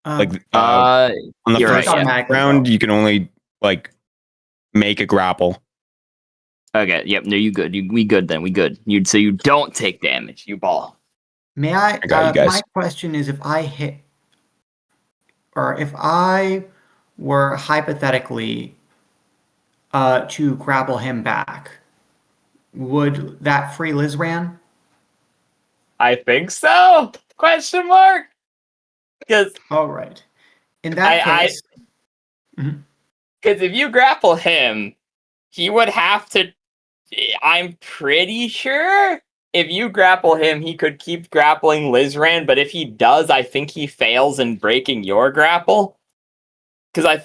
Like Uh, on the you're first right, yeah. automatically round, go. you can only like make a grapple. Okay, yep, no, you good. We good then, we good. So you don't take damage, you ball. May I? got you guys. My question is, if I hit, or if I were hypothetically to grapple him back, would that free Lizran? I think so? Question mark? Because All right. In that case, Because if you grapple him, he would have to. I'm pretty sure if you grapple him, he could keep grappling Lizran. But if he does, I think he fails in breaking your grapple. Because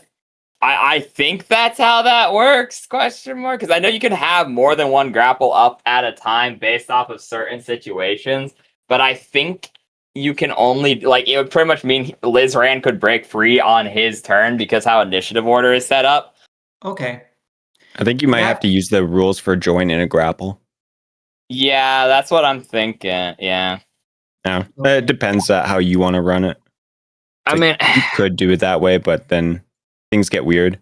I think that's how that works? Question mark. Because I know you can have more than one grapple up at a time based off of certain situations. But I think you can only it would pretty much mean Lizran could break free on his turn because how initiative order is set up. okay. I think you might have to use the rules for join in a grapple. Yeah, that's what I'm thinking. Yeah. No, it depends how you want to run it. I mean, You could do it that way, but then things get weird.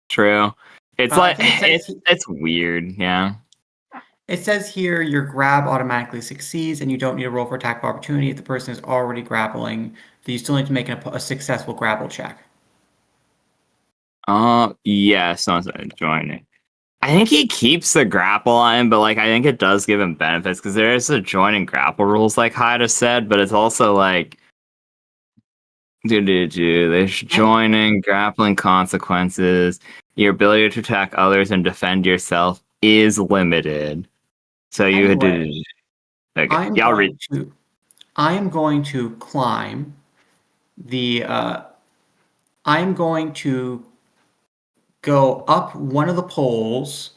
true. It's I like think it says it's weird. Yeah. It says here your grab automatically succeeds, and you don't need to roll for attack of opportunity if the person is already grappling. But you still need to make a successful grapple check. Yeah, sounds like joining. I think he keeps the grapple on him, but like I think it does give him benefits because there is a join and grapple rules, like Haida said, but it's also like there's joining, grappling consequences. Your ability to attack others and defend yourself is limited. So you Anyway, okay. I am going to climb the. I am going to go up one of the poles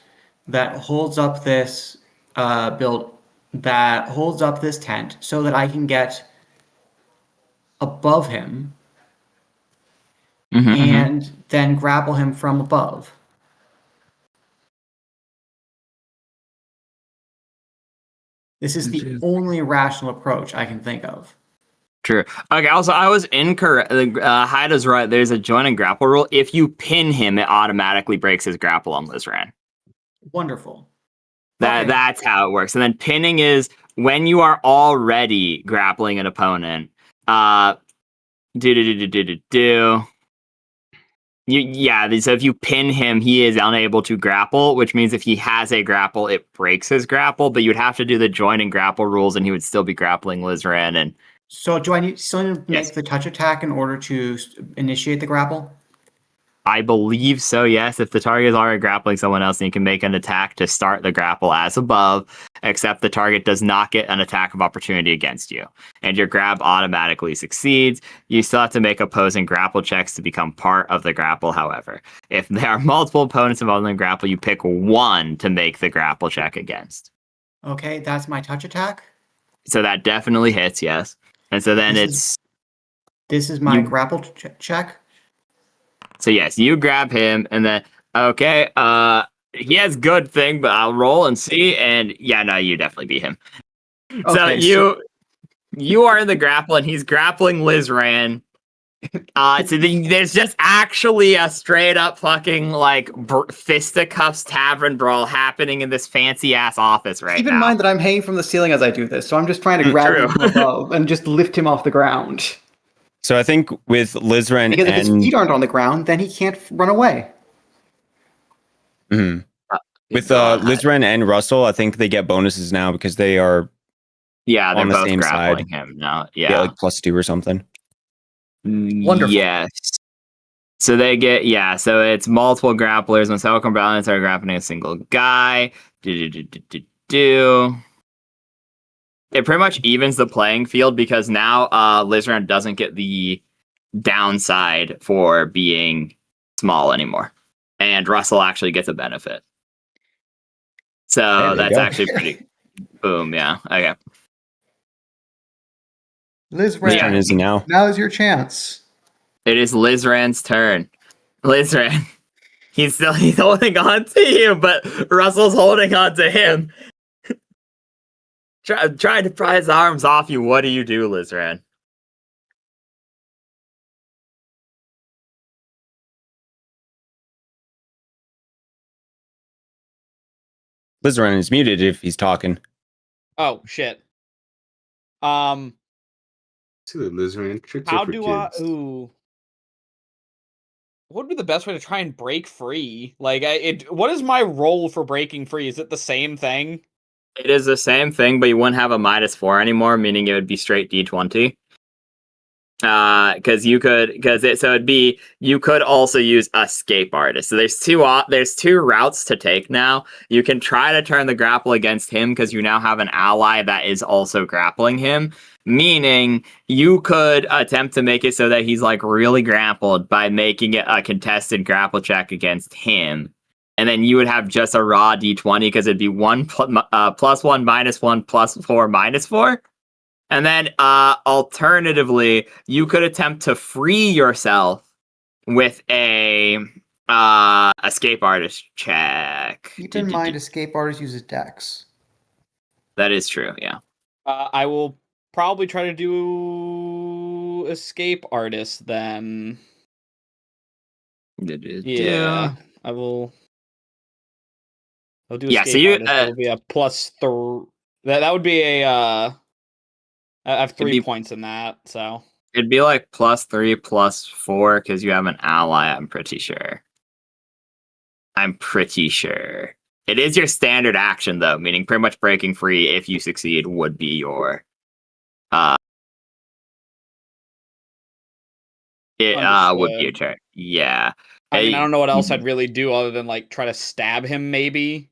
that holds up this that holds up this tent so that I can get above him and then grapple him from above. This is the only rational approach I can think of. True. Okay, also, I was incorrect. Haida's right. There's a join and grapple rule. If you pin him, it automatically breaks his grapple on Lizran. Wonderful. That's how it works. And then pinning is when you are already grappling an opponent. So if you pin him, he is unable to grapple, which means if he has a grapple, it breaks his grapple. But you'd have to do the join and grapple rules, and he would still be grappling Lizran. And so, do I still need to make the touch attack in order to initiate the grapple? I believe so, yes. If the target is already grappling someone else, then you can make an attack to start the grapple as above, except the target does not get an attack of opportunity against you. And your grab automatically succeeds. You still have to make opposing grapple checks to become part of the grapple, however. If there are multiple opponents involved in the grapple, you pick one to make the grapple check against. Okay, that's my touch attack. So that definitely hits, yes. And so then this is my grapple check. So yes, you grab him, and then okay, he has good thing, but I'll roll and see. And yeah, no, you definitely beat him. Okay, so you are in the grapple, and he's grappling Lizran. So there's just actually a straight up fucking like fisticuffs tavern brawl happening in this fancy ass office right now. Keep in mind that I'm hanging from the ceiling as I do this, so I'm just trying to grab him from above and just lift him off the ground. So I think with Lizran because if his feet aren't on the ground, then he can't run away. Mm-hmm. With Lizran and Russell, I think they get bonuses now because they are they're on the both same grappling side. Him now. Yeah, like +2 or something. Wonderful. Yes. So they get so it's multiple grapplers when several combatants are grappling a single guy. It pretty much evens the playing field because now Lizran doesn't get the downside for being small anymore. And Russell actually gets a benefit. So that's actually pretty boom, yeah. Okay. Lizran, is now. Now is your chance. It is Lizran's turn. Lizran. He's holding on to you, but Russell's holding on to him. Trying to pry his arms off you. What do you do, Lizran? Lizran is muted if he's talking. Oh shit. To the Lizran tricks. How do kids. Ooh. What would be the best way to try and break free? Like, what is my role for breaking free? Is it the same thing? It is the same thing, but you wouldn't have a -4 anymore, meaning it would be straight D20. Because you could also use escape artist. So there's two routes to take now. You can try to turn the grapple against him because you now have an ally that is also grappling him. Meaning you could attempt to make it so that he's like really grappled by making it a contested grapple check against him. And then you would have just a raw D20 because it'd be +1, -1, +4, -4. And then alternatively, you could attempt to free yourself with a escape artist check. Keep in mind, escape artist uses Dex. That is true, yeah. I will probably try to do escape artist then. Yeah, I will. I'll do escape artist. That will be a +3. That would be a. I have 3 points in that, so it'd be like +3, +4 because you have an ally. I'm pretty sure. It is your standard action though, meaning pretty much breaking free if you succeed would be your would be a Understood. turn. Yeah. I mean, I don't know what else Mhm. I'd really do other than like try to stab him maybe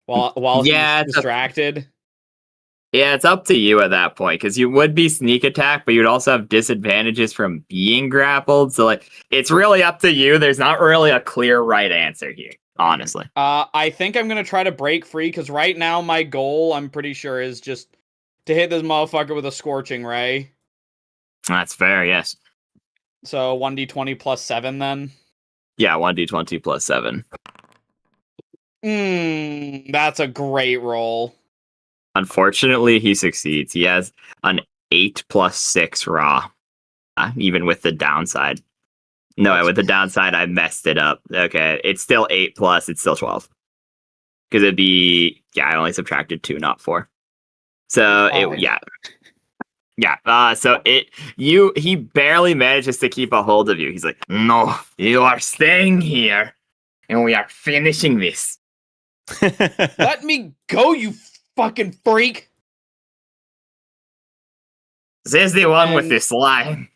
while Yeah, he's distracted. Yeah, it's up to you at that point because you would be sneak attack, but you'd also have disadvantages from being grappled. So, like, it's really up to you. There's not really a clear right answer here, honestly. I think I'm gonna try to break free because right now my goal, I'm pretty sure, is just to hit this motherfucker with a scorching ray. That's fair, yes. So 1d20 plus 7 then. Yeah, 1d20 plus 7. That's a great roll. Unfortunately, he succeeds. He has an 8 plus 6 raw, even with the downside. No, with the downside, I messed it up. Okay, it's still 8 plus, it's still 12. Because it'd be, I only subtracted 2, not 4. So, he barely manages to keep a hold of you. He's like, no, you are staying here, and we are finishing this. Let me go, you fucking freak! This is the one with the slime.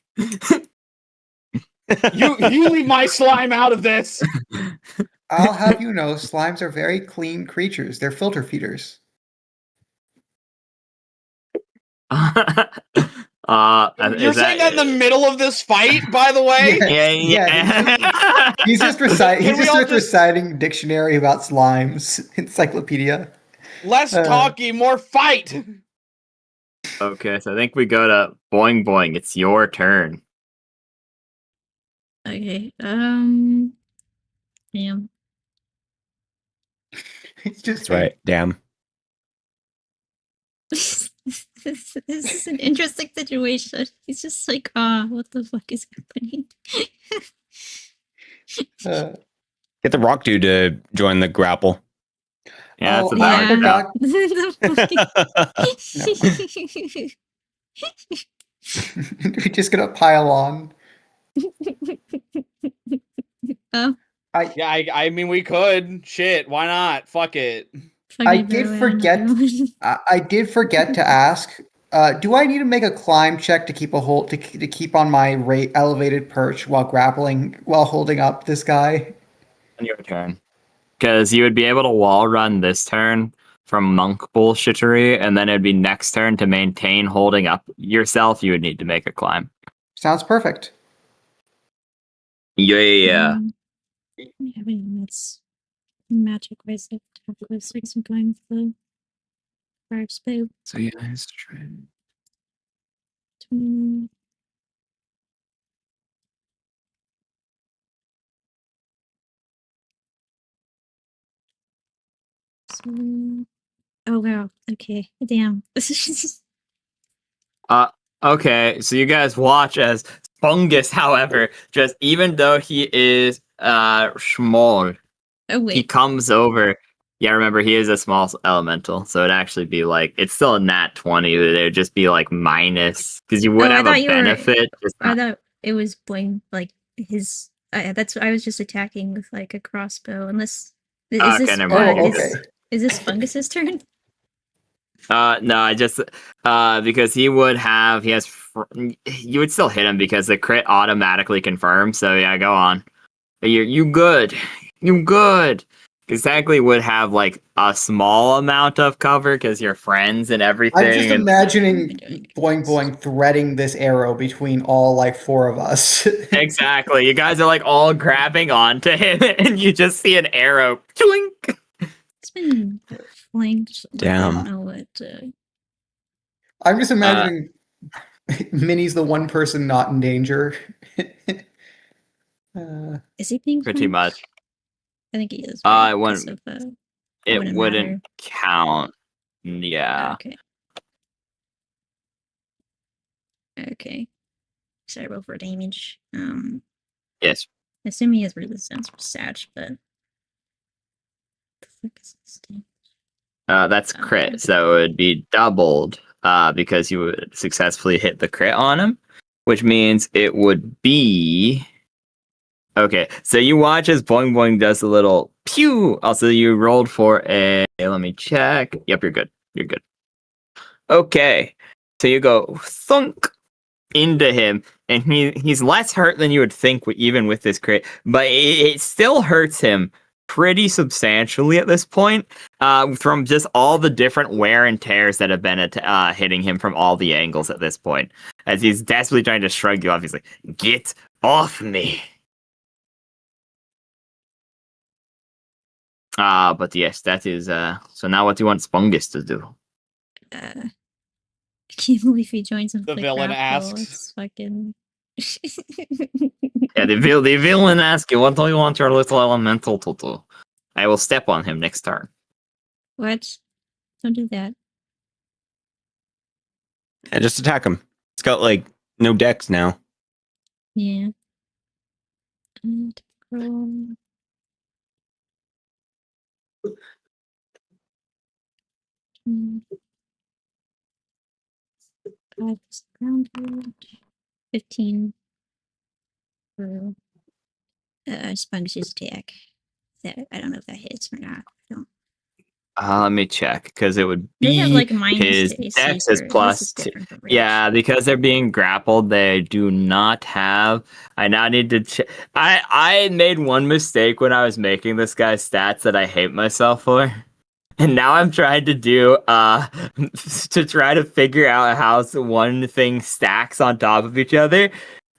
You leave my slime out of this! I'll have you know, slimes are very clean creatures. They're filter feeders. You're saying that in the middle of this fight, by the way? Yeah. He's just reciting. Can He we just all starts reciting dictionary about slimes, encyclopedia. Less talky, more fight! Okay, so I think we go to Boing Boing. It's your turn. Okay. Damn. It's just That's right. Damn. this is an interesting situation. He's just like, what the fuck is happening? Get the rock dude to join the grapple. Yeah, that's Oh, about I it. forgot. We're just gonna pile on. Oh, Yeah, I mean, we could. Shit, why not? Fuck it. I did forget. I did forget to ask. Do I need to make a climb check to keep a hold to keep on my elevated perch while grappling while holding up this guy? On your turn. Because you would be able to wall run this turn from monk bullshittery, and then it'd be next turn to maintain holding up yourself. You would need to make a climb. Sounds perfect. Yeah. That's magic wise attack was like some going with the fire spell. So you guys try. 20. So, oh wow. Okay. Damn. Okay, so you guys watch as Fungus, however, just even though he is small, Oh he wait. comes over. Yeah, remember he is a small elemental, so it'd actually be like it's still a nat 20, but it would just be like minus because you would I have thought a you were- benefit. Just I not- thought it was Boing like his. That's I was just attacking with like a crossbow. Unless is Okay, this never mind. Oh, is, okay. is this Fungus's turn? No, I just because he would have you would still hit him because the crit automatically confirms. So yeah, go on. You good. Because technically would have like a small amount of cover because you're friends and everything. I'm just and- imagining Boing Boing threading this arrow between all like 4 of us. Exactly. You guys are like all grabbing onto him and you just see an arrow. Choink! It's been flanked. But I Damn. don't know what. I'm just imagining Minnie's the one person not in danger. Is he being Pretty flanked? much. I think he is. It Right? wouldn't- 'Cause of, It wouldn't wouldn't matter. count. Yeah. Okay. Okay. Sorry, roll for damage. Yes. Assuming he has resistance for Satch, but the fuck is this thing? That's crit, so it would be doubled because you would successfully hit the crit on him, which means it would be Okay, so you watch as Boing Boing does a little pew. Also, you rolled for a. Let me check. Yep, you're good. You're good. Okay, so you go thunk into him, and he's less hurt than you would think, even with this crit, but it still hurts him pretty substantially at this point, from just all the different wear and tears that have been hitting him from all the angles at this point. As he's desperately trying to shrug you off, he's like, "Get off me!" But yes, that is. So now, what do you want Spungus to do? I can't believe he joins in The the villain grapple. asks. It's fucking. Yeah, the villain asks you, "What do you want your little elemental to do?" I will step on him next turn. What? Don't do that. And just attack him. It's got like no dex now. Yeah. And roll. Mm. 5 ground damage. 15 for Sponge's attack. I don't know if that hits or not. I don't. Let me check, because it would be They have like minus his to AC dex is for- plus this is 2. different from Rage. Yeah, because they're being grappled, they do not have. I now need to check. I made one mistake when I was making this guy's stats that I hate myself for. And now I'm trying to do to try to figure out how one thing stacks on top of each other,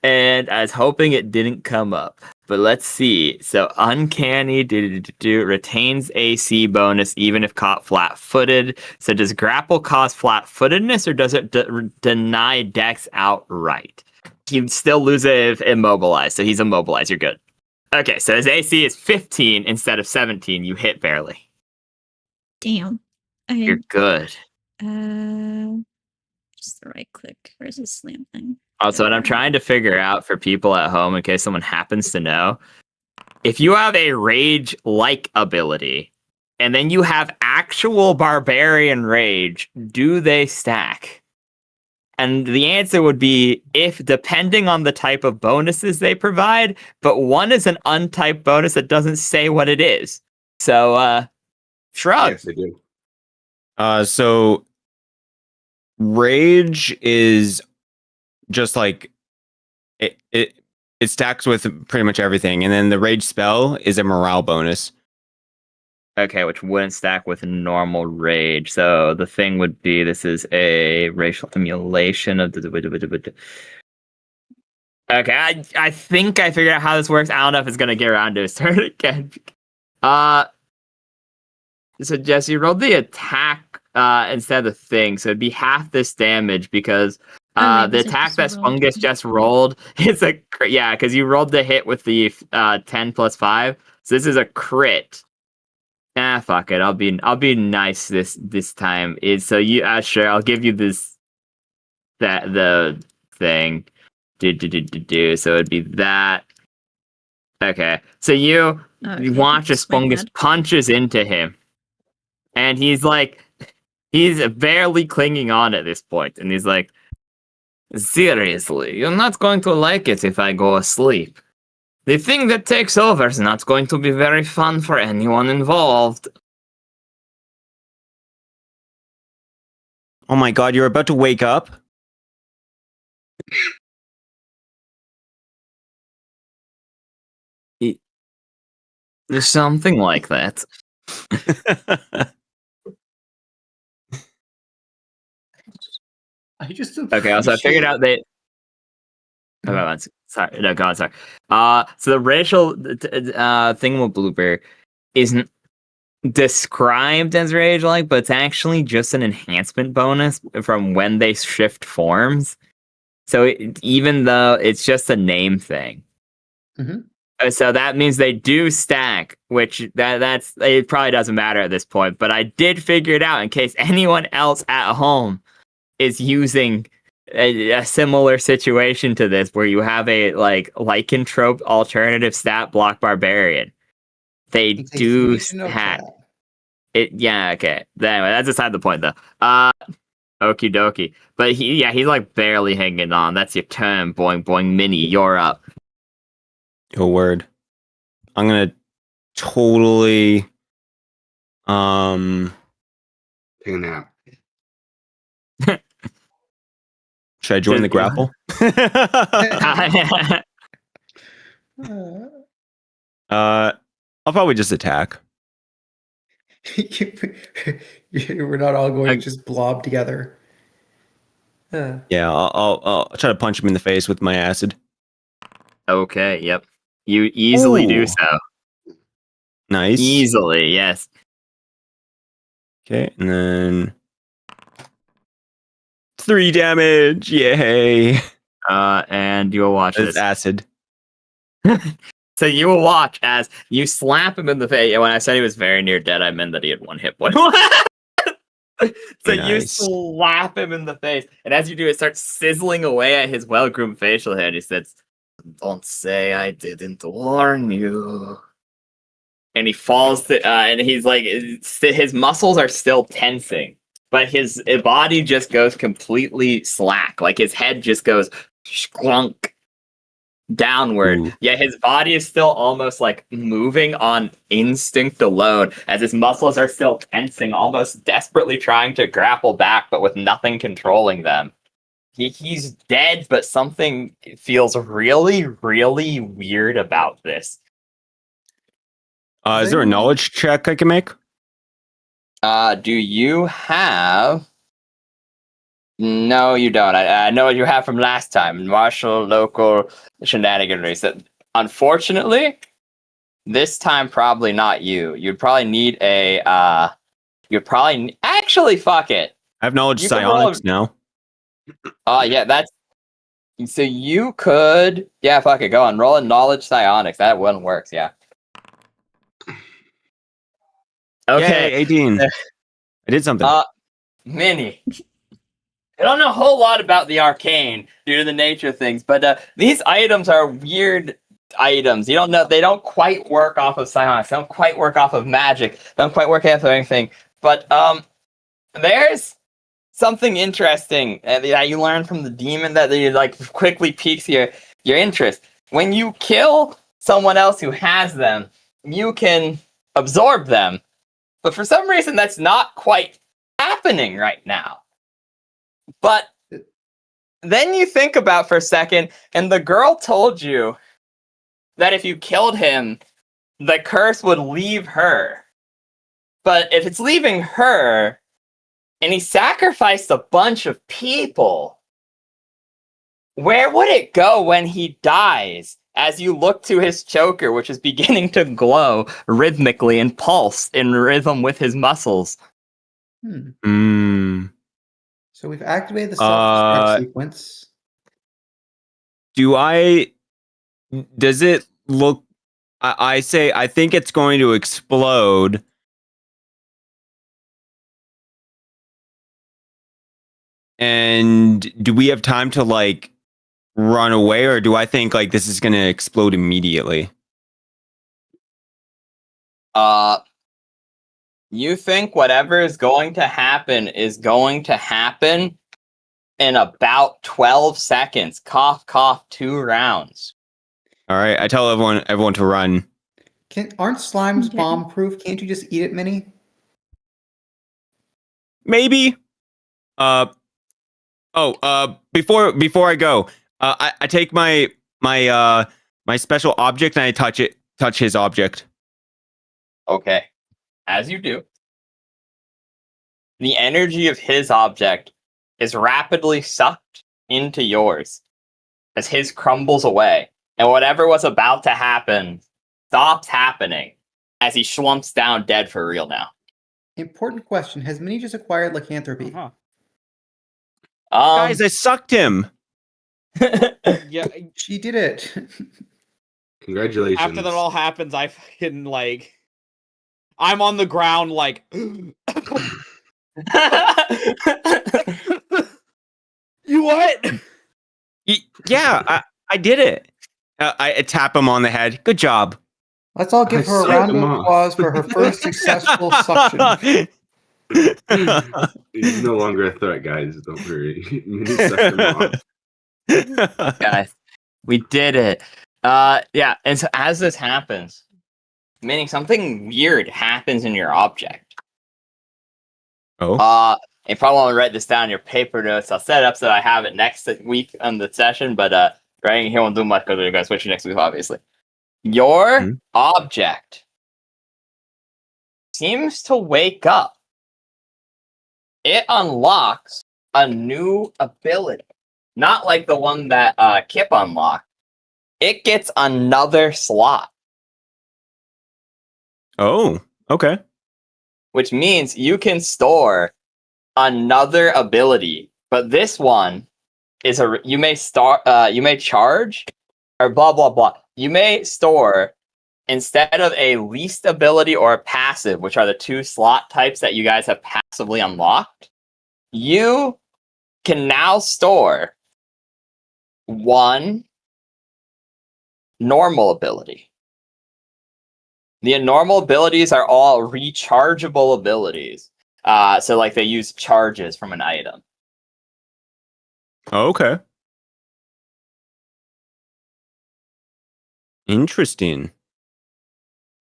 and I was hoping it didn't come up. But let's see. So uncanny retains AC bonus even if caught flat-footed. So does grapple cause flat-footedness, or does it deny dex outright? He still loses if immobilized, so he's immobilized. You're good. Okay, so his AC is 15 instead of 17. You hit barely. Damn. Okay. You're good. Just the right click versus slam thing. Also, what I'm trying to figure out for people at home, in case someone happens to know, if you have a rage-like ability, and then you have actual barbarian rage, do they stack? And the answer would be if, depending on the type of bonuses they provide, but one is an untyped bonus that doesn't say what it is. So, shrug. Yes, I do. So rage is just like it stacks with pretty much everything, and then the rage spell is a morale bonus. Okay, which wouldn't stack with normal rage. So the thing would be, this is a racial emulation of the. Okay, I think I figured out how this works. I don't know if it's gonna get around to his turn again. So Jesse, you rolled the attack instead of the thing, so it'd be half this damage because right, the because I attack just that rolled. Spungus just rolled is a yeah, because you rolled the hit with the 10 plus 5, so this is a crit. Fuck it. I'll be nice this time. So you sure, I'll give you the thing. So it'd be that. Okay. So you watch as Spungus punches into him. And he's barely clinging on at this point. And he's like, seriously, you're not going to like it if I go asleep. The thing that takes over is not going to be very fun for anyone involved. Oh my god, you're about to wake up? There's something like that. I just Okay, also I figured out that. Oh, sorry. No, God, sorry. So the racial thing with Blooper isn't described as rage-like, but it's actually just an enhancement bonus from when they shift forms. So even though it's just a name thing. Mhm. So that means they do stack, which that's it probably doesn't matter at this point, but I did figure it out in case anyone else at home is using a similar situation to this, where you have a lycanthrope alternative stat block barbarian. They It's a do 3 to no stack. trap. Yeah, okay. Anyway, that's aside the point though. Okie dokie. But he's like barely hanging on. That's your turn, Boing Boing Mini. You're up. Your word. I'm gonna totally Take a nap. should I join the grapple? I'll probably just attack. We're not all going to just blob together. Yeah, I'll try to punch him in the face with my acid. Okay, yep. You easily do Ooh. so. Nice. Easily, yes. Okay, and then 3 damage. Yay! And you will watch It's this. acid. So you will watch as you slap him in the face. And when I said he was very near dead, I meant that he had 1 hit point. So you Nice. slap him in the face, and as you do, it starts sizzling away at his well-groomed facial hair. And he says, "Don't say I didn't warn you." And he falls to, and he's like, his muscles are still tensing, but his body just goes completely slack. Like his head just goes sklunk downward. Ooh. Yet his body is still almost like moving on instinct alone, as his muscles are still tensing, almost desperately trying to grapple back, but with nothing controlling them. He's dead, but something feels really, really weird about this. Is there a knowledge check I can make? Do you have? No, you don't. I know what you have from last time. Martial, local, shenaniganry. So, unfortunately, this time probably not you. You'd probably need a. Actually, fuck it. I have knowledge You can roll psionics now. Yeah, that's. So you could. Yeah, fuck it. Go on. Roll a knowledge psionics. That one works. Yeah. Okay. Yay, 18. I did something. Mini. I don't know a whole lot about the arcane due to the nature of things, but these items are weird items. You don't know, they don't quite work off of psionics, they don't quite work off of magic, they don't quite work off of anything. But there's something interesting that you learn from the demon that like quickly piques your interest. When you kill someone else who has them, you can absorb them. But for some reason, that's not quite happening right now. But then you think about for a second, and the girl told you that if you killed him, the curse would leave her. But if it's leaving her, and he sacrificed a bunch of people, where would it go when he dies? As you look to his choker, which is beginning to glow rhythmically and pulse in rhythm with his muscles. So we've activated the self-destruct sequence. Does it look... I say, I think it's going to explode. And do we have time to, like, run away, or do I think, like, this is going to explode immediately? You think whatever is going to happen in about 12 seconds. Cough, cough, 2 rounds. All right, I tell everyone to run. Aren't slimes Okay. bomb-proof? Can't you just eat it, Minnie? Maybe. Before I go, I take my special object and I touch his object. Okay. As you do, the energy of his object is rapidly sucked into yours as his crumbles away. And whatever was about to happen stops happening as he slumps down dead for real now. Important question. Has Minnie just acquired lycanthropy? Guys, I sucked him. Yeah. She did it. Congratulations. After that all happens, I fucking like. I'm on the ground like. You what? Yeah, I did it. I tap him on the head. Good job. Let's all give I her a sucked round of him off. applause for her first successful suction. He's no longer a threat, guys. Don't worry. Minnie sucked him off. Guys, we did it. Yeah, and so as this happens, meaning something weird happens in your object. Oh. You probably want to write this down in your paper notes. I'll set it up so I have it next week on the session, but writing here won't do much because we're going to switch next week, obviously. Your object seems to wake up. It unlocks a new ability. Not like the one that Kip unlocked. It gets another slot. Oh, okay. Which means you can store another ability, but this one is you may charge or blah blah blah. You may store instead of a least ability or a passive, which are the two slot types that you guys have passively unlocked. You can now store one normal ability. The normal abilities are all rechargeable abilities. So like they use charges from an item. Okay. Interesting.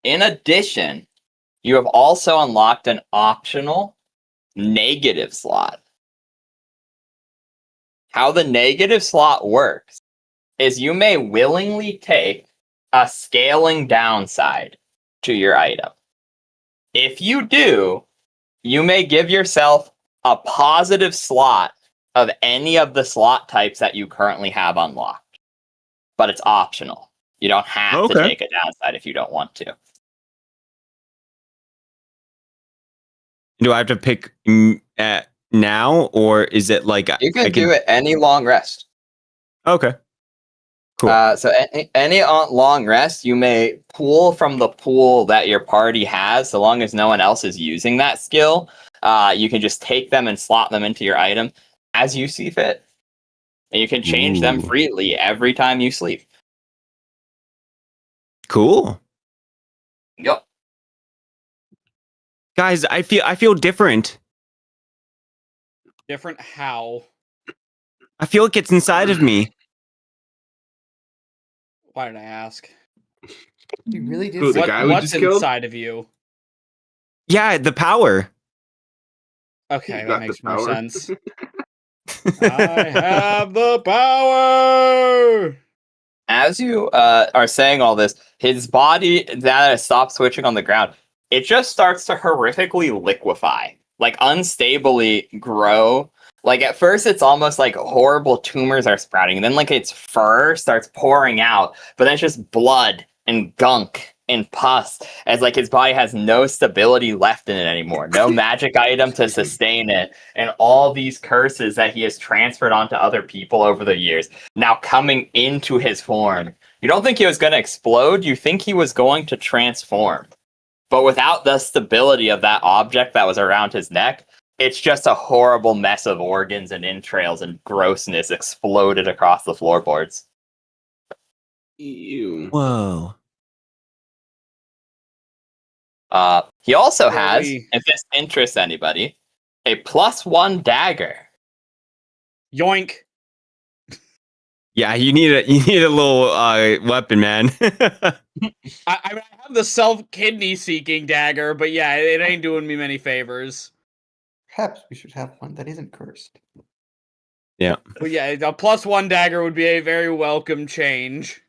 In addition, you have also unlocked an optional negative slot. How the negative slot works is you may willingly take a scaling downside to your item. If you do, you may give yourself a positive slot of any of the slot types that you currently have unlocked. But it's optional. You don't have to take a downside if you don't want to. Do I have to pick now, or is it like You can do it any long rest. Okay. Cool. So any long rest, you may pull from the pool that your party has, so long as no one else is using that skill. You can just take them and slot them into your item as you see fit. And you can change them freely every time you sleep. Cool. Yep. Guys, I feel different. Different how? I feel like it's inside of me. Why did I ask? You really did. Who, the guy we What's just killed? inside of you? Yeah, the power. Okay, You that got makes the more power. sense. I have the power. As you are saying all this, his body that stops switching on the ground, it just starts to horrifically liquefy, like unstably grow. Like at first, it's almost like horrible tumors are sprouting, and then like its fur starts pouring out, but then it's just blood and gunk and pus, as like his body has no stability left in it anymore, no magic item to sustain it, and all these curses that he has transferred onto other people over the years now coming into his form. You don't think he was going to explode, you think he was going to transform. But without the stability of that object that was around his neck, it's just a horrible mess of organs and entrails and grossness exploded across the floorboards. Ew. Whoa. He also Well, has, if this interests anybody, a +1 dagger. Yoink. Yeah, you need a little weapon, man. I mean, I have the self-kidney seeking dagger, but yeah, it ain't doing me many favors. Perhaps we should have one that isn't cursed. Yeah. But yeah, a +1 dagger would be a very welcome change.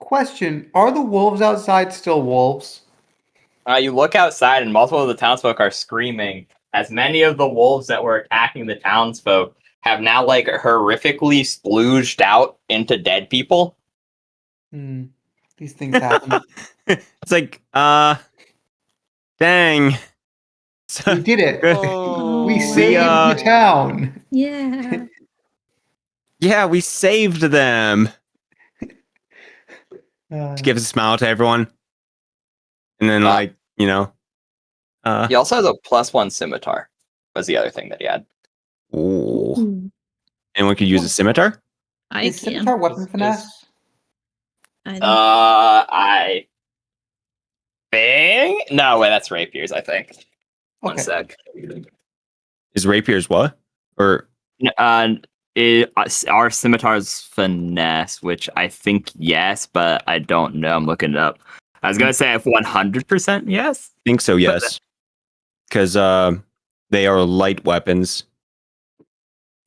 Question: are the wolves outside still wolves? You look outside, and multiple of the townsfolk are screaming, as many of the wolves that were attacking the townsfolk have now, like, horrifically splooged out into dead people. These things happen. It's like, dang. We did it. Oh, We saved the town. Yeah. Yeah, we saved them. Uh, Just gives a smile to everyone. And then, like, He also has a +1 scimitar, was the other thing that he had. ooh. Ooh, Anyone could use a scimitar? I is can. scimitar weapon Is- finesse? I think. I think... No, wait, that's rapiers, I think. One Okay. sec. Is rapiers what? Or Are scimitars finesse? Which I think yes, but I don't know. I'm looking it up. I was gonna say if 100% yes. I think so, yes. Because they are light weapons.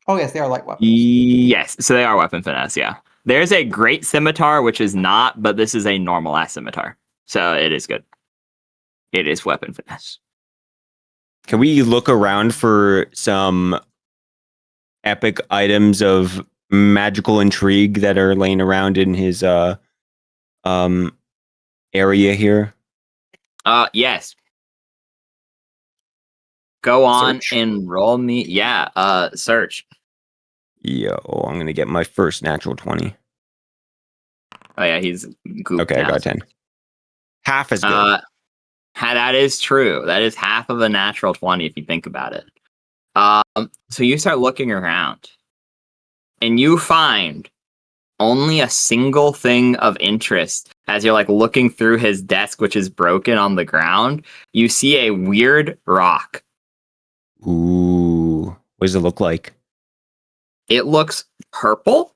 Oh yes, they are light weapons. Yes, so they are weapon finesse. Yeah, there's a great scimitar which is not, but this is a normal ass scimitar, so it is good. It is weapon finesse. Can we look around for some epic items of magical intrigue that are laying around in his area here? Yes. Go on Search. and roll me. Yeah, search. Yo, I'm gonna get my first natural 20. Oh yeah, he's gooped Okay, I now. got 10. Half as good. That is true. That is half of a natural 20 if you think about it. So you start looking around, and you find only a single thing of interest as you're like looking through his desk, which is broken on the ground. You see a weird rock. Ooh, what does it look like? It looks purple,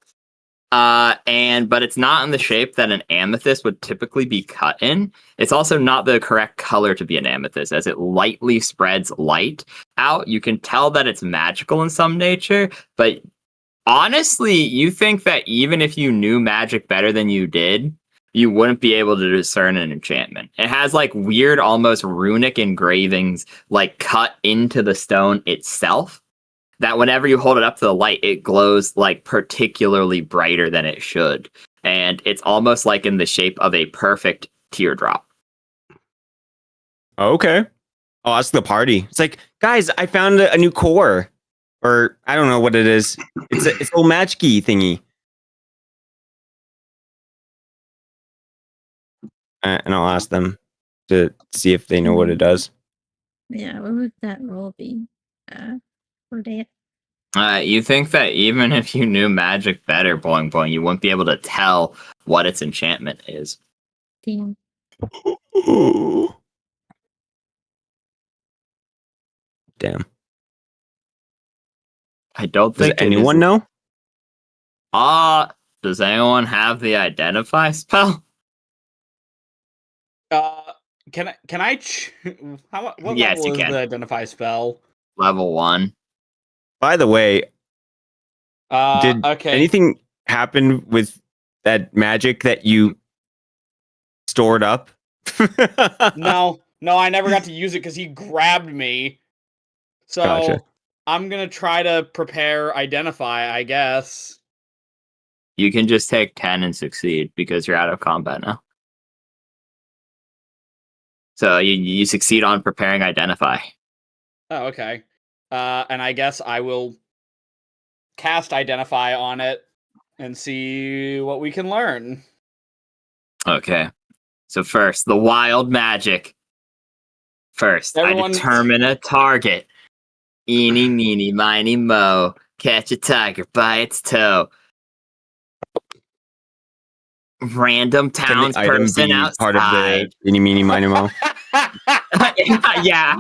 but it's not in the shape that an amethyst would typically be cut in. It's also not the correct color to be an amethyst, as it lightly spreads light out. You can tell that it's magical in some nature, but honestly, you think that even if you knew magic better than you did, you wouldn't be able to discern an enchantment. It has like weird, almost runic engravings like cut into the stone itself, that whenever you hold it up to the light, it glows like particularly brighter than it should. And it's almost like in the shape of a perfect teardrop. Okay. Oh, that's the party. It's like, guys, I found a new core. Or I don't know what it is. It's a little match key thingy. And I'll ask them to see if they know what it does. Yeah, what would that roll be? For that? You think that even if you knew magic better, Boing Boing, you wouldn't be able to tell what its enchantment is. Damn. Damn. I don't Does think anyone know? Does anyone have the identify spell? Can I? What Yes, level you is can. the identify spell? Level 1. By the way, did Okay. anything happen with that magic that you stored up? No, I never got to use it because he grabbed me. So Gotcha. I'm gonna try to prepare identify, I guess. You can just take 10 and succeed because you're out of combat now. So you succeed on preparing identify. Oh, okay. And I guess I will cast identify on it and see what we can learn. Okay. So first, the wild magic. First, I determine a target. Eeny, meeny, miny, mo. Catch a tiger by its toe. Random townsperson outside. Part of the eeny, meeny, miny, mo. Yeah.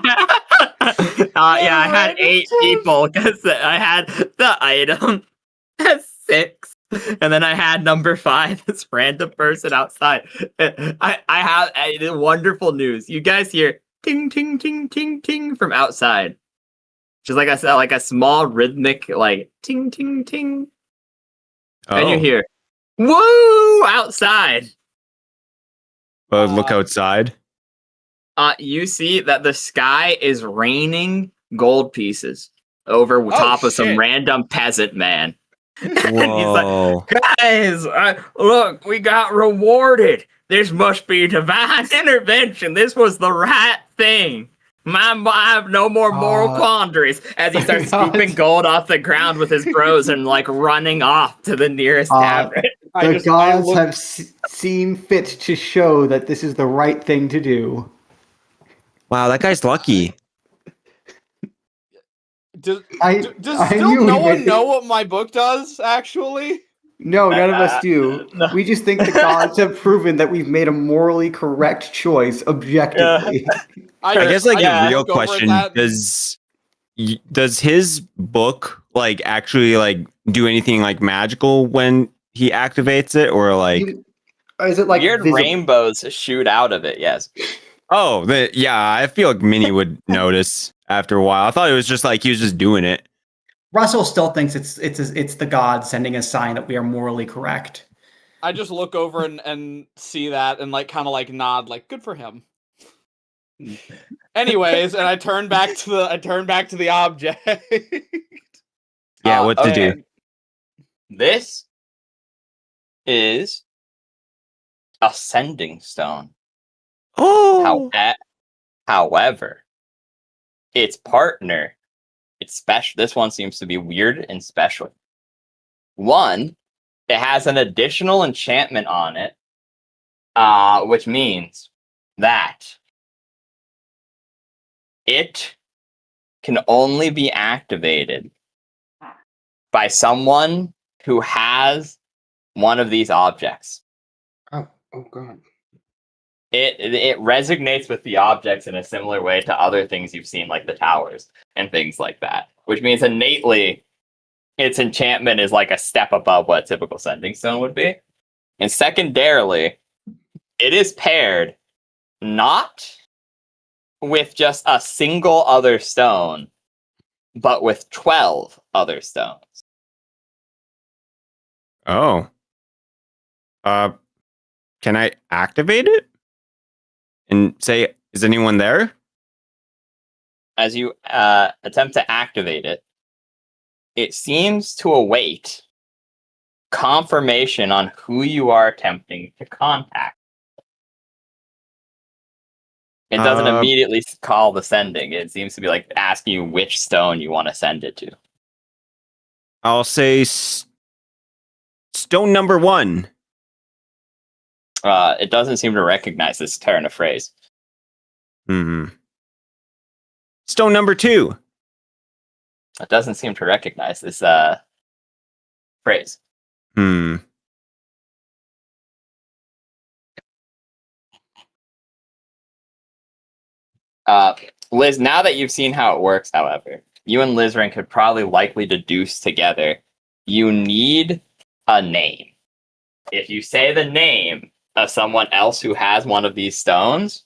I had 8 people because I had the item as 6. And then I had number 5, this random person outside. I have wonderful news. You guys hear ting, ting, ting, ting, ting from outside. Just like I said, like a small rhythmic, like ting, ting, ting. Oh. And you hear, woo, outside. Oh, look outside. You see that the sky is raining gold pieces over top of some random peasant man. Whoa. He's like, guys, look, we got rewarded. This must be divine intervention. This was the right thing. I have no more moral quandaries. As he starts scooping gold off the ground with his bros and like running off to the nearest tavern. The gods have seen fit to show that this is the right thing to do. Wow, that guy's lucky. Does I still knew no he one made- know what my book does, actually? No, none of us do. No. We just think the gods have proven that we've made a morally correct choice objectively. I guess like the real look over at question, that. does his book like actually like do anything like magical when he activates it, or like Is it like Weird visible? rainbows shoot out of it. Yes. yeah, I feel like Minnie would notice after a while. I thought it was just like he was just doing it. Russell still thinks it's the god sending a sign that we are morally correct. I just look over and see that and like kind of like nod, like good for him. Anyways, and I turn back to the object. Yeah, what to do? This is a sending stone. Oh, However, its partner, it's special. This one seems to be weird and special. One, it has an additional enchantment on it, which means that it can only be activated by someone who has one of these objects. Oh god. It resonates with the objects in a similar way to other things you've seen, like the towers and things like that. Which means innately, its enchantment is like a step above what a typical sending stone would be. And secondarily, it is paired not with just a single other stone, but with 12 other stones. oh. Can I activate it and say, is anyone there? As you attempt to activate it, it seems to await confirmation on who you are attempting to contact. It doesn't immediately call the sending. It seems to be like asking you which stone you want to send it to. I'll say stone number 1. It doesn't seem to recognize this turn of phrase. Stone number 2. It doesn't seem to recognize this phrase. Liz, now that you've seen how it works, however, you and Lizrin could probably likely deduce together you need a name. If you say the name of someone else who has one of these stones,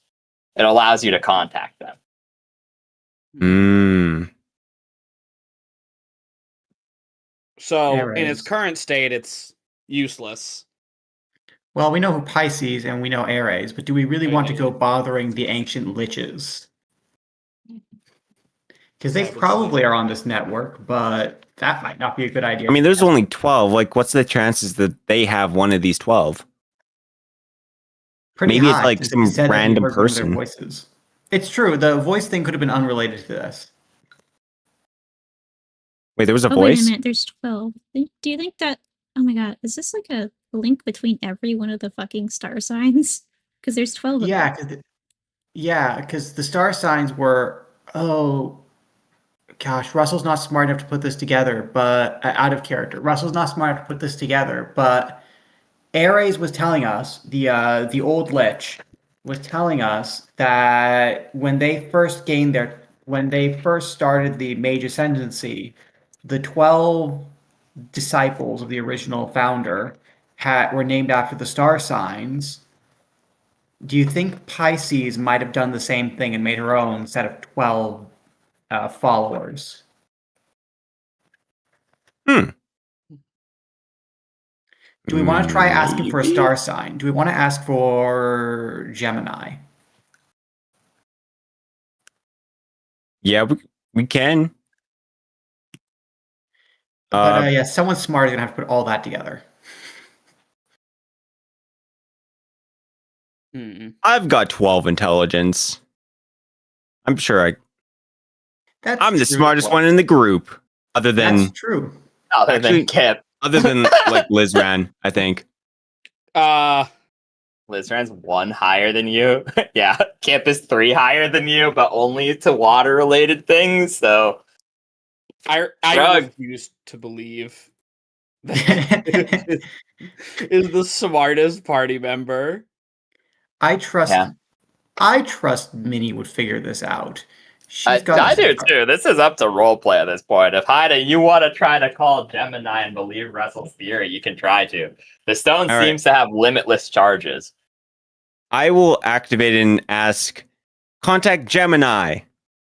it allows you to contact them. So in Ares. its current state, it's useless. Well, we know who Pisces and we know Ares, but do we really want to go bothering the ancient liches? Because they probably are on this network, but that might not be a good idea. I mean, there's only 12. Like, what's the chances that they have one of these 12? Pretty maybe it's high, like since some it said that we random heard one of their person. voices. It's true. The voice thing could have been unrelated to this. Wait, there was a Oh, wait a voice? minute, there's 12. Do you think that, oh my god, is this like a link between every one of the fucking star signs? Because there's 12 of them. Because the star signs were, oh gosh, Russell's not smart enough to put this together, but out of character. Russell's not smart enough to put this together, but Ares was telling us, the old lich was telling us that when they first started the Mage Ascendancy, the 12 disciples of the original founder were named after the star signs. Do you think Pisces might have done the same thing and made her own set of 12 followers? Do we want to try asking for a star sign? Do we want to ask for Gemini? Yeah, we can. But yeah, someone smart is going to have to put all that together. I've got 12 intelligence. I'm sure I'm the smartest one in the group. Other than That's true. Other than Kip. Other than like Lizran, I think. Lizran's 1 higher than you. Yeah, Kip is 3 higher than you, but only to water-related things. So I refuse to believe that is the smartest party member. I trust Minnie would figure this out. She's got I us do covered. too. This is up to roleplay at this point. If Haida, you want to try to call Gemini and believe Russell's theory, you can try to. The stone All right. seems to have limitless charges. I will activate it and ask, contact Gemini. And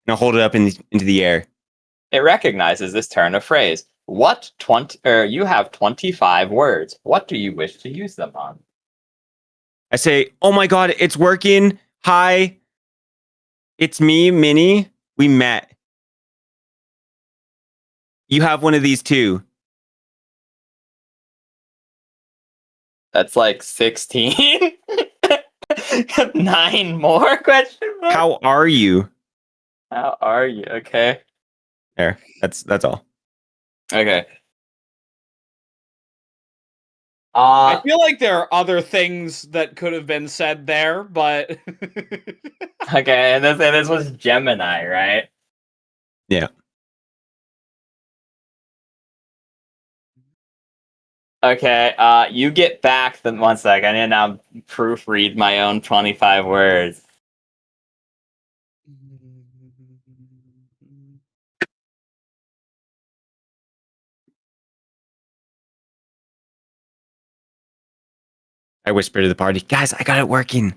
I'll hold it up into the air. It recognizes this turn of phrase. You have 25 words. What do you wish to use them on? I say, oh my god, it's working. Hi. It's me, Minnie. We met. You have one of these too. That's like 16. 9 more question mark? How are you? How are you? Okay. There. That's all. Okay. I feel like there are other things that could have been said there, but Okay, and this was Gemini, right? Yeah. Okay, you get back the 1 sec. I need to now proofread my own 25 words. I whisper to the party, guys, I got it working.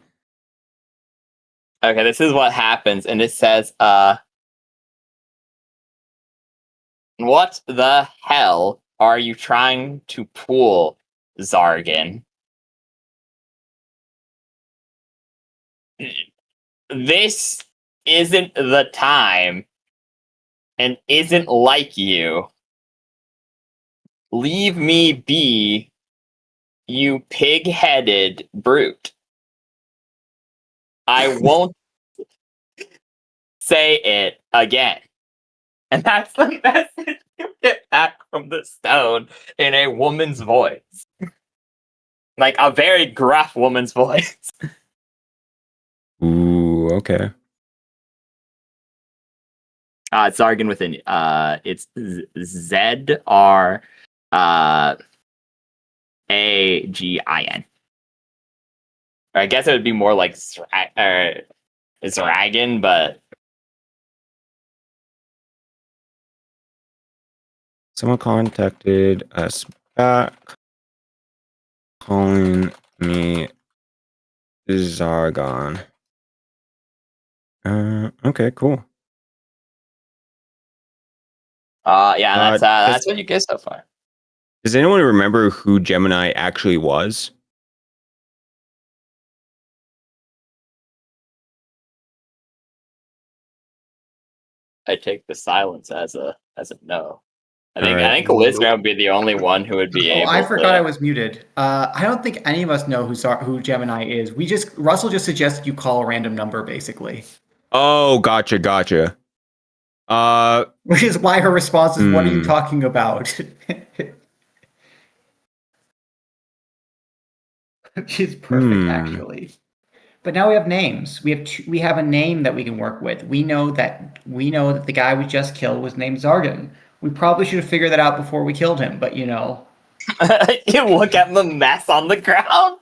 Okay, this is what happens, and it says, what the hell are you trying to pull, Zargan? This isn't the time, and isn't like you. Leave me be, you pig-headed brute. I won't say it again. And that's the message you get back from the stone in a woman's voice. Like a very gruff woman's voice. Ooh, okay. It's Zargan within. It's ZR AGIN. Or I guess it would be more like Zragan, but Someone contacted us back, calling me Zargon. Okay, cool. yeah, that's what you get so far. Does anyone remember who Gemini actually was? I take the silence as a no. I Alright. think Elizabeth would be the only one who would be able. I forgot I was muted. I don't think any of us know who Gemini is. Russell just suggested you call a random number, basically. Oh, gotcha. Which is why her response is, "What are you talking about?" She's perfect, actually. But now we have names. We have a name that we can work with. We know that the guy we just killed was named Zargan. We probably should have figured that out before we killed him, but you know. You look at the mess on the ground.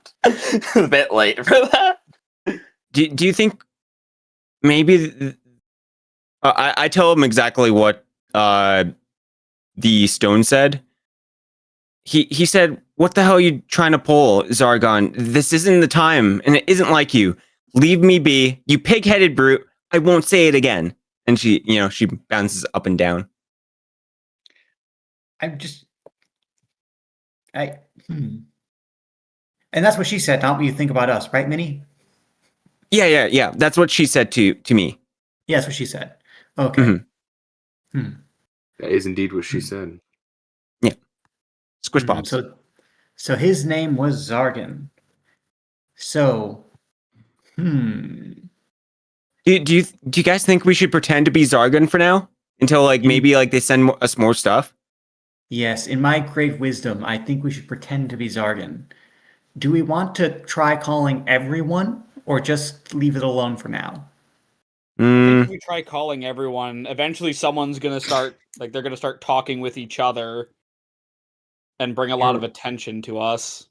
A bit late for that. Do you think maybe I tell him exactly what the stone said? He said, "What the hell are you trying to pull, Zargon? This isn't the time, and it isn't like you. Leave me be, you pig-headed brute. I won't say it again." And she bounces up and down. And that's what she said, not what you think about us, right, Minnie? Yeah. That's what she said to me. Yeah, that's what she said. Okay. That is indeed what she said. Yeah. Squish Bobs. So his name was Zargan. So, Do you guys think we should pretend to be Zargan for now until maybe they send us more stuff? Yes, in my great wisdom, I think we should pretend to be Zargan. Do we want to try calling everyone, or just leave it alone for now? I think if we try calling everyone, eventually someone's gonna start they're gonna start talking with each other and bring a lot of attention to us.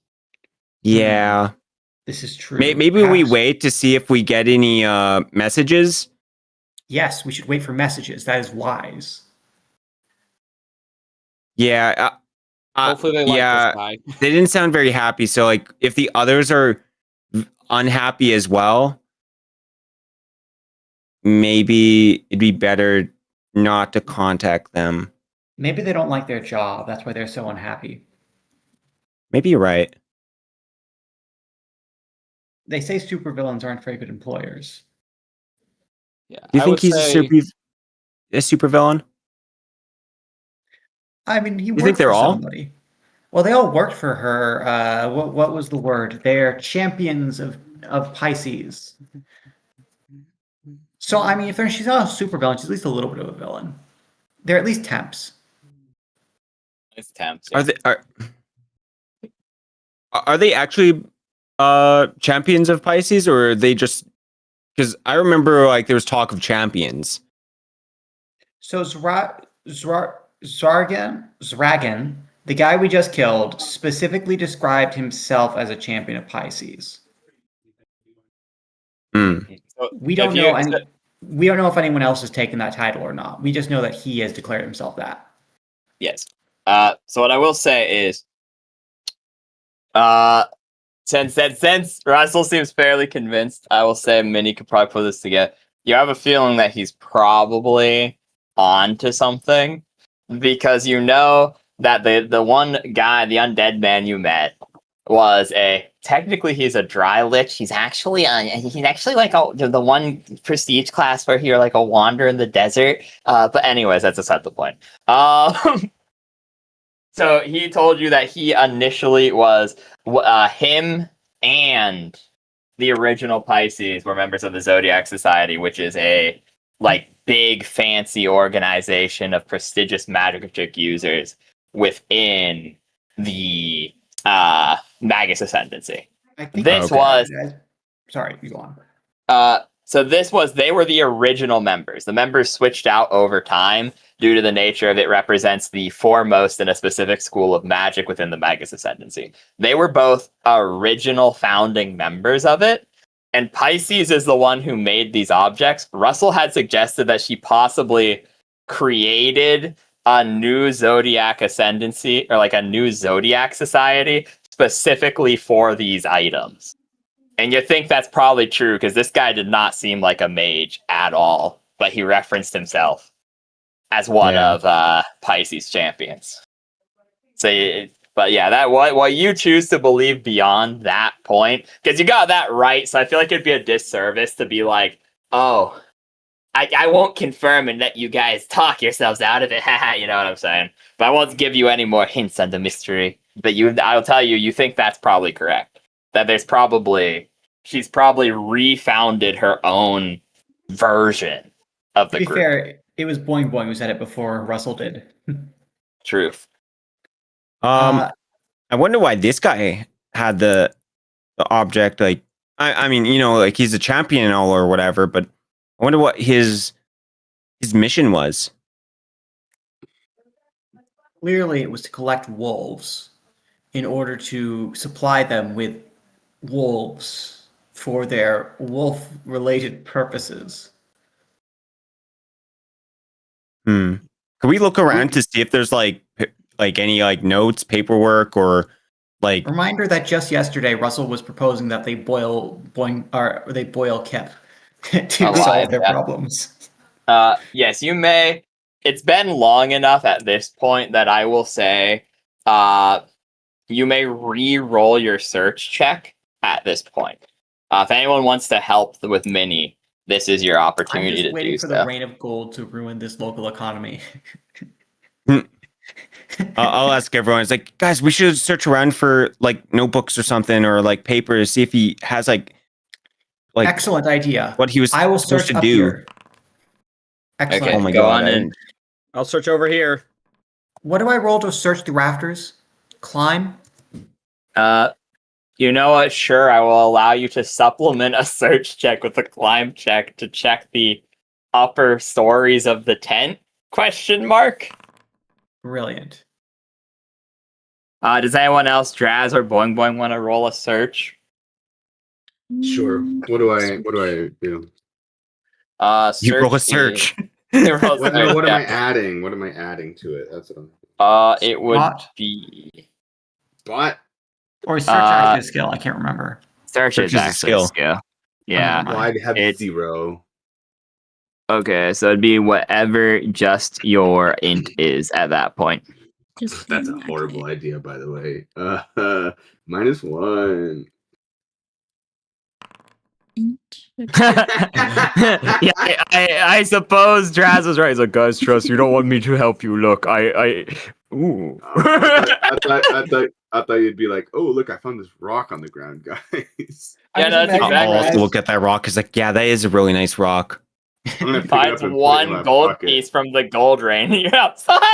Yes, we should wait for messages. That is wise. Yeah. Hopefully they like yeah, this guy. they didn't sound very happy. So like, if the others are unhappy as well, maybe it'd be better not to contact them. Maybe they don't like their job. That's why they're so unhappy. Maybe you're right. They say supervillains aren't very good employers. Yeah, Do you I think would he's say, a supervillain? I mean, he You worked think they're for all? somebody. Well, they all worked for her. What was the word? They're champions of Pisces. So I mean, if she's not a supervillain, she's at least a little bit of a villain. They're at least temps. It's temps. Are they are they actually champions of Pisces, or are they just? Because I remember like there was talk of champions. So Zragan, the guy we just killed, specifically described himself as a champion of Pisces. Hmm. So We don't if know you- we don't know if anyone else has taken that title or not. We just know that he has declared himself that. Yes. So what I will say is, since Russell seems fairly convinced, I will say Minnie could probably put this together. You have a feeling that he's probably on to something, because you know that the one guy, the undead man you met, was technically he's a dry lich. He's actually like the one prestige class where you're like a wander in the desert. But anyways, that's beside the point. So he told you that he initially was him and the original Pisces were members of the Zodiac Society, which is a like big fancy organization of prestigious magic users within the Magus Ascendancy. I think This Okay. was sorry, you go on. so they were the original members. The members switched out over time due to the nature of it represents the foremost in a specific school of magic within the Magus Ascendancy. They were both original founding members of it, and Pisces is the one who made these objects. Russell had suggested that she possibly created a new Zodiac Ascendancy, or like a new Zodiac Society specifically for these items. And you think that's probably true because this guy did not seem like a mage at all, but he referenced himself as one of Pisces champions. So, but yeah, that what you choose to believe beyond that point, because you got that right. So I feel like it'd be a disservice to be like, oh, I won't confirm and let you guys talk yourselves out of it. You know what I'm saying? But I won't give you any more hints on the mystery. But I'll tell you, you think that's probably correct. That she's probably refounded her own version of the To be group. fair, it was Boing Boing who said it before Russell did. Truth. I wonder why this guy had the object. Like, I mean, you know, like he's a champion and all or whatever, but I wonder what his mission was. Clearly, it was to collect wolves in order to supply them with wolves for their wolf-related purposes. Can we look around to see if there's like any like notes, paperwork, or like Reminder that just yesterday Russell was proposing that they boil Kip to Alive, solve their yeah. problems. Yes, you may. It's been long enough at this point that I will say, you may re-roll your search check at this point. If anyone wants to help with Minnie, this is your I'm opportunity just to waiting do for so. the rain of gold to ruin this local economy. I'll ask everyone. It's like, guys, we should search around for like notebooks or something, or like paper to see if he has like Excellent idea. what he was I will supposed search to up do. here. Excellent. Okay. Oh my Go god! on I in. didn't- I'll search over here. What do I roll to search the rafters? Climb? You know what? Sure, I will allow you to supplement a search check with a climb check to check the upper stories of the tent? Question mark. Brilliant. Does anyone else, Draz or Boing Boing, want to roll a search? Sure. What do I do? You roll a search. search. You roll a What, search, what am I yeah. adding? What am I adding to it? That's what I'm. It would Spot. be But Or is search actually a skill? I can't remember. Search Search is is a actually a skill. skill. Yeah. never why mind. do I have It's- 0? Okay, so it'd be whatever just your int is at that point. Just That's a plain horrible accurate. idea, by the way. -1. Yeah, I suppose Draz was right. He's like, guys, trust you don't want me to help you. Look, ooh. I thought you'd be like, oh, look, I found this rock on the ground, guys. Yeah, that's I'll exactly also look at that rock. It's like, yeah, that is a really nice rock. I'm gonna pick it finds up and put it in my one gold pocket. piece from the gold rain. You're outside.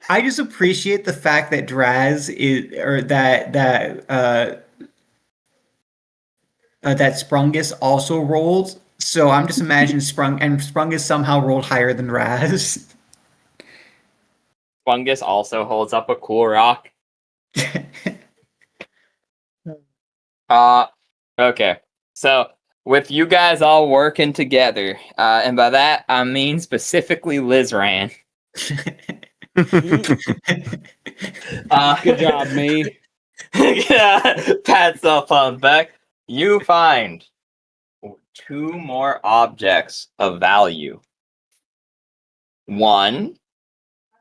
I just appreciate the fact that Draz is, or that Sprungus also rolled. So I'm just imagining Sprungus somehow rolled higher than Raz. Fungus also holds up a cool rock. Okay. So with you guys all working together, and by that I mean specifically Lizran. Good job, me. Yeah, pat yourself on the back. You find 2 more objects of value. One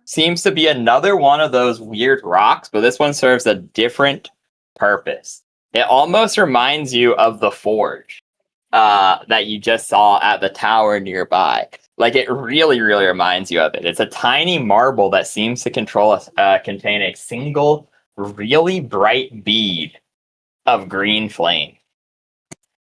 seems to be another one of those weird rocks, but this one serves a different purpose. It almost reminds you of the forge that you just saw at the tower nearby. Like, it really, really reminds you of it. It's a tiny marble that seems to contain a single, really bright bead of green flame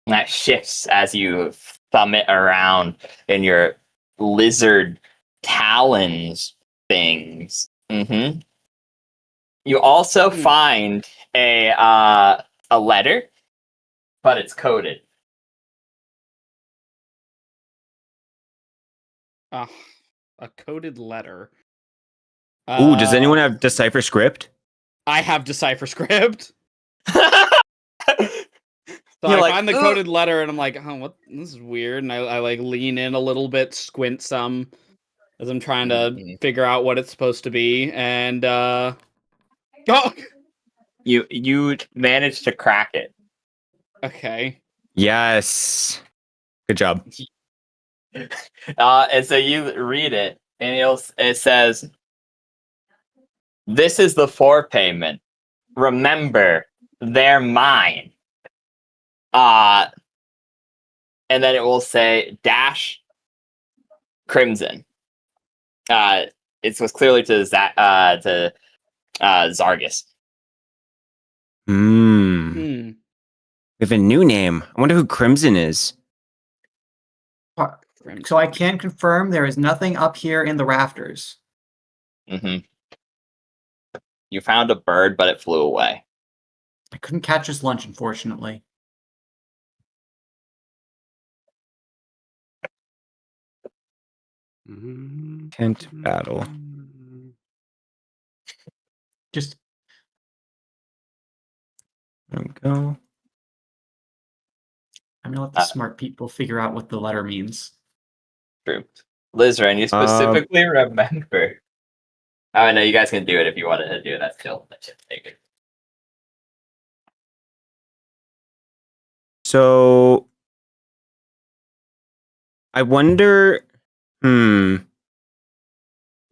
that shifts as you thumb it around in your lizard talons things. Mm-hmm. You also find a letter, but it's coded. A coded letter. Ooh, does anyone have Decipher Script? I have Decipher Script. So You're I like, find the "Ugh." coded letter and I'm like, oh, what? This is weird. And I like lean in a little bit, squint some as I'm trying to Mhm. figure out what it's supposed to be. And oh, You managed to crack it. okay. Yes. Good job. And so you read it, and it says, "This is the forepayment. Remember, they're mine." And then it will say dash crimson. It was clearly to Zargus. We have a new name. I wonder who Crimson is. So I can confirm there is nothing up here in the rafters. Mm-hmm. You found a bird, but it flew away. I couldn't catch his lunch, unfortunately. Tent battle. Just There we go. I'm gonna let the smart people figure out what the letter means. True. Lizran, you specifically remember. Oh, no, you guys can do it if you wanted to do that still. Take it. So I wonder,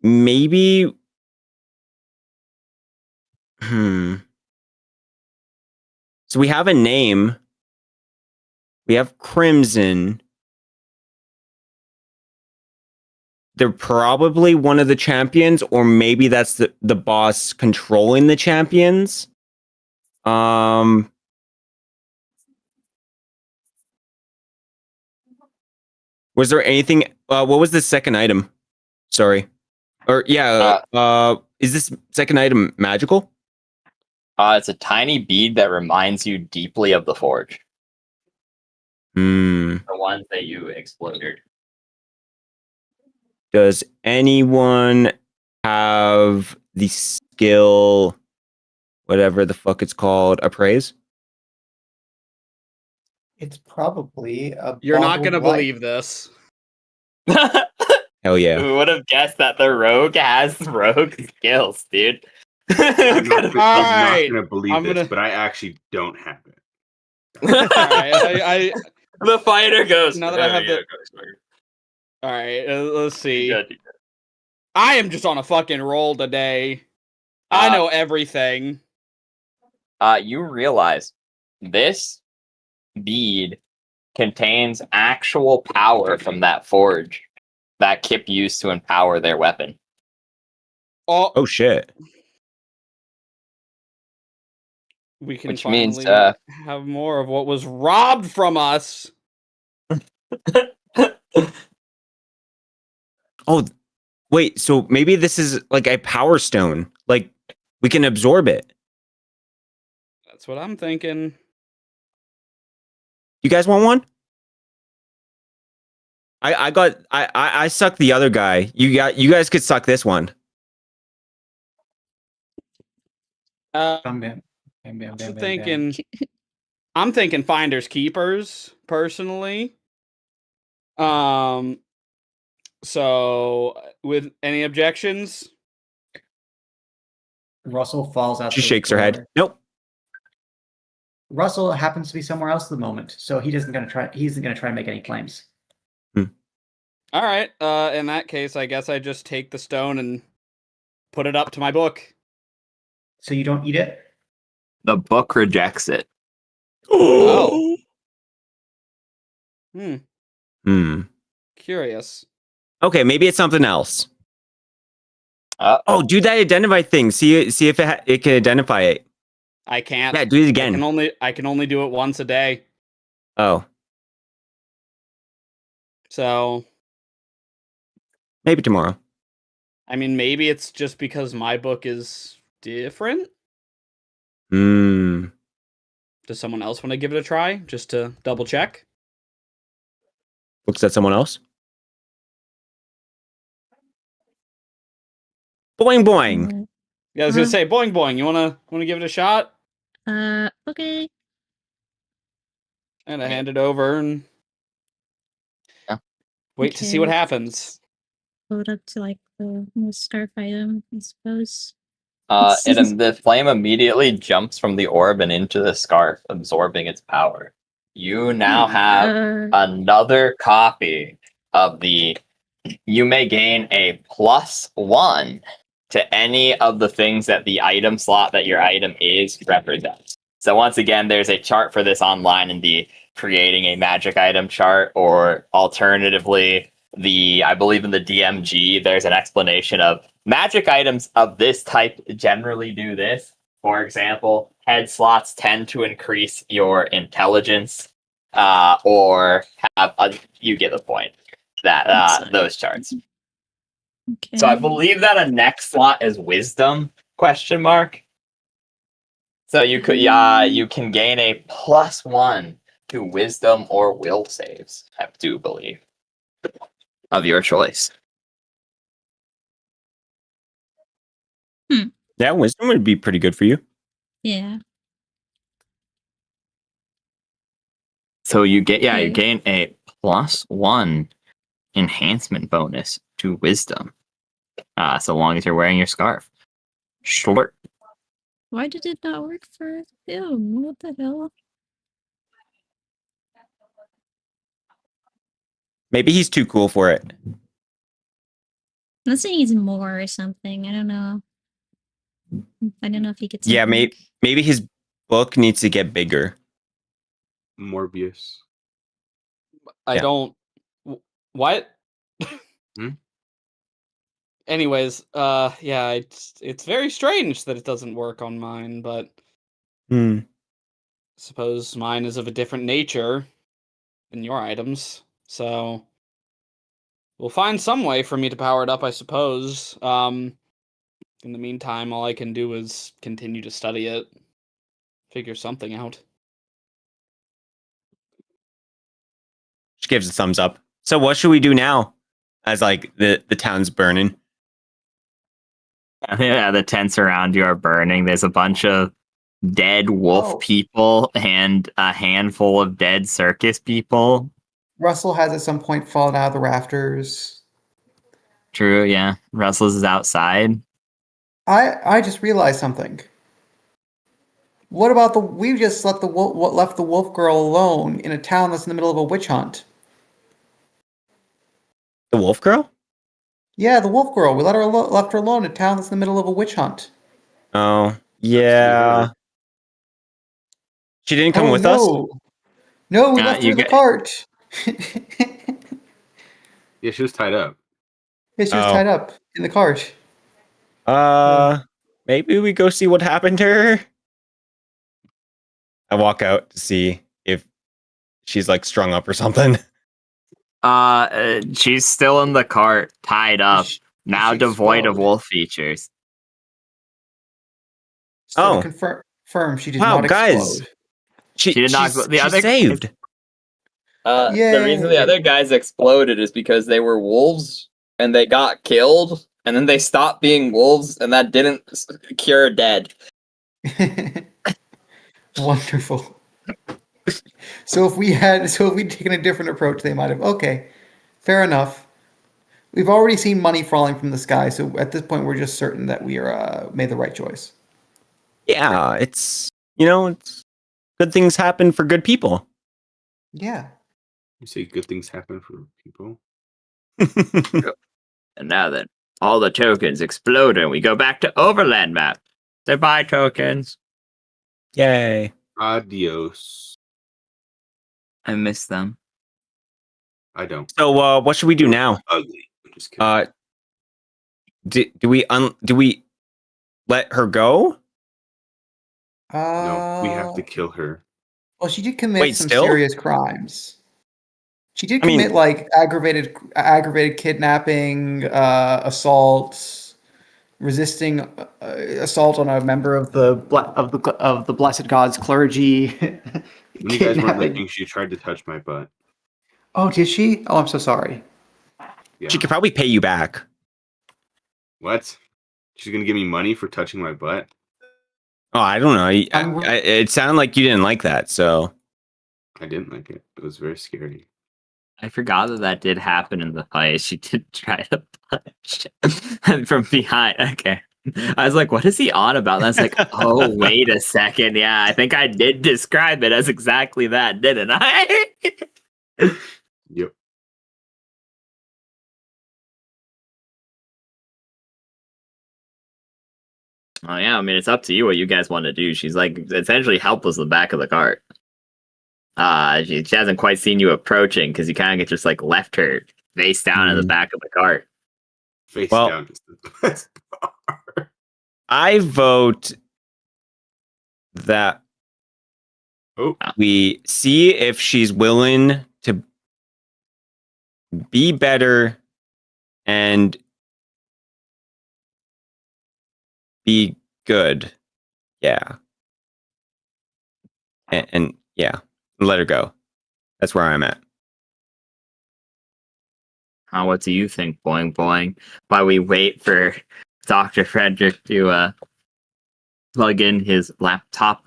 maybe, so we have a name. We have Crimson. They're probably one of the champions, or maybe that's the boss controlling the champions. Was there anything? What was the second item? Sorry. Or yeah. Is this second item magical? It's a tiny bead that reminds you deeply of the forge. The ones that you exploded. Does anyone have the skill, whatever the fuck it's called, appraise? It's probably a You're not bottled gonna light. believe this. Hell yeah. Who would have guessed that the rogue has rogue skills, dude? I'm not Alright, gonna believe I'm this, gonna- but I actually don't have it. Alright, The fighter goes. Now that I have the- go, Spark. alright, let's see. You good. I am just on a fucking roll today. I know everything. You realize this bead contains actual power from that forge that Kip used to empower their weapon. Oh shit. We can Which finally means, have more of what was robbed from us. Oh, wait. So maybe this is like a power stone. Like we can absorb it. That's what I'm thinking. You guys want one? I sucked the other guy. You guys could suck this one. Bam, bam, bam, bam, I'm bam, bam, thinking. I'm thinking finders keepers personally. So with any objections? Russell falls out. She the shakes her head. door. Nope. Russell happens to be somewhere else at the moment, so he isn't gonna try and make any claims. All right. In that case, I guess I just take the stone and put it up to my book. So you don't eat it? The book rejects it. Oh. Hmm. Curious. Okay, maybe it's something else. Uh-oh. Do that identify thing. See if it can identify it. I can't. Yeah, do it again. I can only do it once a day. Oh, So, maybe tomorrow. I mean, maybe it's just because my book is different. Hmm. Does someone else want to give it a try just to double check? Looks at someone else. Boing boing. Yeah, I was gonna say, boing boing. You wanna give it a shot? Okay. And I hand it over and wait to see what Okay. happens. Hold up to like the scarf item, I suppose. The flame immediately jumps from the orb and into the scarf, absorbing its power. You now have another copy of the. You may gain a +1 to any of the things that the item slot that your item is represents. So once again, there's a chart for this online in the creating a magic item chart, or alternatively, I believe in the DMG, there's an explanation of magic items of this type generally do this. For example, head slots tend to increase your intelligence, or you get the point. That those charts. Okay. So I believe that a next slot is wisdom ? So you can gain a +1 to wisdom or will saves, I do believe, of your choice. Yeah, wisdom would be pretty good for you. Yeah. So you gain Okay. a +1 enhancement bonus to wisdom, so long as you're wearing your scarf. Short. Why did it not work for him? What the hell? Maybe he's too cool for it. Let's say he's more or something. I don't know. I don't know if he gets. Yeah, maybe his book needs to get bigger. Morbius. I Yeah. don't. What? Hmm? Anyways, yeah, it's very strange that it doesn't work on mine, but Hmm. suppose mine is of a different nature than your items. So we'll find some way for me to power it up, I suppose. In the meantime, all I can do is continue to study it, figure something out. She gives a thumbs up. So what should we do now? As like the town's burning. Yeah, the tents around you are burning. There's a bunch of dead wolf people and a handful of dead circus people Russell has at some point fallen out of the rafters. True, yeah. Russell's is outside. I just realized something. What about we just left left the wolf girl alone in a town that's in the middle of a witch hunt? The wolf girl? Yeah, the wolf girl. We left her alone in a town that's in the middle of a witch hunt. Oh, yeah. She didn't come with us? No, we left her in the cart. Yeah, she was tied up. Yeah, she was tied up in the cart. Maybe we go see what happened to her. I walk out to see if she's like strung up or something. She's still in the cart, tied up, now devoid of explode? wolf features. So confirm she did Wow, not guys. explode. She did not. The she's other saved. The reason the Yay. other guys exploded is because they were wolves and they got killed, and then they stopped being wolves, and that didn't cure dead. Wonderful. So if we'd taken a different approach, they might have. Okay, fair enough. We've already seen money falling from the sky, so at this point, we're just certain that we are made the right choice. Yeah, it's it's good things happen for good people. Yeah. You say good things happen for people. And now that all the tokens explode and we go back to Overland map. Say bye, tokens. Yay. Adios. I miss them. I don't. So what should we do now? Ugly. I'm just kidding. Do we let her go? No, we have to kill her. Well, she did commit some still? serious crimes. She did I mean- commit like aggravated kidnapping, assault, resisting assault on a member of the blessed God's clergy. When you guys weren't looking, she tried to touch my butt. Oh, did she? Oh, I'm so sorry. Yeah. She could probably pay you back. What? She's gonna give me money for touching my butt? Oh, I don't know. mean, It sounded like you didn't like that, so. I didn't like it. It was very scary. I forgot that did happen in the fight. She did try to punch from behind. Okay. I was like, what is he on about? And I was like, oh, wait a second. Yeah, I think I did describe it as exactly that, didn't I? Yep. Oh, yeah. I mean, it's up to you what you guys want to do. She's like essentially helpless in the back of the cart. She hasn't quite seen you approaching because you kind of just like left her face down in the back of the cart. Face down is the best part. I vote that we see if she's willing to be better and be good. Yeah. And yeah, let her go. That's where I'm at. What do you think, Boing Boing? While we wait for Dr. Frederick to plug in his laptop.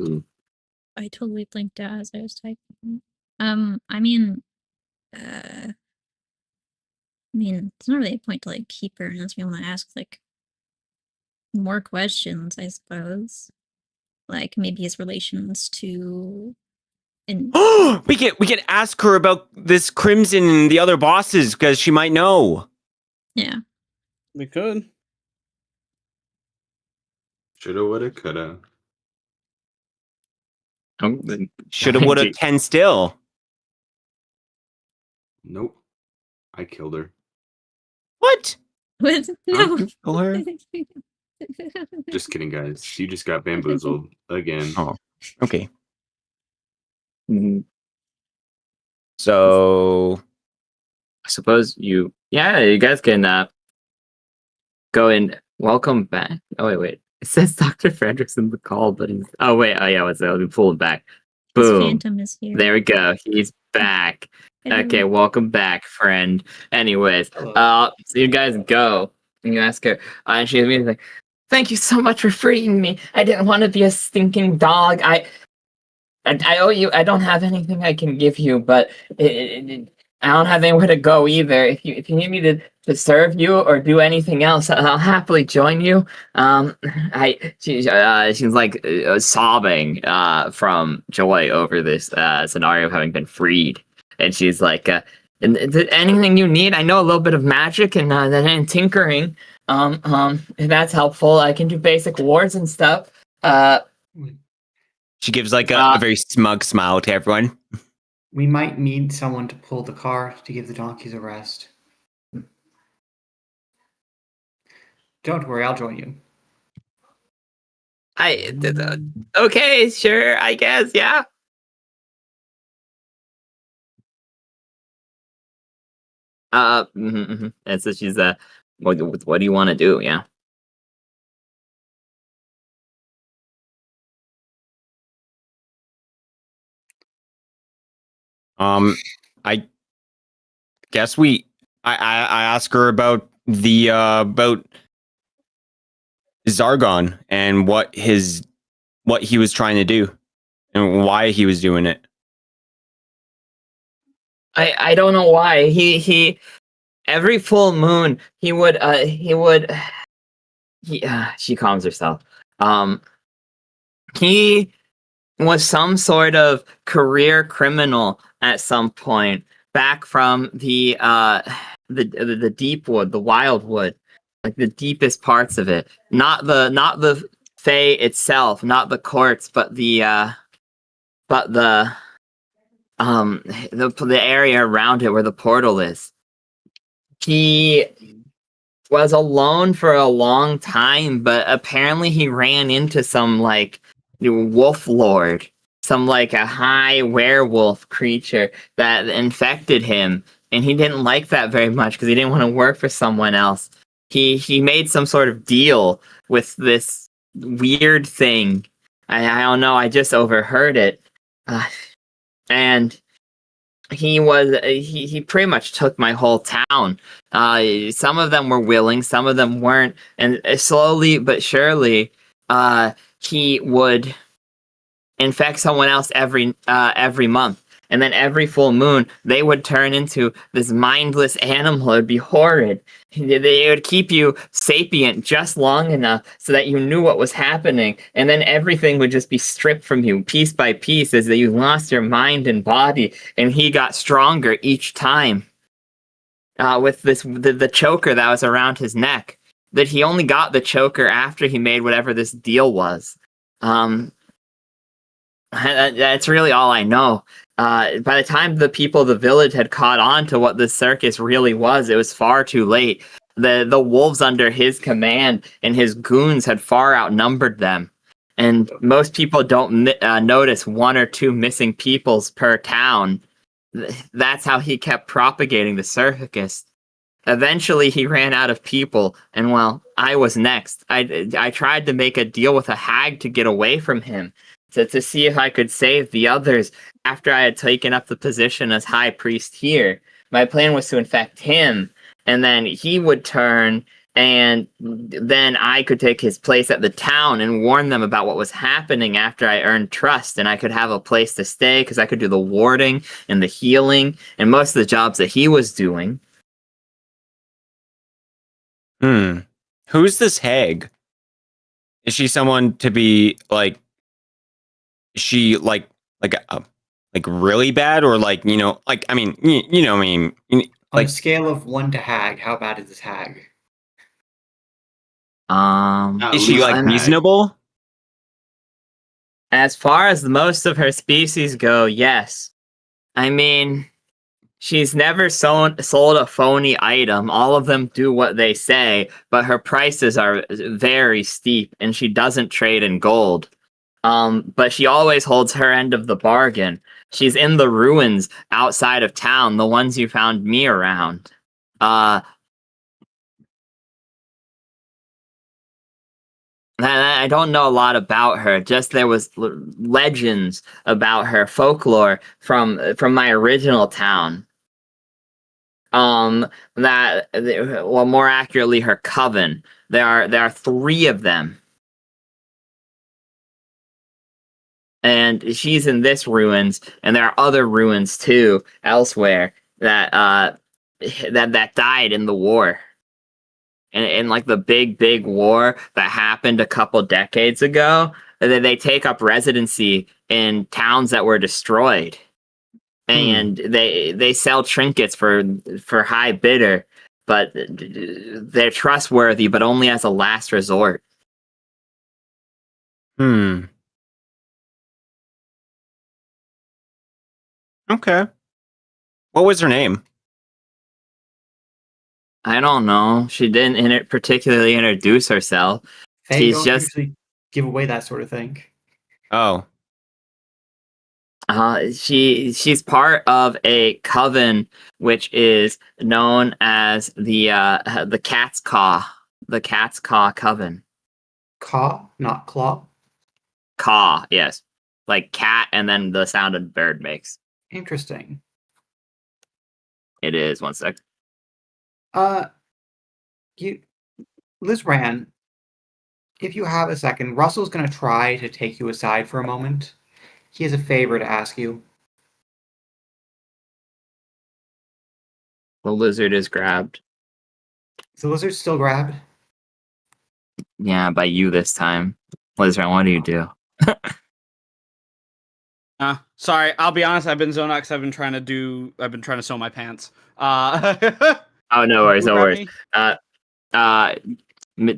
I totally blinked out as I was typing. I mean, there's not really a point to like keep her unless we want to ask like more questions, I suppose. Like maybe his relations to. And we can ask her about this Crimson and the other bosses because she might know. Yeah, We could. Shoulda, woulda, coulda. Shoulda, woulda, can still. Nope. I killed her. What? what? No. You kill her? Just kidding, guys. She just got bamboozled again. Oh, okay. Mhm. So I suppose you guys can go and welcome back. Oh wait. It says Dr. Frederick's in the call, but he's let me pull it back. His Boom. phantom is here. There we go. He's back. Hello. Okay, welcome back, friend. Anyways, so you guys go and you ask her, and she's like, "Thank you so much for freeing me. I didn't want to be a stinking dog. I owe you. I don't have anything I can give you, but I don't have anywhere to go either. If you need me to serve you or do anything else, I'll happily join you. She's like sobbing from joy over this scenario of having been freed, and she's like, anything you need? I know a little bit of magic and tinkering. If that's helpful, I can do basic wards and stuff. She gives like a very smug smile to everyone. We might need someone to pull the car to give the donkeys a rest. Don't worry, I'll join you. Okay, sure, I guess, yeah. And so she's what do you want to do? Yeah. I guess I ask her about the about Zargon and what he was trying to do and why he was doing it. I don't know why he every full moon he would she calms herself. He was some sort of career criminal at some point back from the deep wood, the wild wood, like the deepest parts of it. Not the Fae itself, not the courts, but the area around it where the portal is. He was alone for a long time, but apparently he ran into some like wolf lord, some like a high werewolf creature that infected him, and he didn't like that very much because he didn't want to work for someone else. He made some sort of deal with this weird thing. I don't know. I just overheard it, and he pretty much took my whole town. Some of them were willing, some of them weren't, and slowly but surely, he would infect someone else every month. And then every full moon, they would turn into this mindless animal. It would be horrid. They would keep you sapient just long enough so that you knew what was happening. And then everything would just be stripped from you piece by piece as you lost your mind and body. And he got stronger each time with the choker that was around his neck. That he only got the choker after he made whatever this deal was. That's really all I know. By the time the people of the village had caught on to what this circus really was, it was far too late. The wolves under his command and his goons had far outnumbered them. And most people don't notice 1 or 2 missing peoples per town. That's how he kept propagating the circus. Eventually, he ran out of people, and well, I was next. I tried to make a deal with a hag to get away from him, to see if I could save the others after I had taken up the position as high priest here. My plan was to infect him, and then he would turn, and then I could take his place at the town and warn them about what was happening after I earned trust, and I could have a place to stay because I could do the warding and the healing and most of the jobs that he was doing. Who's this hag? Is she someone to be like? Is she like really bad, or like, you know, like, I mean, you know, I mean, On like a scale of 1 to hag, how bad is this hag? is she like reasonable? As far as most of her species go, yes. I mean, she's never sold a phony item. All of them do what they say, but her prices are very steep, and she doesn't trade in gold. But she always holds her end of the bargain. She's in the ruins outside of town, the ones you found me around. I don't know a lot about her. Just there was legends about her, folklore from my original town. Well, more accurately, her coven. There are 3 of them. And she's in this ruins, and there are other ruins too elsewhere. that that died in the war. In like the big war that happened a couple decades ago, and then they take up residency in towns that were destroyed, and they sell trinkets for high bidder, but they're trustworthy, but only as a last resort. Okay. What was her name? I don't know. She didn't particularly introduce herself. They She's don't just usually give away that sort of thing. Oh. she's part of a coven which is known as the Cat's Caw. The Cat's Caw Coven. Caw, not claw. Caw, yes. Like cat and then the sound a bird makes. Interesting. It is, one sec. Liz Ran, if you have a second, Russell's gonna try to take you aside for a moment. He has a favor to ask you. The lizard is grabbed. Is the lizard still grabbed? Yeah, by you this time. Lizard, what do you do? Sorry, I'll be honest. I've been zoned out because I've been trying to sew my pants. Oh, no worries, no Who worries. grabbed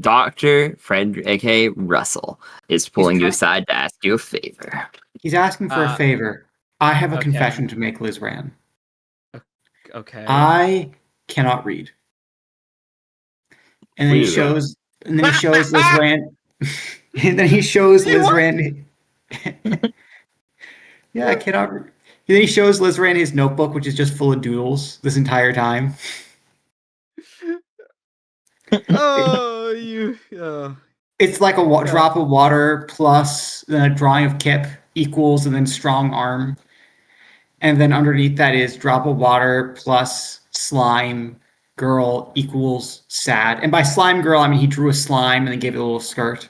Dr. Frederick, aka Russell, is pulling you aside to ask you a favor. He's asking for a favor. I have a okay. confession to make, Liz Ran. Okay. I cannot read. And then he shows Liz Ran. And then he shows Liz Ran. Yeah, I cannot. And then he shows Liz Ran his notebook, which is just full of doodles this entire time. Oh, you. It's like a drop of water plus then a drawing of Kip equals and then strong arm. And then underneath that is drop of water plus slime girl equals sad. And by slime girl, I mean he drew a slime and then gave it a little skirt.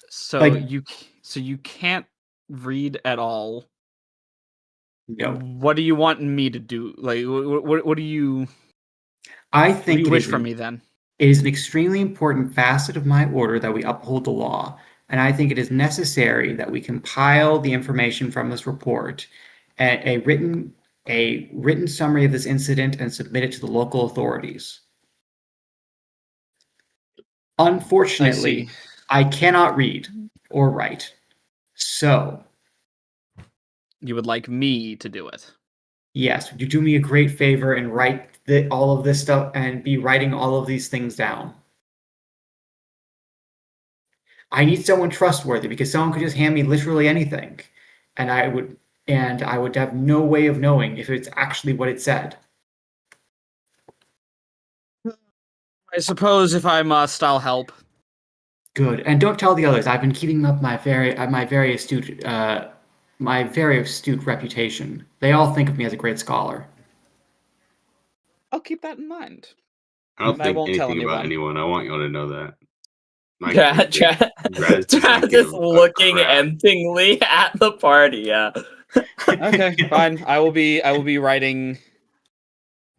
So you can't read at all. No. What do you want me to do? Like, what do you? I What do think you it wish is from me then? It is an extremely important facet of my order that we uphold the law, and I think it is necessary that we compile the information from this report, a written summary of this incident, and submit it to the local authorities. Unfortunately, I cannot read or write, so You would like me to do it? yes, would you do me a great favor and write all of this stuff and be writing all of these things down? I need someone trustworthy because someone could just hand me literally anything, and I would have no way of knowing if it's actually what it said. I suppose if I must, I'll help. Good, and don't tell the others. I've been keeping up my very astute reputation. They all think of me as a great scholar. I'll keep that in mind. I don't I think won't tell anything about anyone. anyone. I want y'all to know that. Travis looking emptily at the party. Yeah. Okay, fine. I will be writing.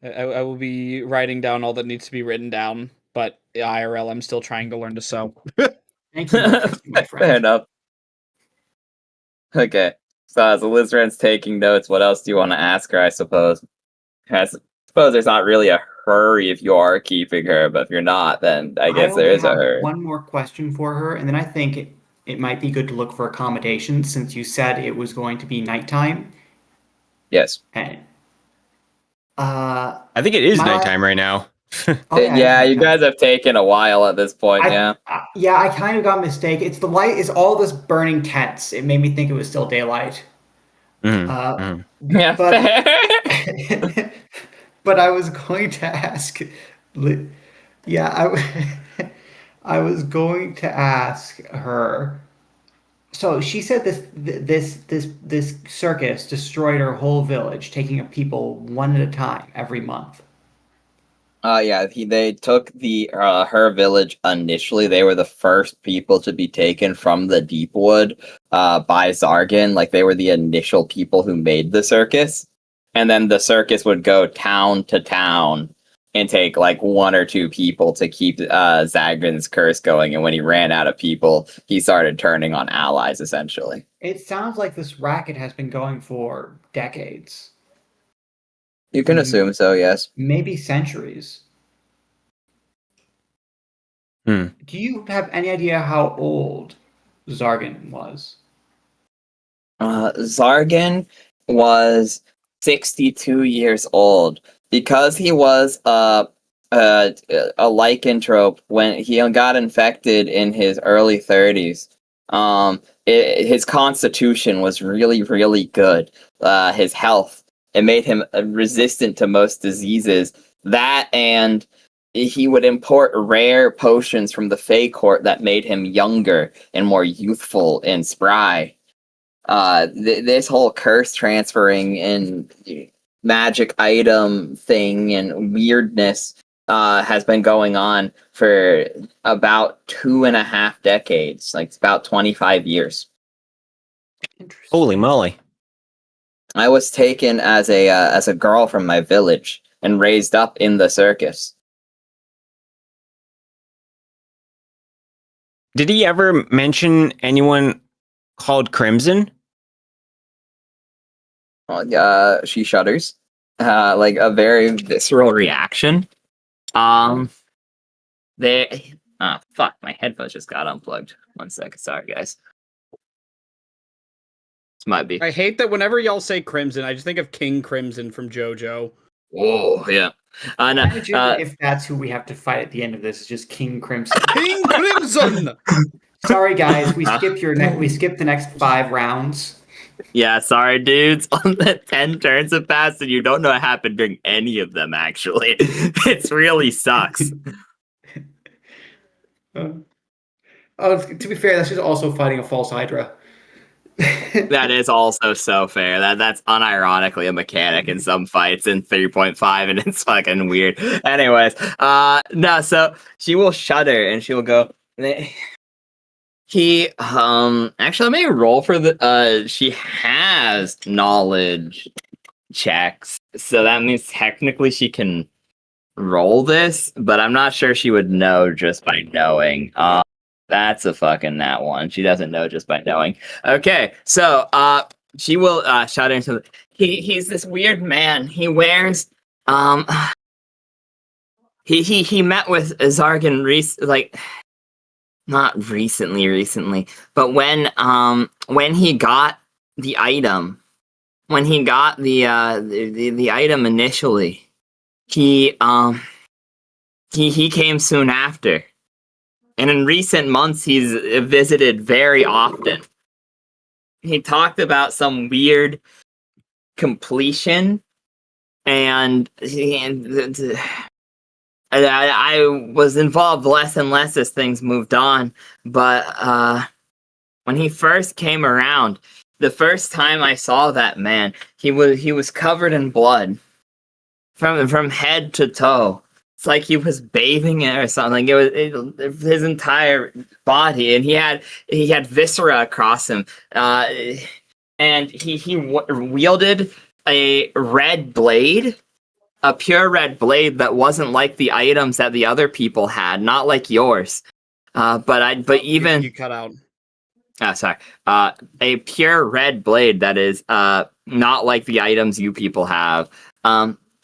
I will be writing down all that needs to be written down. But IRL, I'm still trying to learn to sew. Thank you, my friend. Fair enough. Okay. So as Elizabeth's taking notes, what else do you want to ask her? I suppose. I suppose there's not really a hurry if you are keeping her, but if you're not, then I guess there is a hurry. One more question for her, and then I think it might be good to look for accommodations since you said it was going to be nighttime. Yes. And, I think it is nighttime right now. Yeah, you guys have taken a while at this point. I kind of got mistaken. It's the light. It's all this burning tents. It made me think it was still daylight. Yeah, but but I was going to ask. I was going to ask her. So she said this circus destroyed her whole village, taking people one at a time every month. They took her village initially. They were the first people to be taken from the Deepwood by Zargan. Like, they were the initial people who made the circus. and then the circus would go town to town and take like 1 or 2 people to keep Zagran's curse going. And when he ran out of people, he started turning on allies, essentially. It sounds like this racket has been going for decades, You can assume so, yes. maybe centuries. Hmm. Do you have any idea how old Zargan was? Zargan was 62 years old. Because he was a lycanthrope when he got infected in his early 30s. His constitution was really, really good. His health, it made him resistant to most diseases. That, and he would import rare potions from the Fey court that made him younger and more youthful and spry. This whole curse transferring and magic item thing and weirdness has been going on for about 2.5 decades, like about 25 years. Interesting. Holy moly. I was taken as a girl from my village and raised up in the circus. Did he ever mention anyone called Crimson? She shudders, like a very visceral reaction. They. Ah, fuck! My headphones just got unplugged. 1 second, sorry guys. This might be. I hate that whenever y'all say Crimson, I just think of King Crimson from JoJo. Oh yeah. Imagine if that's who we have to fight at the end of this. Is just King Crimson. King Crimson. Sorry, guys. We skipped the next 5 rounds. Yeah, sorry, dudes. On the 10 turns have passed, and you don't know what happened during any of them. Actually, it really sucks. To be fair, that's just also fighting a false Hydra. That is also so fair. That's unironically a mechanic in some fights in 3.5, and it's fucking weird. Anyways, no, so she will shudder and she will go. He actually, let me roll for the she has knowledge checks, so that means technically she can roll this, but I'm not sure she would know just by knowing. That's a fucking nat one. She doesn't know just by knowing. Okay, so she will shout into he's this weird man. He wears he met with Zargan not recently, but when he got the item, when he got the item initially, he came soon after. And in recent months, he's visited very often. He talked about some weird completion, and I was involved less and less as things moved on. But when he first came around, the first time I saw that man, he was covered in blood from head to toe. It's like he was bathing it or something. It was his entire body, and he had viscera across him. And he wielded a red blade, a pure red blade that wasn't like the items that the other people had, not like yours. But even you cut out. Sorry. A pure red blade that is not like the items you people have.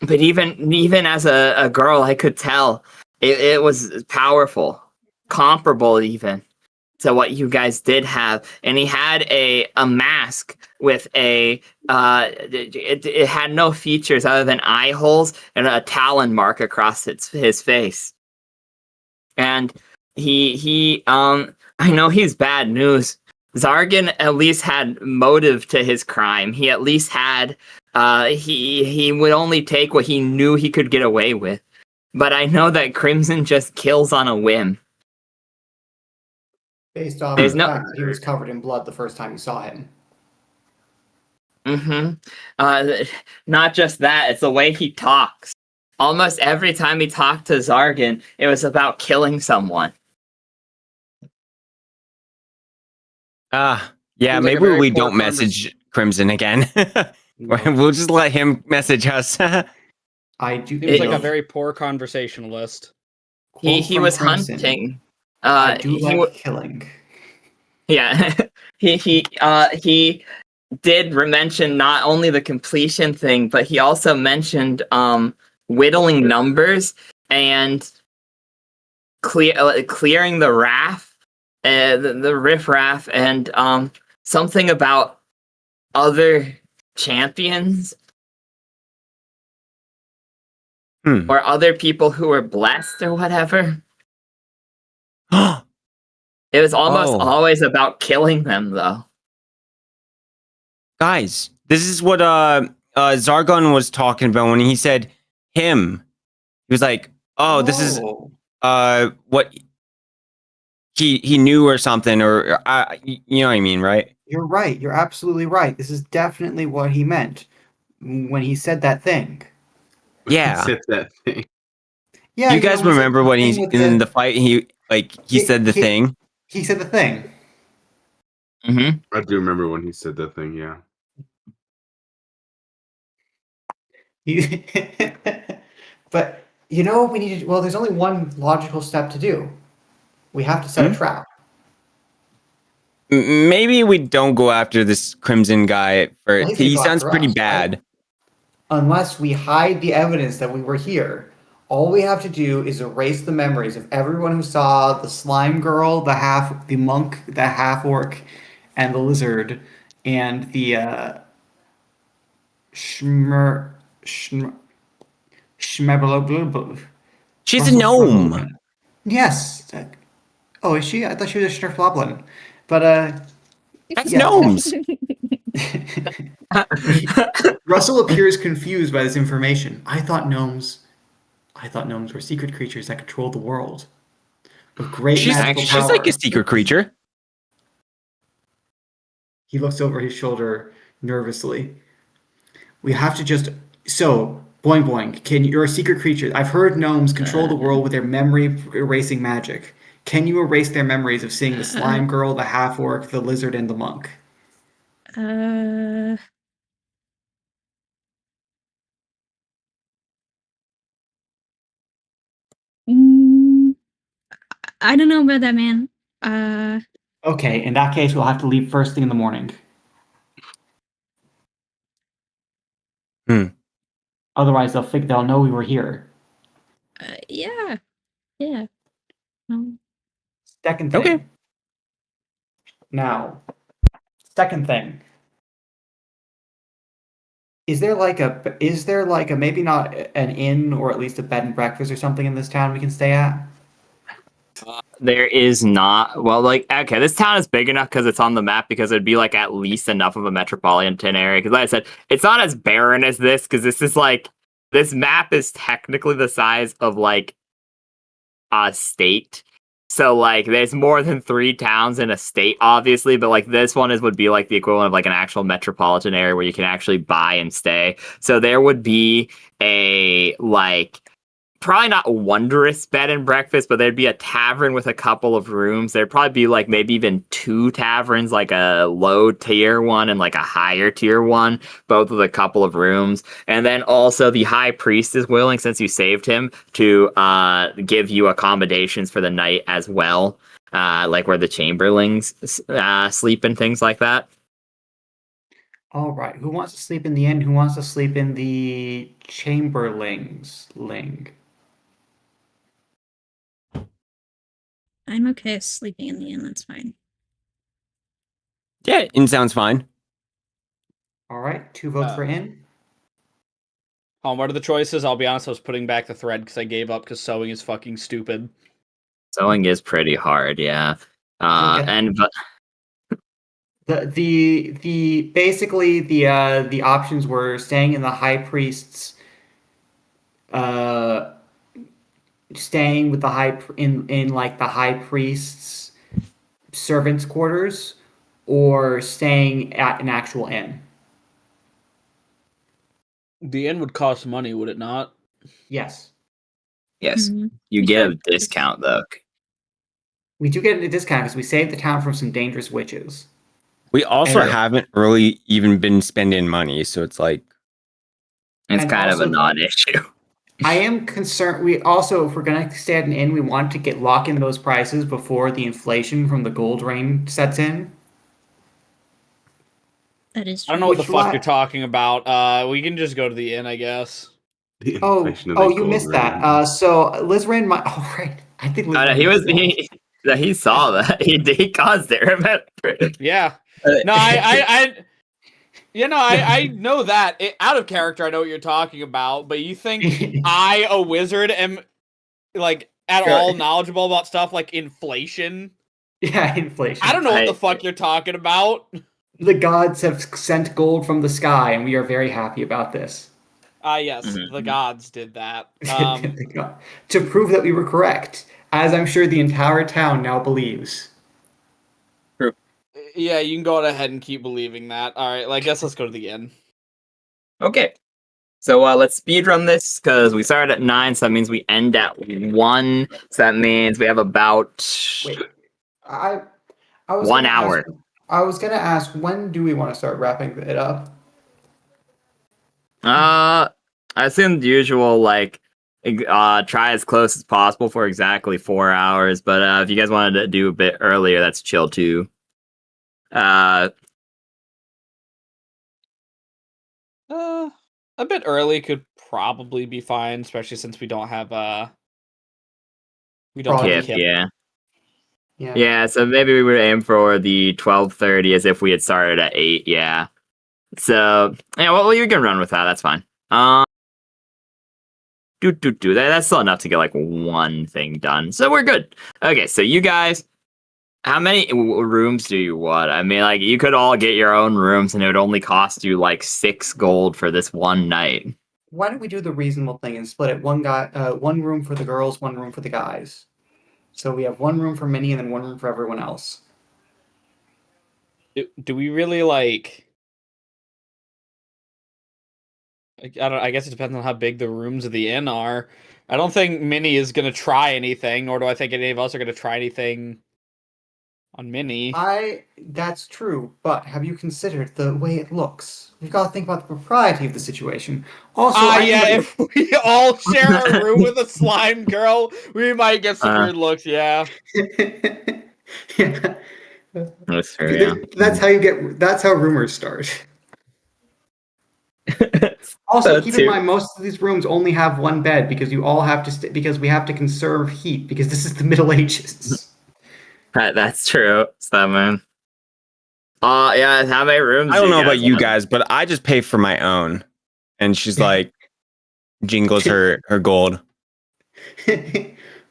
But even as a girl, I could tell it was powerful, comparable even to what you guys did have. And he had a mask with it had no features other than eye holes and a talon mark across his face. And he I know he's bad news. Zargan at least had motive to his crime. He at least had he would only take what he knew he could get away with. But I know that Crimson just kills on a whim. Based off There's the no- fact that he was covered in blood the first time you saw him. Not just that, it's the way he talks. Almost every time he talked to Zargan, it was about killing someone. Yeah, Seems like a maybe very we poor don't message Crimson again. No, We'll just let him message us. I do. Seems like a no. very poor conversationalist. Quote He from was Crimson, hunting. I do He like killing. Yeah, he did mention not only the completion thing, but he also mentioned whittling numbers and clearing the raff, the riffraff, and something about other champions or other people who were blessed or whatever. It was almost Oh. always about killing them, though. Guys, this is what Zargon was talking about when he said him. He was like, "Oh, this is what he knew or something, or you know what I mean, right?" You're right. You're absolutely right. This is definitely what he meant when he said that thing. Yeah. He said that thing. Yeah, You guys he said remember the when thing he's with in the fight? He said the thing. He said the thing. Mm-hmm. I do remember when he said that thing. Yeah. But you know what we need to? Well, there's only one logical step to do. We have to set a trap. Maybe we don't go after this Crimson guy. Well, he's gonna He go sounds after pretty us, bad. right? Unless we hide the evidence that we were here. All we have to do is erase the memories of everyone who saw the slime girl, the monk, the half orc, and the lizard, and the schmer schmebbloblob. She's a gnome. Yes. Oh, is she? I thought she was a Schnurfloblin. But That's yeah. gnomes. Russell appears confused by this information. I thought gnomes were secret creatures that control the world with great magical power. She's like a secret creature. He looks over his shoulder nervously. We have to just boing boing. You're a secret creature. I've heard gnomes control the world with their memory erasing magic. Can you erase their memories of seeing the slime girl, the half orc, the lizard, and the monk? I don't know about that, man. Okay, in that case, we'll have to leave first thing in the morning. Otherwise, they'll know we were here. Yeah. Second thing. Okay. Now, second thing. Is there like a maybe not an inn or at least a bed and breakfast or something in this town we can stay at? There is not. Well, okay, this town is big enough because it's on the map because it'd be at least enough of a metropolitan area. Because like I said, it's not as barren as this because this is this map is technically the size of a state. So there's more than 3 towns in a state, obviously, but this one would be the equivalent of an actual metropolitan area where you can actually buy and stay. So there would be a probably not a wondrous bed and breakfast, but there'd be a tavern with a couple of rooms. There'd probably be maybe even 2 taverns, a low tier one and a higher tier one, both with a couple of rooms. And then also the high priest is willing, since you saved him, to give you accommodations for the night as well, where the chamberlings sleep and things like that. All right. Who wants to sleep in the inn? Who wants to sleep in the chamberlings? I'm okay sleeping in the inn. That's fine. Yeah, inn sounds fine. All right. 2 votes for inn. What are the choices? I'll be honest, I was putting back the thread because I gave up because sewing is fucking stupid. Sewing is pretty hard, yeah. Basically the options were staying in the high priest's staying with the the high priest's servants' quarters or staying at an actual inn. The inn would cost money, would it not? Yes. Yes. Mm-hmm. You get a discount though. We do get a discount because we saved the town from some dangerous witches. We also And- haven't really even been spending money, so it's like It's And kind of a also- non-issue. I am concerned. We also, if we're gonna stay at an inn, we want to lock in those prices before the inflation from the gold rain sets in. That is I don't true. know what the Which fuck li- you're talking about. We can just go to the inn, I guess. The Oh, inflation of the oh, you gold missed that. rain. So Liz Rain might. Oh, right. I think Liz No, Rain he was missed that. he saw that. He caused it, remember? Yeah. No, I know that. Out of character, I know what you're talking about, but you think I, a wizard, am like at Sure. all knowledgeable about stuff like inflation? Yeah, inflation. I don't know what the I- fuck you're talking about. The gods have sent gold from the sky, and we are very happy about this. Yes, Mhm. the gods did that. To prove that we were correct, as I'm sure the entire town now believes. Yeah, you can go ahead and keep believing that. All right, I guess let's go to the inn. Okay. So let's speedrun this because we started at 9, so that means we end at 1. So that means we have about Wait, I was 1 gonna hour. I was gonna ask, when do we want to start wrapping it up? I assume the usual try as close as possible for exactly 4 hours. But if you guys wanted to do a bit earlier, that's chill too. A bit early could probably be fine, especially since we don't have we don't Probably, have Kip, Kip. yeah. Yeah. Yeah, so maybe we would aim for the 12:30 as if we had started at 8, yeah. So, yeah, well, you can run with that, that's fine. That's still enough to get, one thing done. So we're good. Okay, so you guys, how many rooms do you want? I mean, you could all get your own rooms and it would only cost you, 6 gold for this one night. Why don't we do the reasonable thing and split it? One room for the girls, one room for the guys. So we have one room for Minnie and then one room for everyone else. Do we really I don't. I guess it depends on how big the rooms of the inn are. I don't think Minnie is gonna try anything, nor do I think any of us are gonna try anything on Minnie. That's true, but have you considered the way it looks? We've got to think about the propriety of the situation. Also, If we all share a room with a slime girl, we might get some weird looks. Yeah. yeah. That's fair, yeah. That's how rumors start. Also, So keep too- in mind, most of these rooms only have one bed because you all have to because we have to conserve heat because this is the Middle Ages. That's true, Simon. Yeah, how many rooms? I don't do know about guys you want? guys, but I just pay for my own. And she's like, jingles her gold. Oh,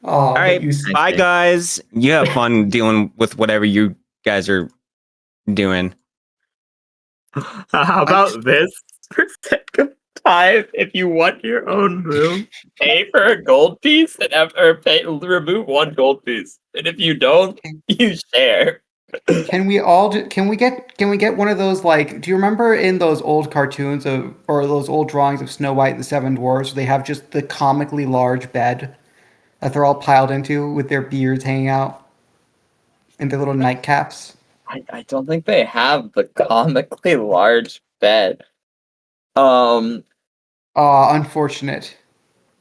All right, bye see. guys. You have fun dealing with whatever you guys are doing. How about this? For sake of time, if you want your own room, pay for a gold piece remove 1 gold piece. And if you don't, you share. Can we get one of those, do you remember in those old cartoons or those old drawings of Snow White and the Seven Dwarfs, they have just the comically large bed that they're all piled into with their beards hanging out and their little nightcaps? I don't think they have the comically large bed. Unfortunate.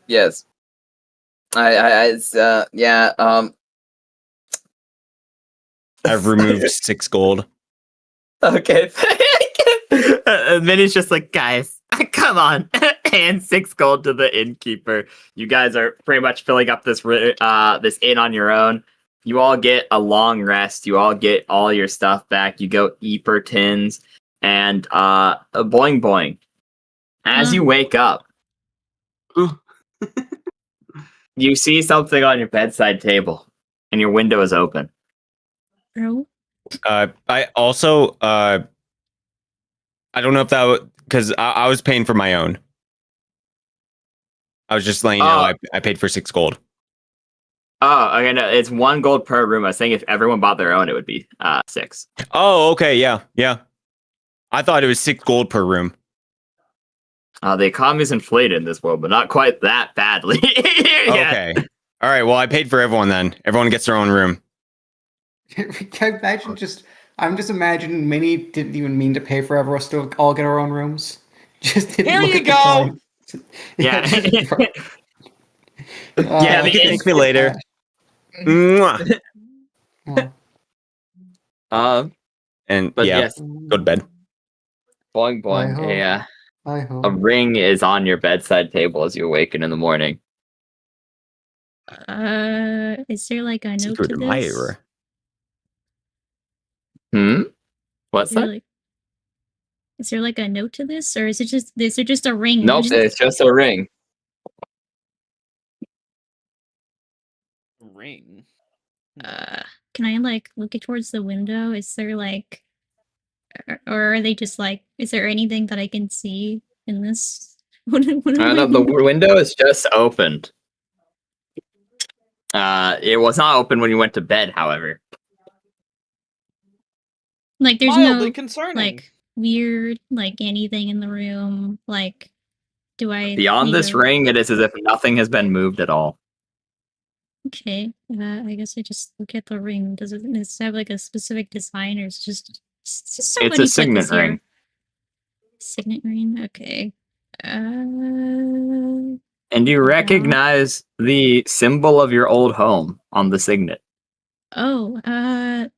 Yes. I've removed 6 gold. Okay. Minnie's just like, guys, come on. And 6 gold to the innkeeper. You guys are pretty much filling up this inn on your own. You all get a long rest. You all get all your stuff back. You go Epertons and boing boing. As you wake up, you see something on your bedside table, and your window is open. Bro. I also I don't know if that was because I was paying for my own. I was just letting you know I paid for 6 gold. Oh, okay, no, it's 1 gold per room. I was saying if everyone bought their own, it would be 6. Oh, okay, yeah. I thought it was 6 gold per room. The economy's inflated in this world, but not quite that badly. Yeah. Okay. All right, well, I paid for everyone then. Everyone gets their own room. Can you imagine just I'm just imagining Minnie didn't even mean to pay for us to all get our own rooms. Just didn't Here look you at the go. time. Yeah. just throw- Yeah, You can it's- thank me later. Mwah. Oh, And But yeah, yes, go to bed. boing I boing. hope. I A hope. ring is on your bedside table as you awaken in the morning. Is there like a note Secret to this? admirer. What's Is there that? like, is there like a note to this, or is there just a ring? Nope, it's just a ring. Ring. Can I like look it towards the window? Is there like, or are they just like? Is there anything that I can see in this? What am I No, the looking- window is just opened. It was not open when you went to bed, however. Like, there's Mildly no concerning. like weird like anything in the room. Like, do I Beyond need this to- ring, it is as if nothing has been moved at all. Okay, I guess I just look at the ring. Does it have like a specific design, or is it just It's a somebody put signet this here? ring. Signet ring. Okay. And you Yeah. recognize the symbol of your old home on the signet. Oh,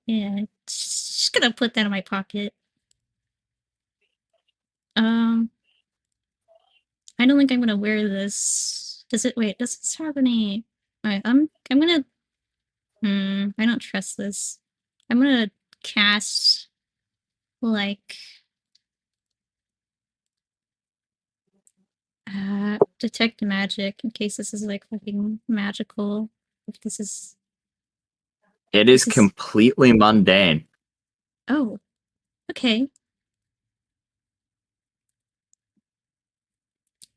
yeah. Just gonna put that in my pocket. I don't think I'm gonna wear this. Does it? Wait, does this have any? Alright, I'm gonna. I don't trust this. I'm gonna cast like detect magic in case this is like fucking magical. If this is It is This is- completely mundane. oh, okay.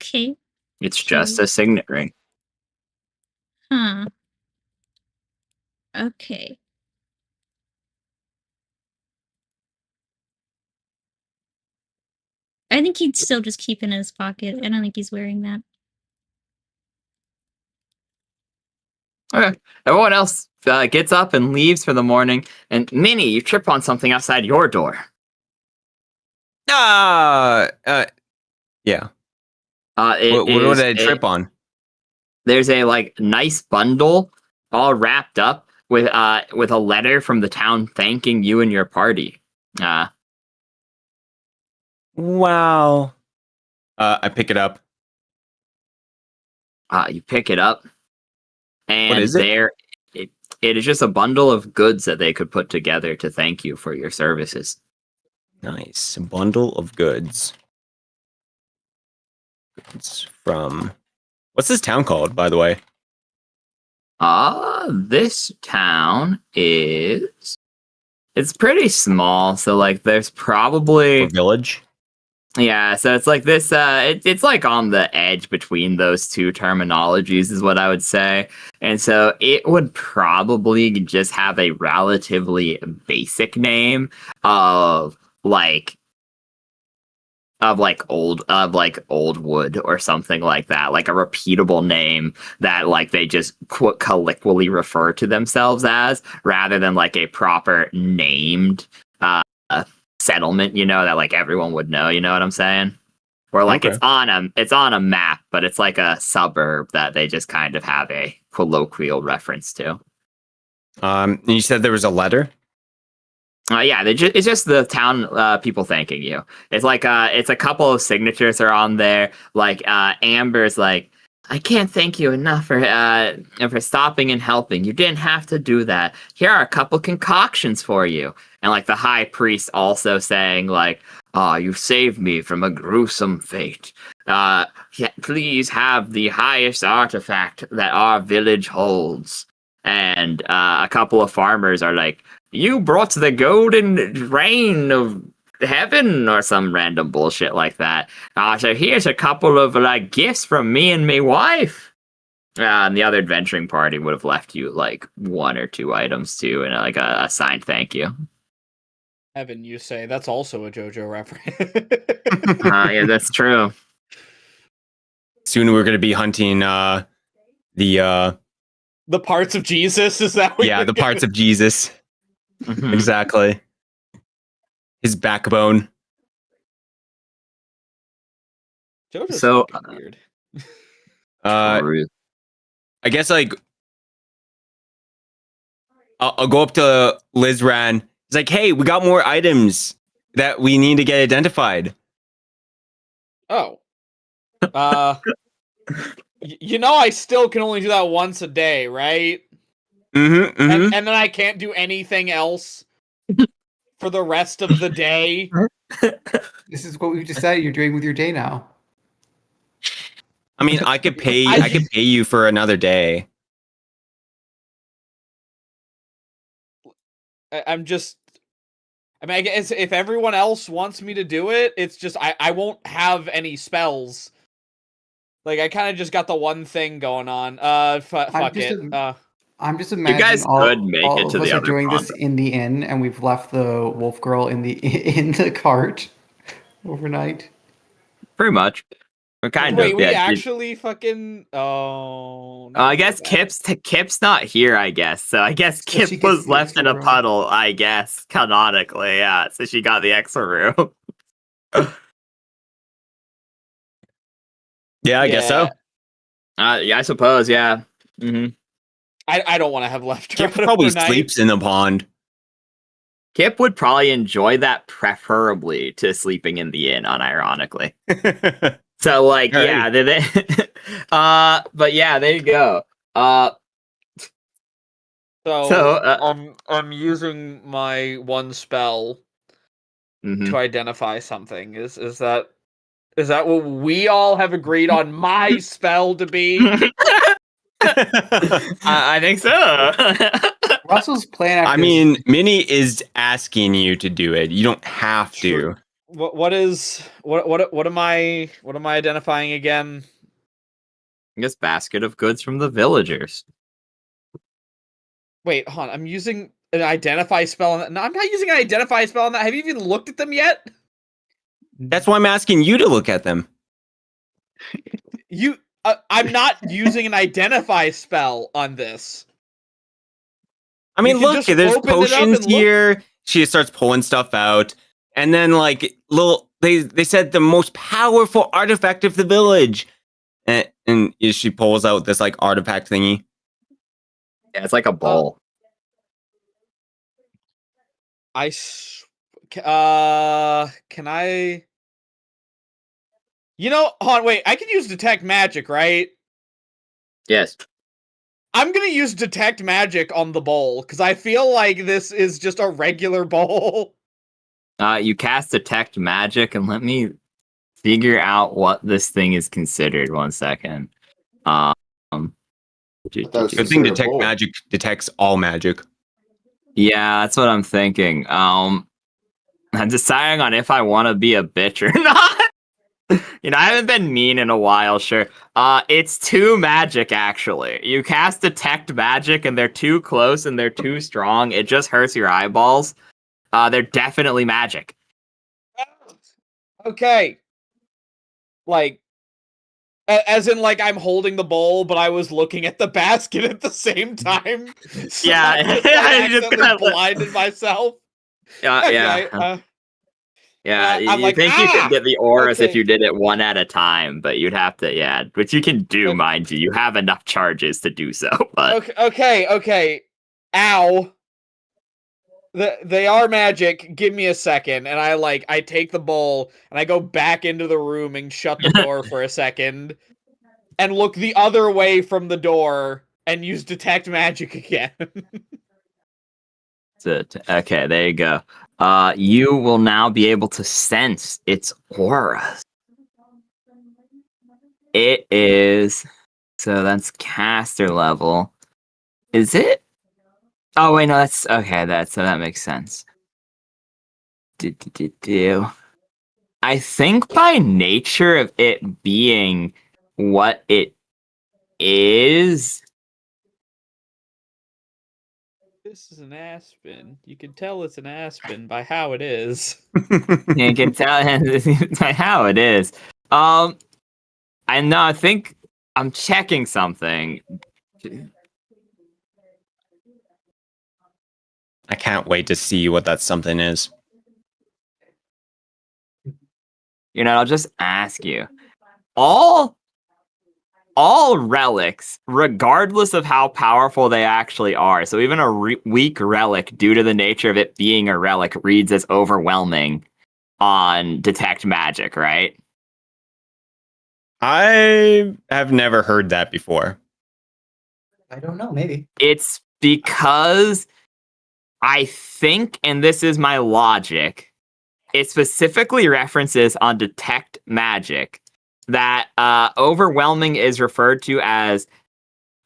Okay. It's just a signet ring. Huh. Okay. I think he'd still just keep it in his pocket. I don't think he's wearing that. Okay. Everyone else gets up and leaves for the morning. And Minnie, you trip on something outside your door. Yeah. It What is did I a- trip on? There's a like nice bundle all wrapped up with a letter from the town thanking you and your party. Wow. I pick it up. You pick it up, and is it? it is just a bundle of goods that they could put together to thank you for your services. Nice. A bundle of goods. It's from. What's this town called, by the way? This town is. It's pretty small, so like there's probably Or village? yeah, so it's like this it's like on the edge between those two terminologies is what I would say. And so it would probably just have a relatively basic name of old wood or something like that, like a repeatable name that like they just colloquially refer to themselves as, rather than like a proper named settlement, that like everyone would know, you know what I'm saying? Or like Okay. it's on a map, but it's like a suburb that they just kind of have a colloquial reference to. And you said there was a letter? Yeah, it's just the town people thanking you. It's like it's a couple of signatures are on there. Like Amber's like, I can't thank you enough for stopping and helping. You didn't have to do that. Here are a couple concoctions for you. And like the high priest also saying like, oh, you saved me from a gruesome fate. Yeah, please have the highest artifact that our village holds. And a couple of farmers are like, you brought the golden rain of heaven or some random bullshit like that. So here's a couple of like gifts from me and my wife. And the other adventuring party would have left you like one or two items too, and like a signed thank you. Evan, you say that's also a JoJo reference. Yeah, that's true. Soon we're going to be hunting the The parts of Jesus, is that what yeah, you're the parts doing? of Jesus. Mhm. Exactly. his backbone. JoJo's So, fucking weird. Truth. I guess like I'll go up to Lizran. It's like, hey, we got more items that we need to get identified. Oh. You know I still can only do that once a day, right? Mm-hmm. And then I can't do anything else for the rest of the day. This is what we've decided you're doing with your day now. I mean, I could pay you for another day. I'm just. I mean, I guess if everyone else wants me to do it, it's just I won't have any spells. Like I kind of just got the one thing going on. Fuck just it. I'm just You imagining guys could make all it of to us the are other doing pond. this in the inn, and we've left the wolf girl in the cart overnight. Pretty much. We're kind Wait, of. we Yeah, actually fucking. Oh. I guess Kip's not here, I guess. So I guess So she Kip gets was the left extra in a room. puddle, I guess, canonically, yeah. So she got the extra room. Yeah, I guess so. Yeah, I suppose, yeah. Mm-hmm. I don't want to have left her Kip out probably overnight. sleeps in the pond. Kip would probably enjoy that preferably to sleeping in the inn, unironically. So, like, All yeah, but yeah, there you go. I'm using my one spell Mhm. to identify something. Is that what we all have agreed on my spell to be? I think so. Russell's plan after I mean, Minnie is asking you to do it. You don't have to. True. What am I identifying again? I guess basket of goods from the villagers. Wait, hold on. I'm using an identify spell on that. No, I'm not using an identify spell on that. Have you even looked at them yet? That's why I'm asking you to look at them. I'm not using an identify spell on this. I mean, You can look, just there's open it up potions and look. here. She starts pulling stuff out. And then, like, they said the most powerful artifact of the village. And she pulls out this, like, artifact thingy. Yeah, it's like a bowl. Can I? You know, hold on, wait. I can use detect magic, right? Yes. I'm gonna use detect magic on the bowl because I feel like this is just a regular bowl. You cast detect magic, and let me figure out what this thing is considered. 1 second. That was Good thing considered a detect bowl. magic detects all magic. Yeah, that's what I'm thinking. I'm deciding on if I want to be a bitch or not. I haven't been mean in a while, sure. It's 2 magic, actually. You cast detect magic, and they're too close and they're too strong. It just hurts your eyeballs. They're definitely magic. Okay. Like, as in, like, I'm holding the bowl, but I was looking at the basket at the same time. So Yeah, I just, I just accidentally kinda blinded myself. Yeah. Okay, Yeah, I'm you like, think you could get the auras if okay. you did it one at a time, but you'd have to, yeah. Which you can do, Okay. mind you. You have enough charges to do so, but Okay. Ow. They are magic. Give me a second. And I take the bowl and I go back into the room and shut the door for a second and look the other way from the door and use detect magic again. okay, there you go. You will now be able to sense its auras. It is, so that's caster level. Is it? Oh wait, no, that's okay. That makes sense. I think by nature of it being what it is. This is an aspen. You can tell it's an aspen by how it is. You can tell by how it is. I think I'm checking something. I can't wait to see what that something is. I'll just ask you. All relics, regardless of how powerful they actually are, so even a weak relic, due to the nature of it being a relic, reads as overwhelming on detect magic, right? I have never heard that before. I don't know. Maybe. It's because I think, and this is my logic, it specifically references on detect magic that overwhelming is referred to as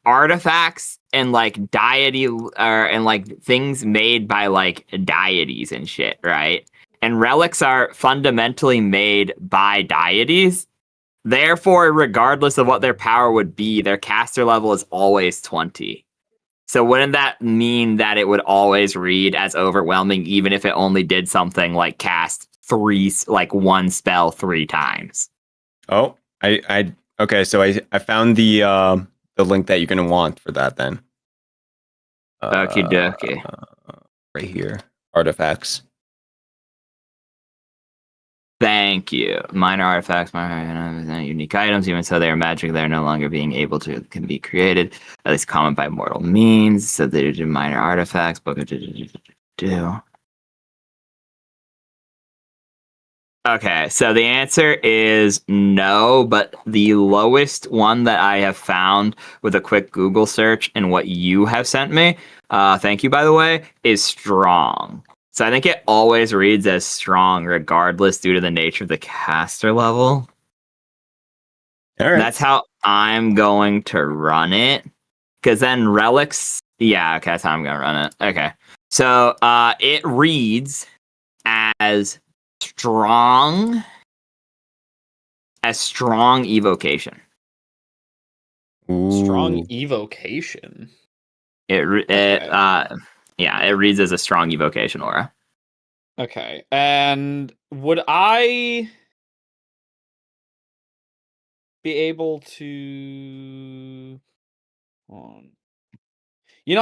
artifacts and like deity and like things made by like deities and shit, right? And relics are fundamentally made by deities. Therefore, regardless of what their power would be, their caster level is always 20. So wouldn't that mean that it would always read as overwhelming, even if it only did something like cast one spell 3 times? Oh, okay. So I found the link that you're gonna want for that then. Okie dokie. Right here, artifacts. Thank you. Minor artifacts, unique items. Even so, they are magic. They are no longer can be created, at least common by mortal means. So they do minor artifacts. Okay, so the answer is no, but the lowest one that I have found with a quick Google search and what you have sent me, thank you by the way, is strong. So I think it always reads as strong regardless due to the nature of the caster level. All right. That's how I'm going to run it. Because then relics, yeah, okay, that's how I'm going to run it. Okay, so it reads as strong evocation. Strong Ooh. evocation. It reads as a strong evocation aura. Okay, and would I be able to?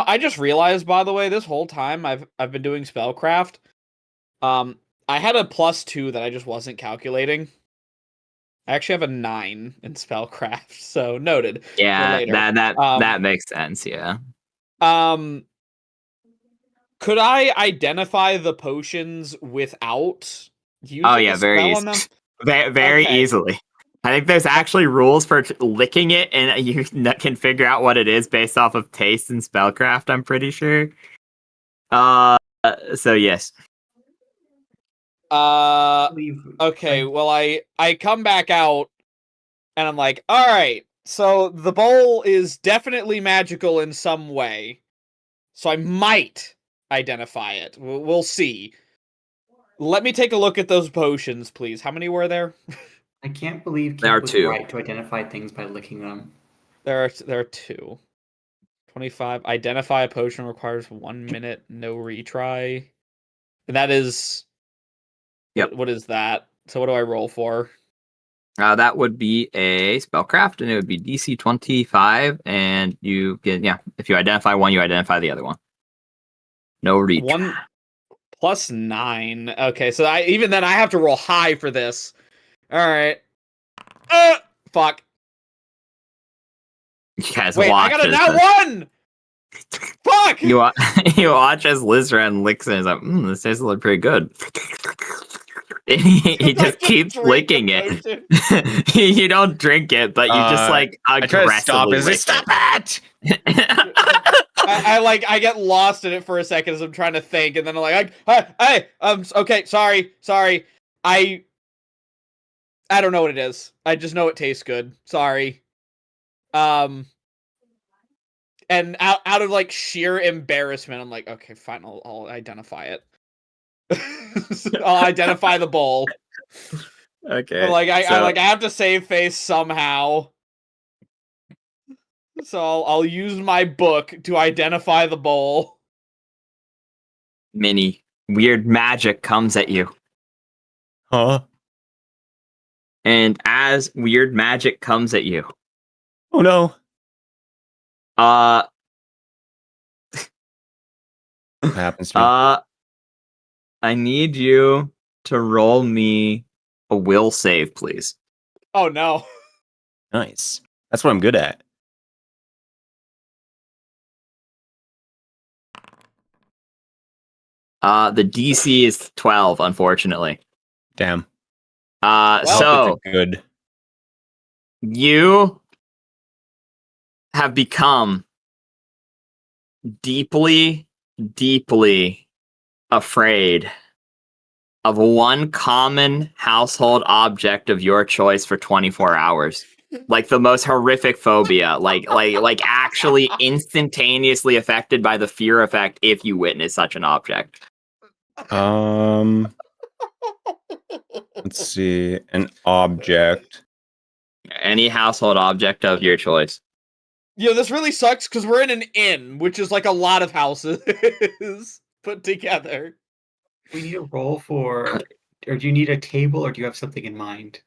I just realized, by the way, this whole time I've been doing spellcraft. I had a +2 that I just wasn't calculating. I actually have a 9 in spellcraft, so noted. Yeah, for later. that makes sense. Yeah. Could I identify the potions without using a very spell easy. on them? Very Okay. easily. I think there's actually rules for licking it, and you can figure out what it is based off of taste and spellcraft. I'm pretty sure. So yes. Okay. Well, I come back out, and I'm like, all right. So the bowl is definitely magical in some way, so I might identify it. We'll see. Let me take a look at those potions, please. How many were there? I can't believe There are Kip was 2. right to identify things by licking them. There are 2. 25. Identify a potion requires 1 minute, no retry. And that is. Yep. What is that? So what do I roll for? That would be a spellcraft, and it would be DC 25, and you get if you identify one, you identify the other one. No retry. 1 plus 9. Okay, so I have to roll high for this. All right. Fuck. You guys Wait, I watch got a as nat 1. Fuck. you watch as Lizran licks it and is like, this tastes pretty good. he just keeps licking it. You don't drink it, but you just like aggressively lick Stop it! I get lost in it for a second as I'm trying to think, and then I'm like, hey, okay, sorry. I don't know what it is. I just know it tastes good. Sorry. And out of like sheer embarrassment, I'm like, okay, fine, I'll identify it. I'll identify the bowl. Okay. But I have to save face somehow. So I'll use my book to identify the bowl. Minnie, weird magic comes at you. Huh? And as weird magic comes at you. Oh no. What happens to me? I need you to roll me a will save, please. Oh no. Nice. That's what I'm good at. The DC is 12, unfortunately. Damn. So It's good. you have become deeply, deeply afraid of one common household object of your choice for 24 hours. Like the most horrific phobia, like actually instantaneously affected by the fear effect if you witness such an object. Let's see. An object. Any household object of your choice. Yo, this really sucks because we're in an inn, which is like a lot of houses put together. We need a roll for, or do you need a table, or do you have something in mind?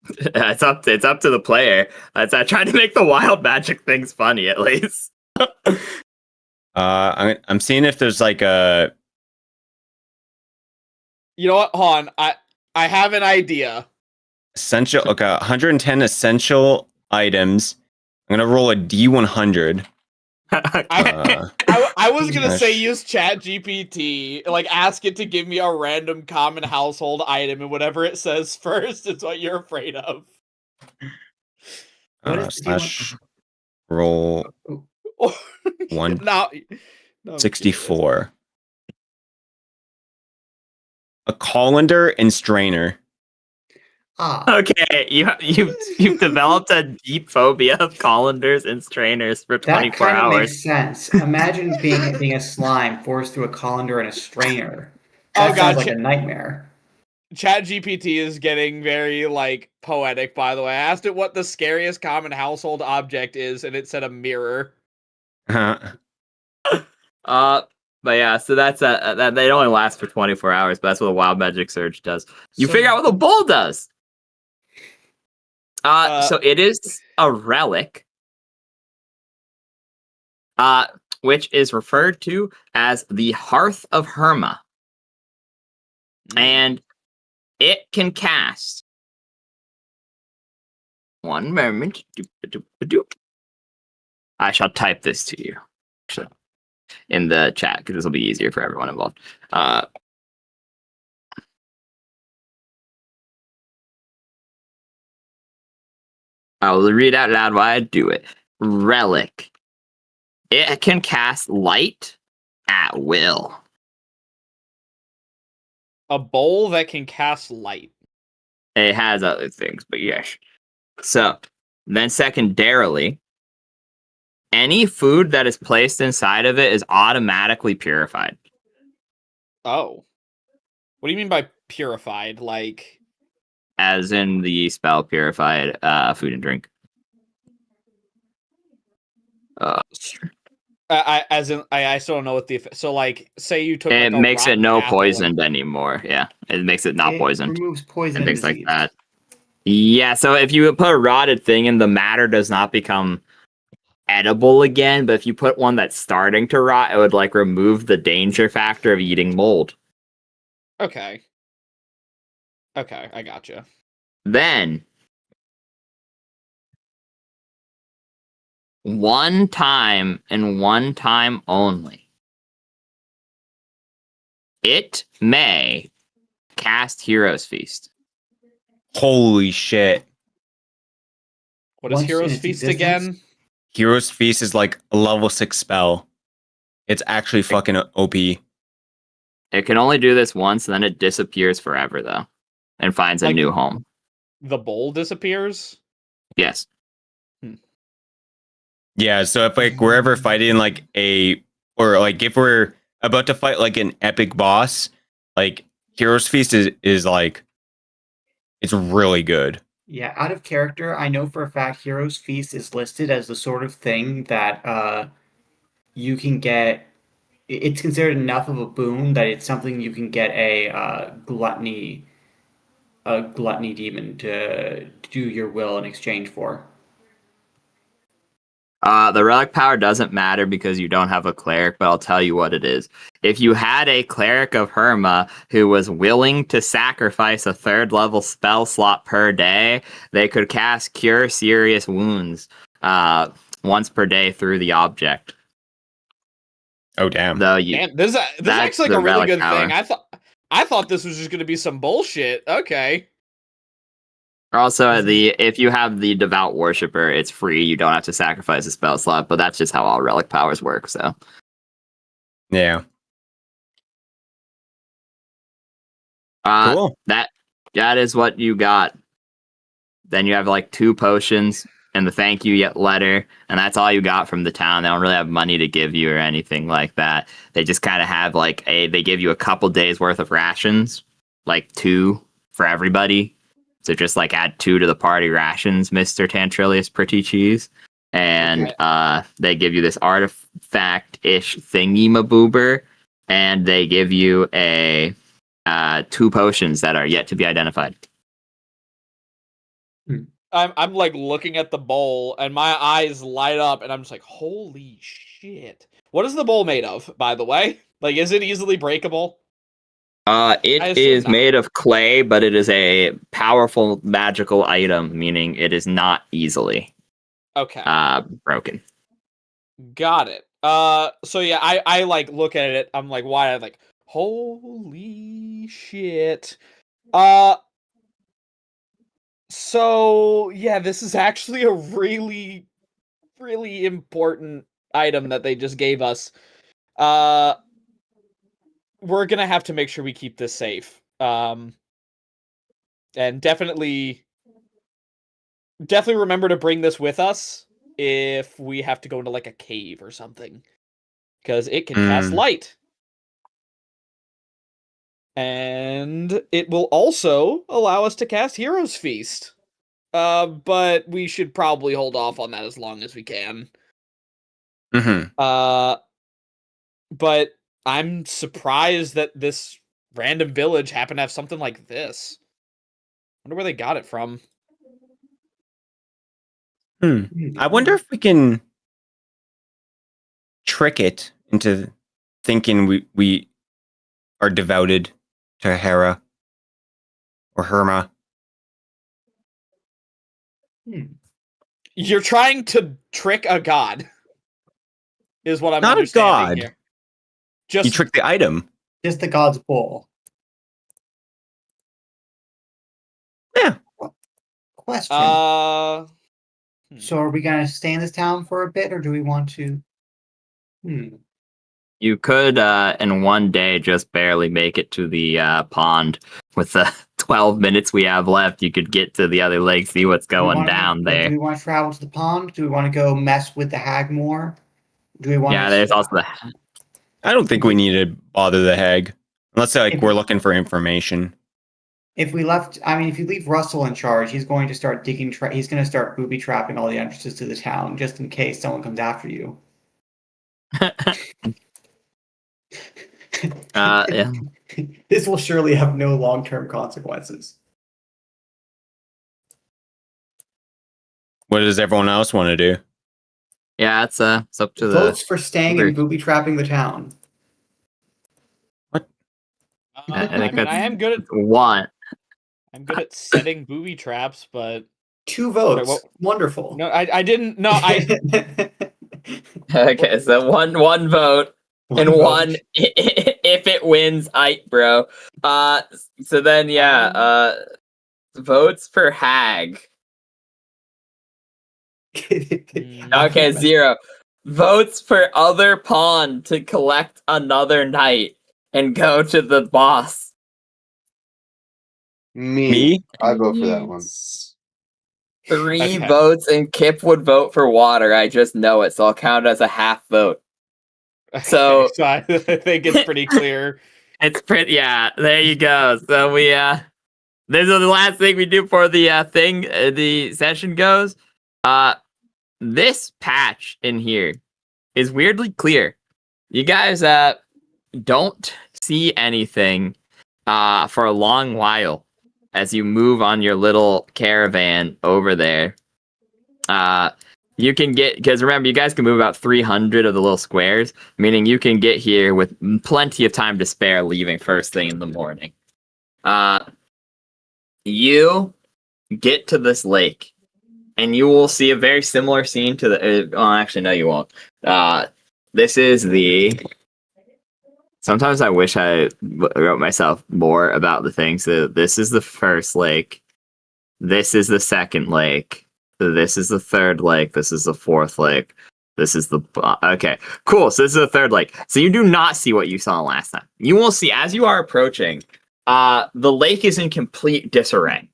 It's up to the player. I tried to make the wild magic things funny at least. I'm seeing if there's like a. You know what? Hold on. I have an idea. Essential. Okay, 110 essential items. I'm gonna roll a D100. I was gonna say Gosh. use Chat GPT, like ask it to give me a random common household item, and whatever it says first is what you're afraid of. What is the Slash roll One- No, 64. A colander and strainer. Okay, you've developed a deep phobia of colanders and strainers for That 24 kind of hours. makes sense. Imagine being a slime forced through a colander and a strainer. That Oh, sounds like gotcha. a nightmare. Chat GPT is getting very like poetic. By the way, I asked it what the scariest common household object is, and it said a mirror. But yeah, so that's that they only last for 24 hours, but that's what a wild magic surge does. You So- figure out what the bull does. So it is a relic, which is referred to as the Hearth of Herma, and it can cast. One moment. I shall type this to you in the chat because this will be easier for everyone involved. I will read out loud while I do it. Relic. It can cast light at will. A bowl that can cast light. It has other things, but yes. So, then secondarily, any food that is placed inside of it is automatically purified. Oh. What do you mean by purified? Like, As in the spell purified food and drink. I still don't know what the so like. Say you took. It like, a makes it rotten no apple poisoned anymore. Yeah, it makes it not It poisoned removes poison and things like disease. that. Yeah, so if you put a rotted thing in, the matter does not become edible again. But if you put one that's starting to rot, it would like remove the danger factor of eating mold. Okay. Okay, I gotcha. Then, one time and one time only, it may cast Hero's Feast. Holy shit. What is Once in Hero's its Feast existence? again? Hero's Feast is like a level 6 spell. It's actually fucking OP. It can only do this once, and then it disappears forever, though, and finds a Like- new home. The bowl disappears? Yes. Yeah, so if like we're ever fighting like or like if we're about to fight like an epic boss, like Hero's Feast is like it's really good. Yeah, out of character, I know for a fact Hero's Feast is listed as the sort of thing that you can get. It's considered enough of a boon that it's something you can get a gluttony demon to do your will in exchange for. The relic power doesn't matter because you don't have a cleric, but I'll tell you what it is. If you had a cleric of Herma who was willing to sacrifice a 3rd level spell slot per day, they could cast Cure Serious Wounds once per day through the object. Oh damn. Though Damn, this is that's actually like the a really relic good power. thing. I thought this was just gonna be some bullshit. Okay. Also, if you have the Devout Worshipper, it's free. You don't have to sacrifice a spell slot, but that's just how all relic powers work. So Yeah. Cool. that is what you got. Then you have like 2 potions and the thank you letter, and that's all you got from the town. They don't really have money to give you or anything like that. They just kind of have like they give you a couple days worth of rations, like 2 for everybody. So just like add 2 to the party rations, Mr. Tantrilius Pretty Cheese. And they give you this artifact-ish thingy-maboober, and they give you a 2 potions that are yet to be identified. I'm like looking at the bowl and my eyes light up and I'm just like, holy shit. What is the bowl made of, by the way? Like, is it easily breakable? It is made of clay, but it is a powerful magical item, meaning it is not easily broken. Got it. So yeah, I like look at it, I'm like, why? I'm like, holy shit. So yeah, this is actually a really, really important item that they just gave us. We're gonna have to make sure we keep this safe. And definitely remember to bring this with us if we have to go into like a cave or something, because it can cast light. And it will also allow us to cast Hero's Feast. But we should probably hold off on that as long as we can. But I'm surprised that this random village happened to have something like this. Wonder where they got it from. I wonder if we can trick it into thinking we are devoted to Hera or Herma. You're trying to trick a god, is what I'm Not a understanding god. here. Just You trick the item. Just the god's bowl. Yeah. Question. So are we gonna stay in this town for a bit, or do we want to? You could, in one day, just barely make it to the pond. With the 12 minutes we have left, you could get to the other lake, see what's going down there. Do we want to travel to the pond? Do we want to go mess with the hag more? Do we want? Yeah, there's also the. I don't think we need to bother the hag, unless we're looking for information. If we left, I mean, if you leave Russell in charge, he's going to start digging. He's going to start booby trapping all the entrances to the town, just in case someone comes after you. Yeah. This will surely have no long-term consequences. What does everyone else want to do? Yeah, it's up to the Votes for staying and booby trapping the town. I think that's I am good at one. I'm good at setting booby traps, but 2 votes. Sorry, Wonderful. no, I didn't. No, I. Okay, so one vote. And vote. one, if it wins, bro. So then, votes for hag. Okay, 0. Votes for other pawn to collect another knight and go to the boss. Me? I vote for that one. 3 Okay. votes, and Kip would vote for water. I just know it, so I'll count it as a half vote. So- Okay, so I think it's pretty clear. It's pretty, yeah, there you go. So we, this is the last thing we do for the the session goes. This patch in here is weirdly clear. You guys, don't see anything, for a long while as you move on your little caravan over there. You can get, because remember, you guys can move about 300 of the little squares, meaning you can get here with plenty of time to spare, leaving first thing in the morning. You get to this lake, and you will see a very similar scene to the. Oh, actually, no, you won't. This is the. Sometimes I wish I wrote myself more about the things. So this is the first lake. This is the second lake. This is the third lake. This is the fourth lake. This is the... Okay, cool. So this is the third lake. So you do not see what you saw last time. You will see, as you are approaching, the lake is in complete disarray.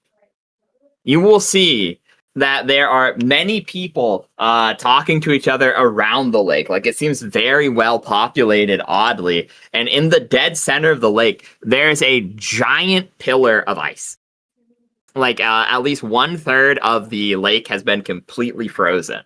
You will see that there are many people talking to each other around the lake. Like, it seems very well populated, oddly. And in the dead center of the lake, there's a giant pillar of ice. Like, at least 1/3 of the lake has been completely frozen.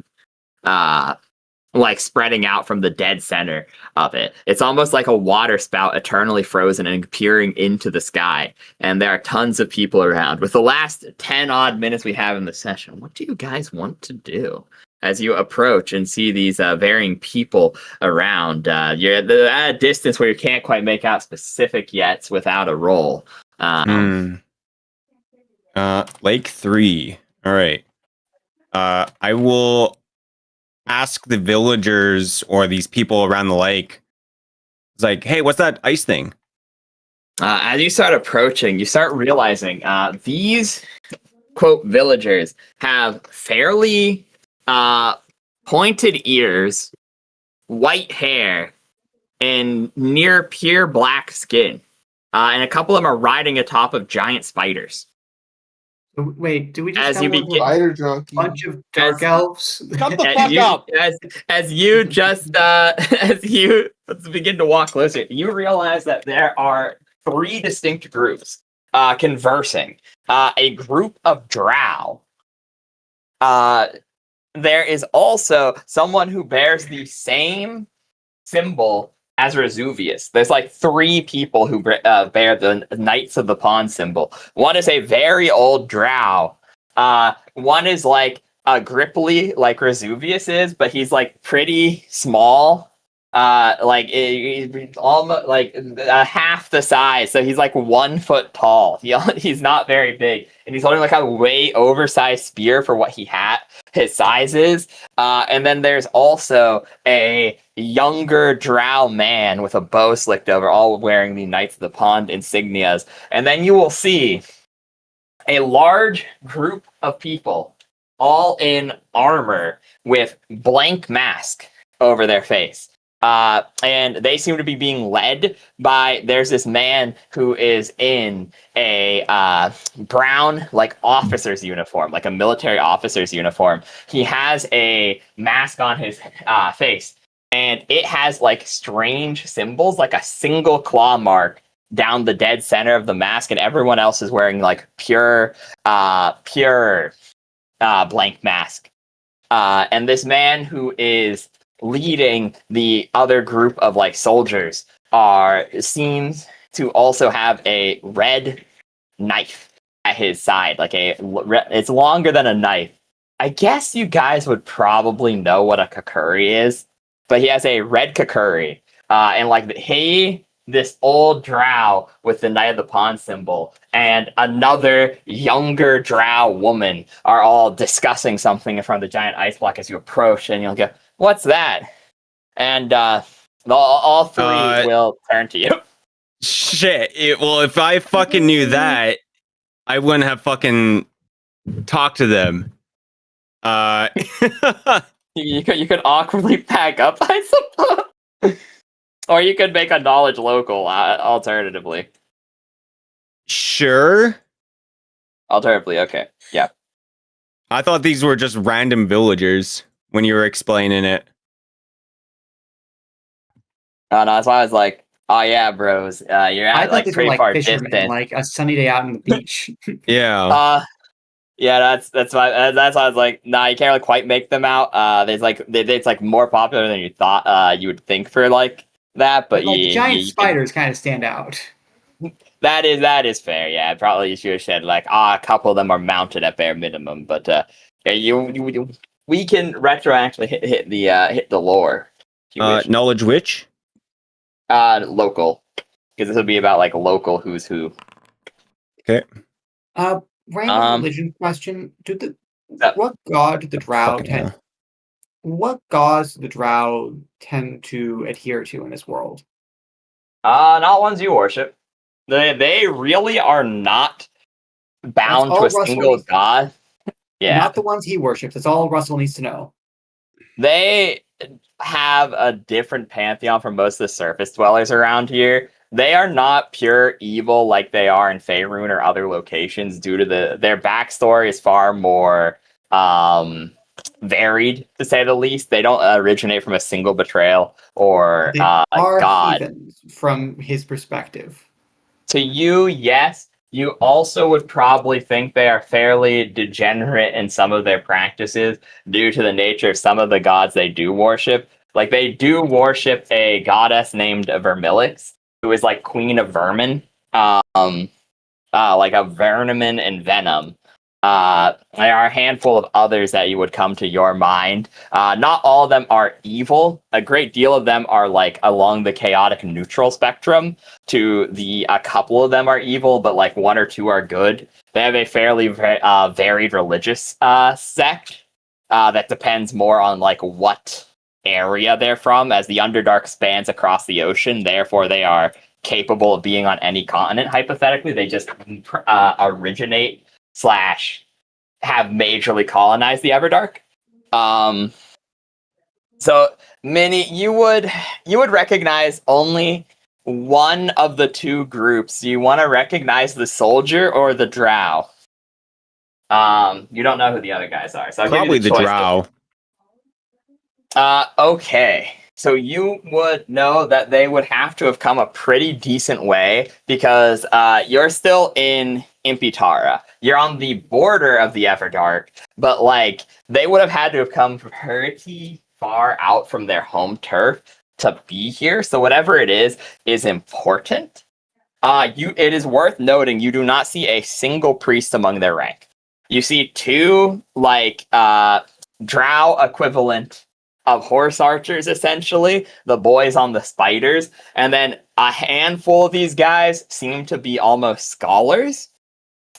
Like, spreading out from the dead center of it. It's almost like a water spout eternally frozen and peering into the sky. And there are tons of people around. With the last 10 odd minutes we have in the session, what do you guys want to do? As you approach and see these varying people around, you're at a distance where you can't quite make out specific yet without a roll. Lake 3. All right. I will ask the villagers or these people around the lake. It's like, hey, what's that ice thing? As you start approaching, you start realizing these, quote, villagers have fairly pointed ears, white hair, and near pure black skin. And a couple of them are riding atop of giant spiders. Wait, do we just As have you a begin- Spider junkie. bunch of dark elves? Shut the fuck up! As you just as you begin to walk closer, you realize that there are 3 distinct groups conversing. A group of drow. There is also someone who bears the same symbol as Vesuvius. There's like 3 people who bear the Knights of the Pond symbol. One is a very old drow. One is like a Gripply, like Vesuvius is, but he's like pretty small. He's almost like half the size, so he's like 1 foot tall. He's not very big, and he's holding like a way oversized spear for what his size is. And then there's also a younger drow man with a bow slicked over, all wearing the Knights of the Pond insignias. And then you will see a large group of people, all in armor with blank mask over their face. And they seem to be being led by, there's this man who is in a brown, like, officer's uniform, like a military officer's uniform. He has a mask on his face, and it has, like, strange symbols, like a single claw mark down the dead center of the mask, and everyone else is wearing, like, pure blank mask. And this man who is leading the other group of like soldiers seems to also have a red knife at his side, like it's longer than a knife. I guess you guys would probably know what a kakuri is, but he has a red kakuri, and like this old drow with the Knight of the Pond symbol and another younger drow woman are all discussing something in front of the giant ice block as you approach, and you'll go, "What's that?" And all 3 will turn to you. Shit. Well, if I fucking knew that, I wouldn't have fucking talked to them. You could awkwardly pack up, I suppose. Or you could make a knowledge local, alternatively. Sure. Alternatively, okay. Yeah. I thought these were just random villagers when you were explaining it. No, that's why I was like, oh yeah, bros, you're I at thought like these were pretty like far fishermen, distance. like a sunny day out on the beach. Yeah. Yeah, that's why I was like, nah, you can't really quite make them out. It's like more popular than you thought you would think for like that, but like you, giant you spiders kind of stand out. that is fair. Yeah, probably you should have said like a couple of them are mounted at bare minimum, but yeah, you we can retroactively hit the lore. If you wish. Knowledge which? Local, because this would be about like local who's who. Random religion question: what god do the drow Fucking hell. What gods do the drow tend to adhere to in this world? Not ones you worship. They really are not bound to a single god. Yeah. Not the ones he worships. That's all Russell needs to know. They have a different pantheon from most of the surface dwellers around here. They are not pure evil like they are in Faerun or other locations due to their backstory is far more varied, to say the least. They don't originate from a single betrayal or They are god. heathens from his perspective. To you, yes. You also would probably think they are fairly degenerate in some of their practices due to the nature of some of the gods they do worship. Like, they do worship a goddess named Vermilix, who is like queen of vermin, like a vermin and venom. There are a handful of others that you would come to your mind. Not all of them are evil. A great deal of them are like along the chaotic neutral spectrum. A couple of them are evil, but like one or two are good. They have a fairly varied religious sect that depends more on like what area they're from, as the Underdark spans across the ocean. Therefore, they are capable of being on any continent. Hypothetically, they just originate / have majorly colonized the Everdark. So Minnie, you would recognize only one of the two groups. Do you want to recognize the soldier or the drow? You don't know who the other guys are, so I'll Probably give you the choice drow. Okay. So you would know that they would have to have come a pretty decent way because you're still in Impitara. You're on the border of the Everdark, but like they would have had to have come pretty far out from their home turf to be here. So whatever it is important. It is worth noting you do not see a single priest among their rank. You see two like drow equivalent of horse archers, essentially, the boys on the spiders, and then a handful of these guys seem to be almost scholars,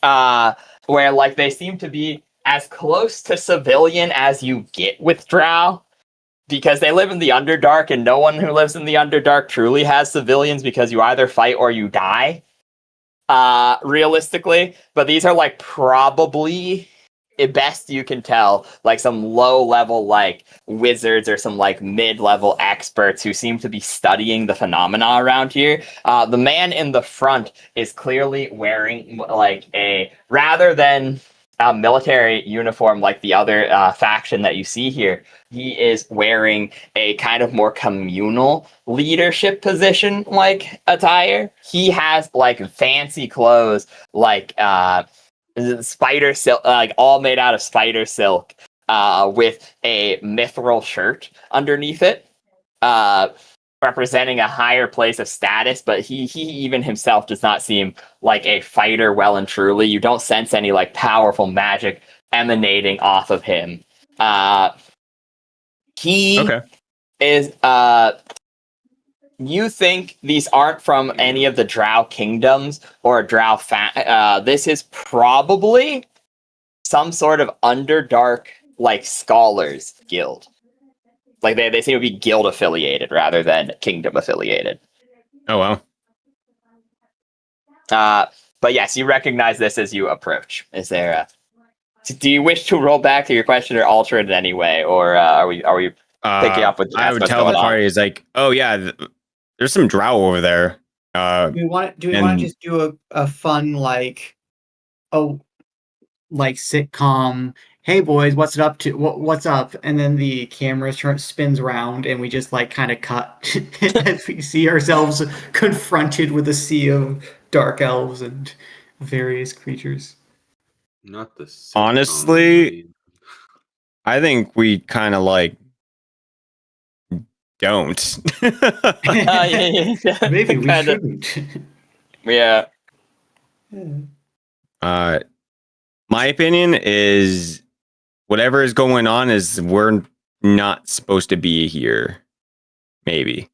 where like they seem to be as close to civilian as you get with drow, because they live in the Underdark, and no one who lives in the Underdark truly has civilians because you either fight or you die, realistically. But these are like probably, best you can tell, like some low level like wizards or some like mid-level experts who seem to be studying the phenomena around here. The man in the front is clearly wearing like a, rather than a military uniform like the other faction that you see here, he is wearing a kind of more communal leadership position like attire. He has like fancy clothes like spider silk, like all made out of spider silk, with a mithril shirt underneath it, representing a higher place of status. But he even himself does not seem like a fighter well and truly. You don't sense any like powerful magic emanating off of him. He Okay. is you think these aren't from any of the Drow kingdoms or Drow this is probably some sort of Underdark like scholars guild. Like they seem to be guild affiliated rather than kingdom affiliated. Oh wow. But yes, you recognize this as you approach. Is there do you wish to roll back to your question or alter it in any way, or are we picking up with I would what's tell the going on? party is like, oh yeah, there's some drow over there. Do we want to just do a fun like sitcom? Hey boys, what's it up to? What's up? And then the camera spins around, and we just like kind of cut as we see ourselves confronted with a sea of dark elves and various creatures. Not the sitcom, Honestly, I think we kind of like don't. Yeah. Maybe we Kinda. shouldn't. Yeah. My opinion is whatever is going on is we're not supposed to be here. Maybe.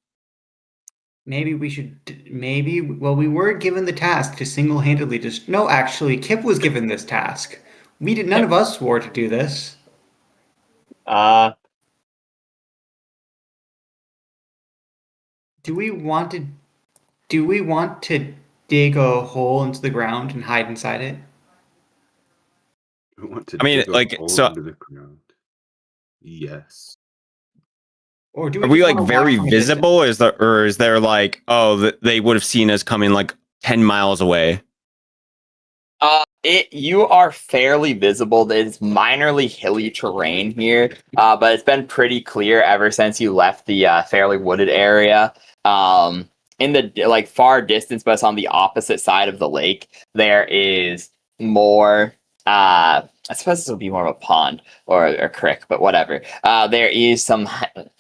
Maybe we should. Well, we were given the task to single-handedly just. No, actually, Kip was given this task. We did. None of us swore to do this. Do we want to? Do we want to dig a hole into the ground and hide inside it? I want to I mean, dig a like, hole so- into the ground. Yes. Or do Are we just like wanna watch very from a distance? visible? Or is there like, oh, they would have seen us coming like 10 miles away? You are fairly visible. It's minorly hilly terrain here, but it's been pretty clear ever since you left the fairly wooded area. In the like far distance, but it's on the opposite side of the lake. There is more. I suppose this would be more of a pond or a creek, but whatever. There is some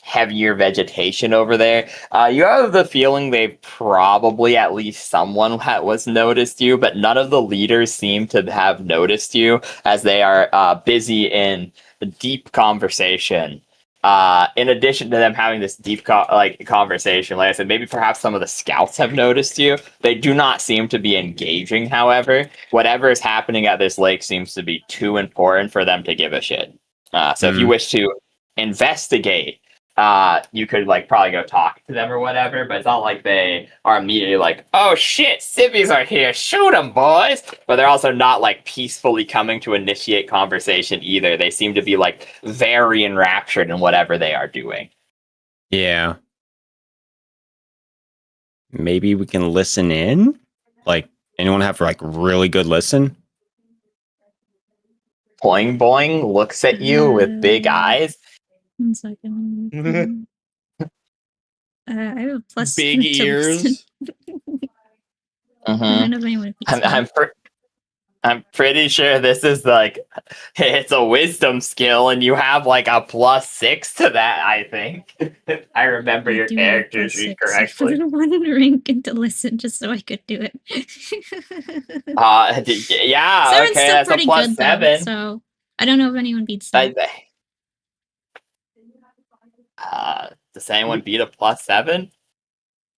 heavier vegetation over there. You have the feeling they've probably at least someone was noticed you, but none of the leaders seem to have noticed you as they are busy in a deep conversation. In addition to them having this deep conversation, like I said, maybe perhaps some of the scouts have noticed you. They do not seem to be engaging, however. Whatever is happening at this lake seems to be too important for them to give a shit. So if you wish to investigate, you could like probably go talk to them or whatever, but it's not like they are immediately like, oh shit, civvies are here, shoot them, boys! But they're also not like peacefully coming to initiate conversation either. They seem to be like very enraptured in whatever they are doing. Yeah. Maybe we can listen in? Like, anyone have like really good listen? Boing Boing looks at you with big eyes. 1 second. I have a plus Big 1 to listen. ears. I don't know if anyone beats me. I'm pretty sure this is like it's a wisdom skill, and you have like a +6 to that. I think if I remember your do have a character plus sheet 6. I correctly. put it one rank to listen just so I could do it. Yeah, Seven's okay, still that's a pretty good +7. though, so I don't know if anyone beats that. Does anyone beat a +7?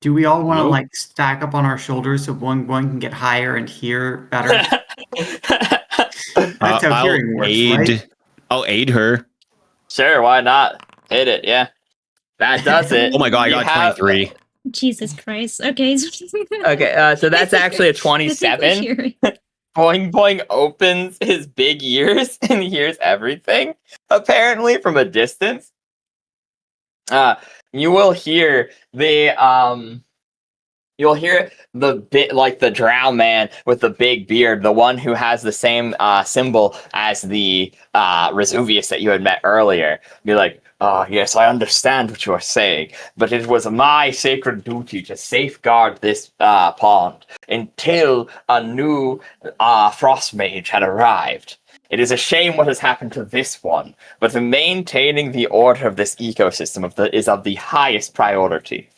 Do we all want to Nope. like stack up on our shoulders so one can get higher and hear better? That's how hearing works, right? I'll aid her. Sure, why not? Hit it, yeah. That does it. Oh my god, I You got have- 23. Jesus Christ. Okay. Okay, so that's actually a I think we're 27. hearing. Boing Boing opens his big ears and hears everything, apparently, from a distance. You will hear you'll hear the bit like the drow man with the big beard, the one who has the same symbol as the Vesuvius that you had met earlier. Be like, oh yes, I understand what you are saying, but it was my sacred duty to safeguard this pond until a new frost mage had arrived. It is a shame what has happened to this one, but maintaining the order of this ecosystem is of the highest priority.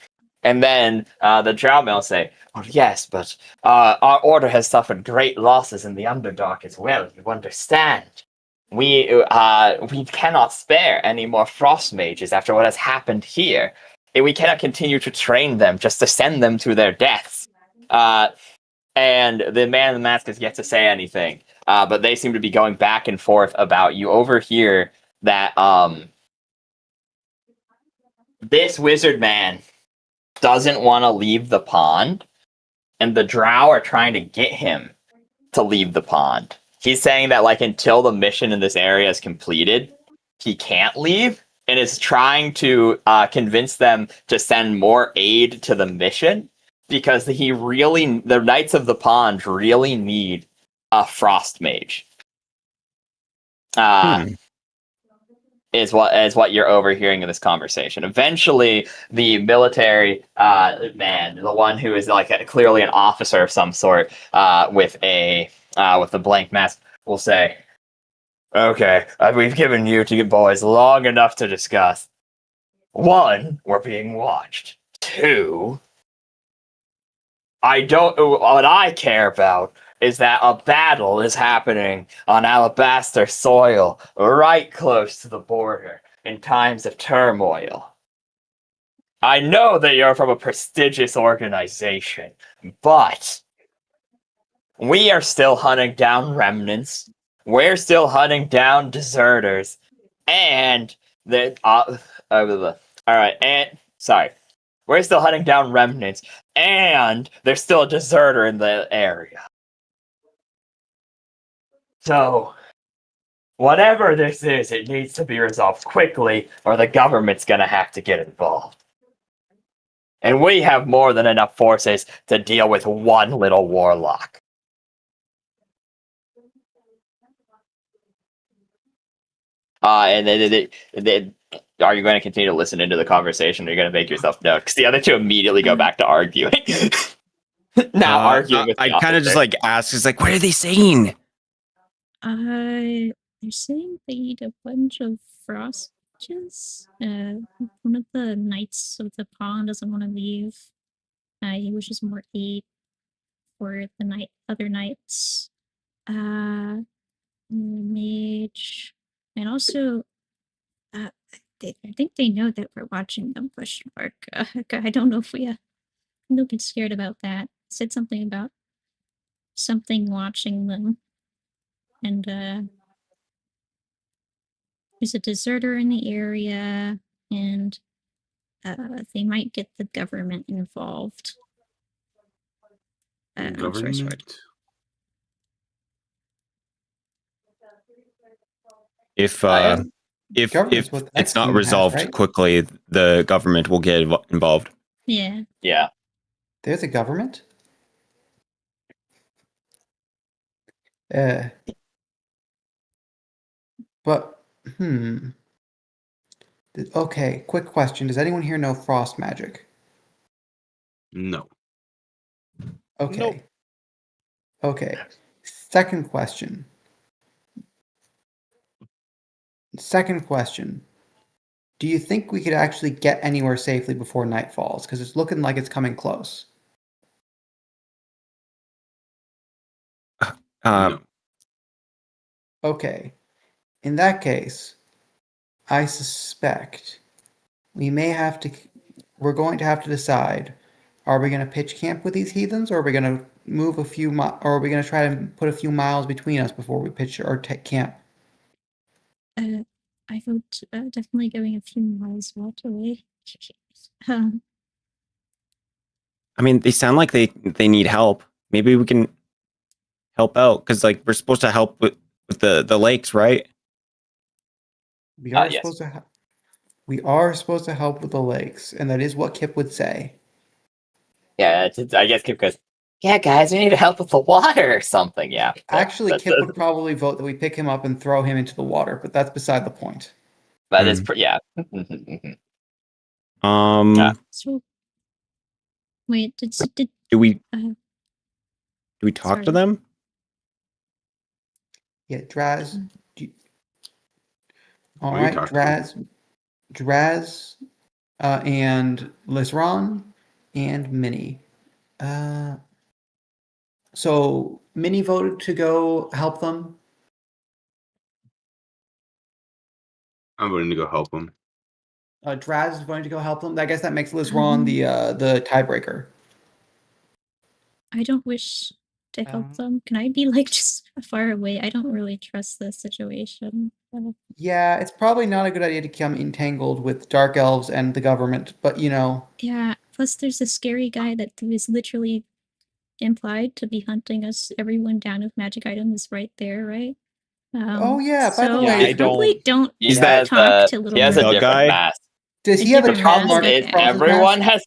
And then the drow will say, oh yes, but our order has suffered great losses in the Underdark as well, you understand. We cannot spare any more frost mages after what has happened here. And we cannot continue to train them just to send them to their deaths. And the man in the mask has yet to say anything. But they seem to be going back and forth about you overhear that this wizard man doesn't want to leave the pond, and the drow are trying to get him to leave the pond. He's saying that like until the mission in this area is completed, he can't leave, and is trying to convince them to send more aid to the mission because the Knights of the Pond really need a frost mage. Is what you're overhearing in this conversation. Eventually, the military man, the one who is like clearly an officer of some sort, with a blank mask, will say, "Okay, we've given you two boys long enough to discuss. 1, we're being watched. 2, what I care about is that a battle is happening on Alabaster soil, right close to the border, in times of turmoil. I know that you're from a prestigious organization, but we are still hunting down remnants. We're still hunting down deserters, and the all right. And sorry, we're still hunting down remnants, and there's still a deserter in the area. So, whatever this is, it needs to be resolved quickly, or the government's gonna have to get involved. And we have more than enough forces to deal with one little warlock. And then are you going to continue to listen into the conversation, or are you going to make yourself known? Because the other two immediately go back to arguing. Now arguing with I kind of just like ask, it's like, what are they saying? They're saying they eat a bunch of frostages. One of the knights of the pond doesn't want to leave. He wishes more aid for the other knights. Mage, and also, I think they know that we're watching them. Question mark. I don't know if we. I'm a little bit scared about that. Said something about something watching them, and there's a deserter in the area, and they might get the government involved. Government? If Government's if what the it's next not team has, resolved right? quickly, the government will get involved. Yeah. Yeah. There's a government? But, okay, quick question. Does anyone here know frost magic? No. Okay. Nope. Okay. Second question. Do you think we could actually get anywhere safely before night falls? Because it's looking like it's coming close. No. Okay. In that case, I suspect we're going to have to decide, are we going to pitch camp with these heathens, or are we going to move a few or are we going to try to put a few miles between us before we pitch or take camp? I vote definitely going a few miles out away. I mean, they sound like they need help. Maybe we can help out, because like we're supposed to help with the lakes, right? We are Yes. supposed to. We are supposed to help with the lakes, and that is what Kip would say. Yeah, I guess Kip goes, yeah, guys, we need to help with the water or something. Yeah. Actually, Kip would probably vote that we pick him up and throw him into the water, but that's beside the point. That is yeah. So, wait, do we talk to sorry. them? Yeah, Draz. All What are you right, talking about? Draz, and Lizron, and Minnie. So Minnie voted to go help them. I'm going to go help him. Draz is going to go help them. I guess that makes Lizron the tiebreaker. I don't wish to help them. Can I be like just far away? I don't really trust this situation. Yeah, it's probably not a good idea to become entangled with dark elves and the government, but you know. Yeah, plus there's a scary guy that was literally implied to be hunting us, everyone down with magic items right there, right? Oh yeah, by the so way, I probably don't He talk to little he has a Bug different guy? mask. does he have a different top mask, mark? Is okay.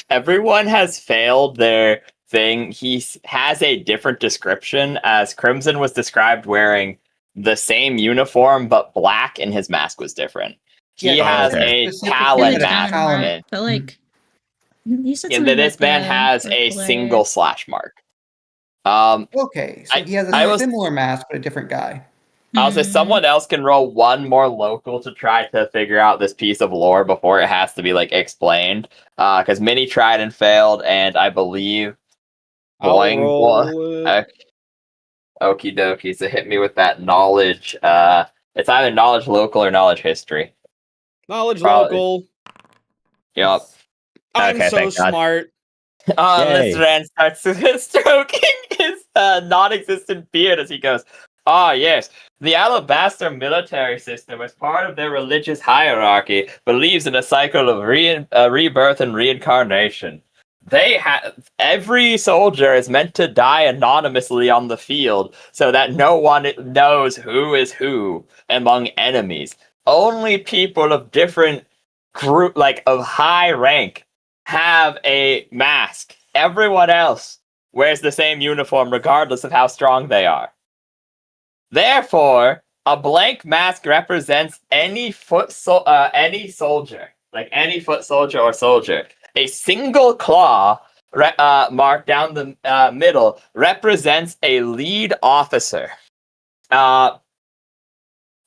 everyone has failed their thing. He has a different description, as Crimson was described wearing the same uniform but black, and his mask was different. He Yeah, has Crimson a specifically Talon had a mask. Talon. But like, you said Yeah, something about this man the has a purple single hair. slash mark. Okay, so he has I a was- similar mask but a different guy. I'll say someone else can roll one more local to try to figure out this piece of lore before it has to be like explained. Because Minnie tried and failed, and I believe I'll Boing. roll it. Okie dokie. So hit me with that knowledge. It's either knowledge local or knowledge history. Knowledge Probably. local. Yup. I'm Okay, so thank God. smart. Yay. Mr. N starts stroking his non-existent beard as he goes, "Ah, yes. The Alabaster military system, as part of their religious hierarchy, believes in a cycle of rebirth and reincarnation. Every soldier is meant to die anonymously on the field so that no one knows who is who among enemies. Only people of different group, like of high rank, have a mask. Everyone else wears the same uniform regardless of how strong they are. Therefore, a blank mask represents any soldier, like any foot soldier or soldier. A single claw marked down the middle represents a lead officer.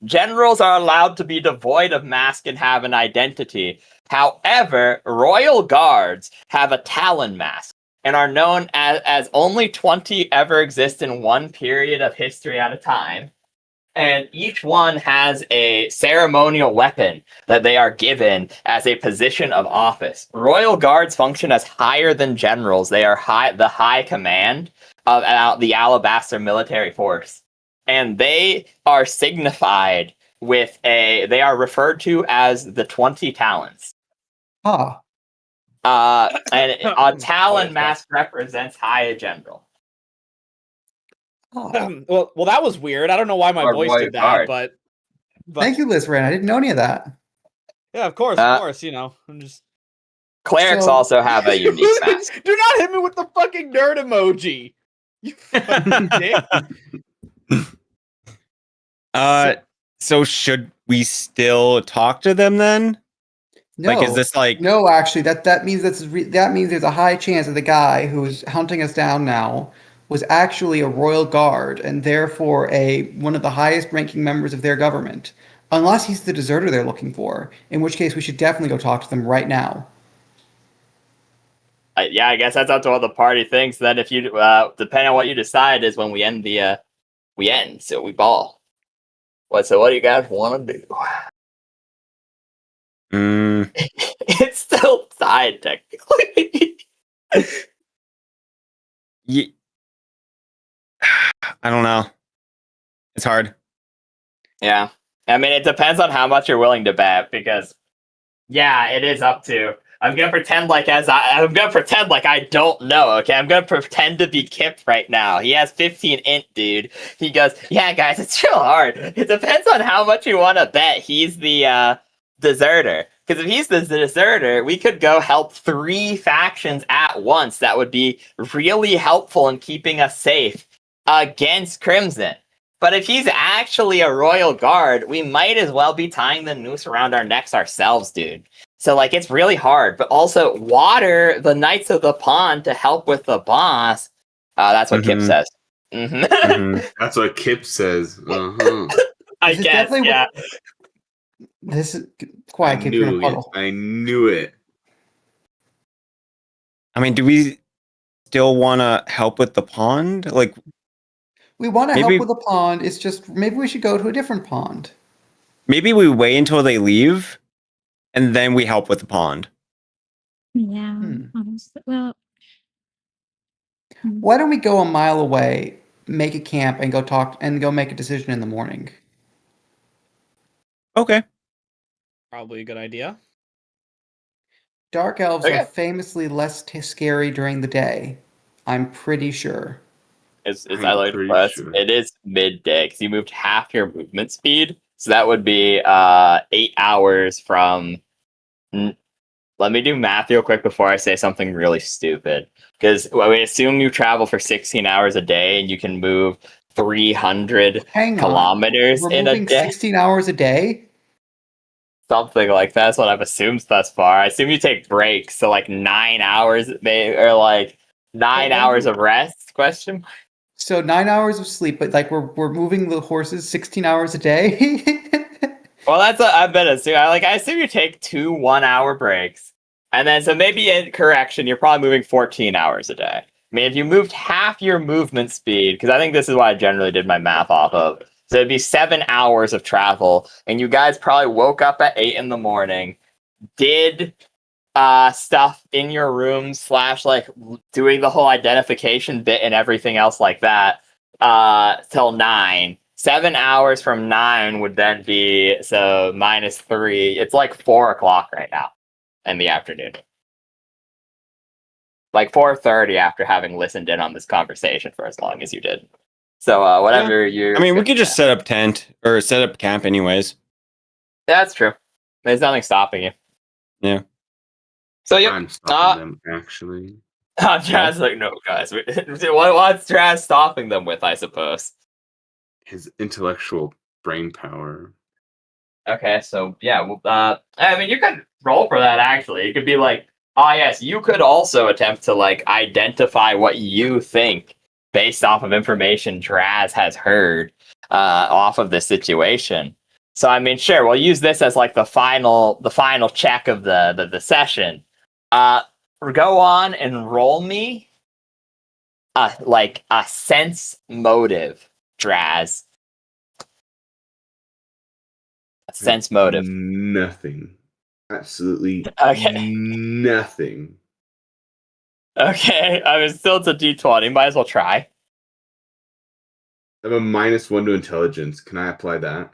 Generals are allowed to be devoid of mask and have an identity. However, royal guards have a talon mask and are known as only 20 ever exist in one period of history at a time. And each one has a ceremonial weapon that they are given as a position of office. Royal guards function as higher than generals. They are the high command of the Alabaster military force. And they are signified with they are referred to as the 20 talents. Ah, And a talon yes, mask represents high general. Well, that was weird. I don't know why my Or voice royal did that, guard. but thank you, Liz Ran. I didn't know any of that. yeah, of course, you know, I'm just Clerics So- also have a unique mask. Do not hit me with the fucking nerd emoji. You fucking dick. So should we still talk to them then? No, Like, is this like no? Actually, that means that means there's a high chance that the guy who's hunting us down now was actually a royal guard and therefore one of the highest ranking members of their government. Unless he's the deserter they're looking for, in which case we should definitely go talk to them right now. Yeah, I guess that's up to what the party thinks. Then, if you depending on what you decide, is when we end so we ball. What do you guys want to do? It's still tied technically. I don't know. It's hard. Yeah, I mean, it depends on how much you're willing to bet, because yeah, it is up to. I'm gonna pretend like I don't know. Okay, I'm gonna pretend to be Kip right now. He has 15 int, dude. He goes, yeah, guys, it's real hard. It depends on how much you want to bet. He's the deserter. Because if he's the deserter, we could go help 3 factions at once. That would be really helpful in keeping us safe against Crimson. But if he's actually a royal guard, we might as well be tying the noose around our necks ourselves, dude. So, like, it's really hard. But also, water the Knights of the Pond to help with the boss. That's what Kip says. That's what Kip says. I This is guess, definitely yeah. This is quiet. Kip, you're in a puddle. I knew it. I mean, do we still want to help with the pond? Like, We want to maybe- help with the pond. It's just maybe we should go to a different pond. maybe we wait until they leave, and then we help with the pond. Yeah. Honestly, well. Why don't we go a mile away, make a camp, and go make a decision in the morning? Okay. Probably a good idea. Dark elves Okay. are famously less scary during the day. I'm pretty sure. I I'm like pretty plus sure. it is midday because you moved half your movement speed, so that would be 8 hours from. Let me do math real quick before I say something really stupid, because we assume you travel for 16 hours a day and you can move 300 Hang on. kilometers We're in a moving day. 16 hours a day? Something like that's what I've assumed thus far. I assume you take breaks, so like 9 hours, or like 9 But hours of rest. Question. So 9 hours of sleep, but like we're moving the horses 16 hours a day? Well, that's what I've been assuming. I assume you take 2 1-hour breaks, and then so maybe in correction, you're probably moving 14 hours a day. I mean, if you moved half your movement speed, because I think this is what I generally did my math off of. So it'd be 7 hours of travel, and you guys probably woke up at 8 in the morning, did stuff in your room / like doing the whole identification bit and everything else like that till 9. 7 hours from 9 would then be so -3. It's like 4 o'clock right now in the afternoon. Like 4:30 after having listened in on this conversation for as long as you did. So whatever you. I mean, we could just set up tent or set up camp anyways. That's true. There's nothing stopping you. Yeah. So yep. I'm stopping them, actually. Jazz like, no, guys. What's Jazz stopping them with, I suppose? His intellectual brain power. Okay, so yeah, well, I mean, you could roll for that, actually. It could be like, oh, yes, you could also attempt to, like, identify what you think based off of information Draz has heard off of this situation. So, I mean, sure, we'll use this as, like, the final check of the session. Go on and roll me, like, a sense motive, Draz. A sense motive. Nothing. Absolutely Okay. nothing. Okay, I mean, still it's a D20. Might as well try. I have a -1 to intelligence. Can I apply that?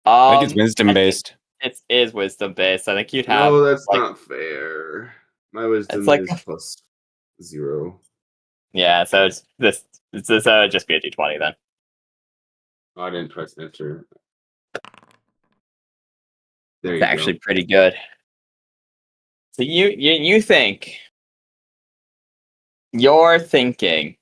I think it's wisdom based. It is wisdom based. I think you'd have. No, that's like, not fair. My wisdom like- is +0. Yeah, so it's this. So it'd just be a D20 then. Oh, I didn't press enter. There It's you actually go. pretty good. So you think you're thinking,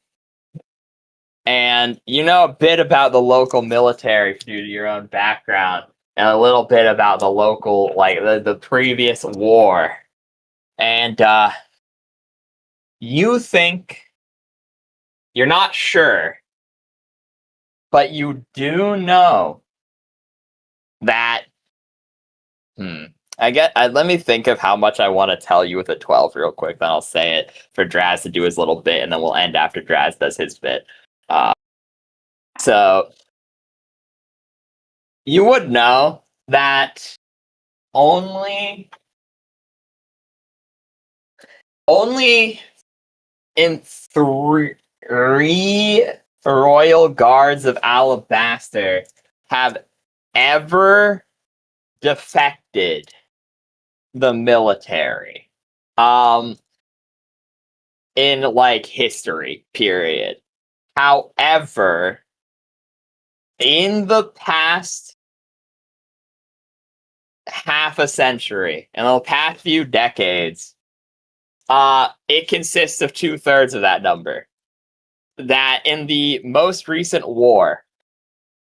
and you know a bit about the local military due to your own background, and a little bit about the local, like the previous war, and you think you're not sure, but you do know that. Let me think of how much I want to tell you with a 12 real quick, then I'll say it for Draz to do his little bit, and then we'll end after Draz does his bit. So, you would know that only in three royal guards of Alabaster have ever defected the military in like history period. However, in the past half a century, in the past few decades, it consists of 2/3 of that number. That in the most recent war,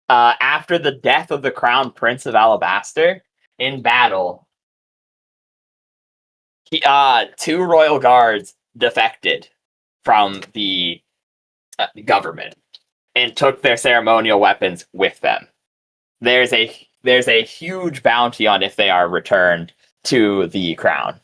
after the death of the Crown Prince of Alabaster in battle, 2 royal guards defected from the government and took their ceremonial weapons with them. There's a huge bounty on if they are returned to the crown.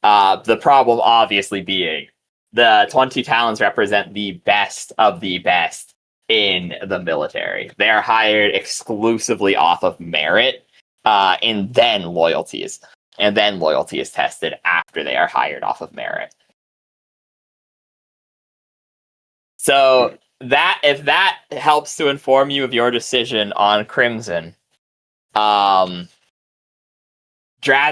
The problem obviously being the 20 talents represent the best of the best in the military. They are hired exclusively off of merit, and then loyalties. And then loyalty is tested after they are hired off of merit. So if that helps to inform you of your decision on Crimson, Draz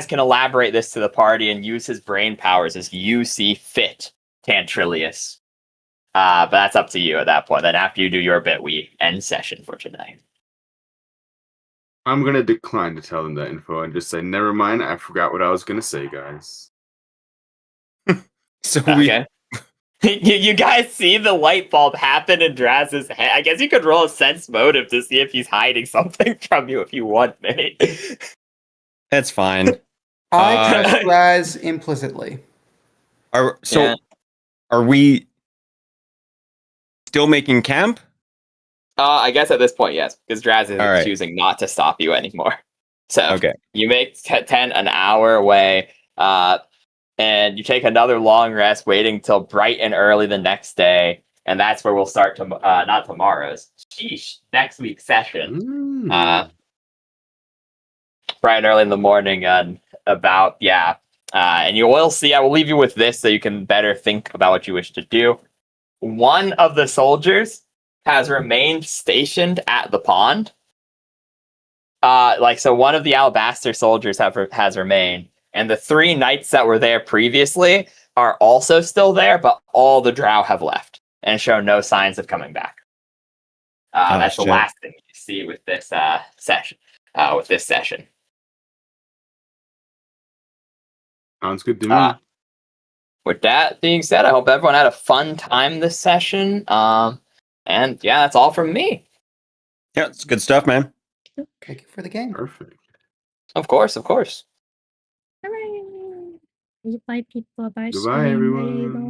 can elaborate this to the party and use his brain powers as you see fit, Tantrilius. But that's up to you at that point. Then after you do your bit, we end session for tonight. I'm gonna decline to tell them that info and just say, never mind, I forgot what I was gonna say, guys. So Okay. You guys see the light bulb happen in Draz's head. I guess you could roll a sense motive to see if he's hiding something from you if you want, mate. that's fine. I trust Raz implicitly. Are Yeah. we still making camp? I guess at this point, yes, because Draz is All right. choosing not to stop you anymore. So Okay. you make 10 an hour away, and you take another long rest, waiting till bright and early the next day, and that's where we'll start to not tomorrow's, next week's session. Bright and early in the morning, and and you will see. I will leave you with this so you can better think about what you wish to do. One of the soldiers has remained stationed at the pond. So one of the alabaster soldiers has remained, and the 3 knights that were there previously are also still there, but all the drow have left and show no signs of coming back. That's the last thing you see with this session. Sounds good to me. With that being said, I hope everyone had a fun time this session. And yeah, that's all from me. Yeah, it's good stuff, man. Thank you for the game. Perfect. Of course, of course. Hooray! Bye, people. Bye, Goodbye, stream. everyone. Bye.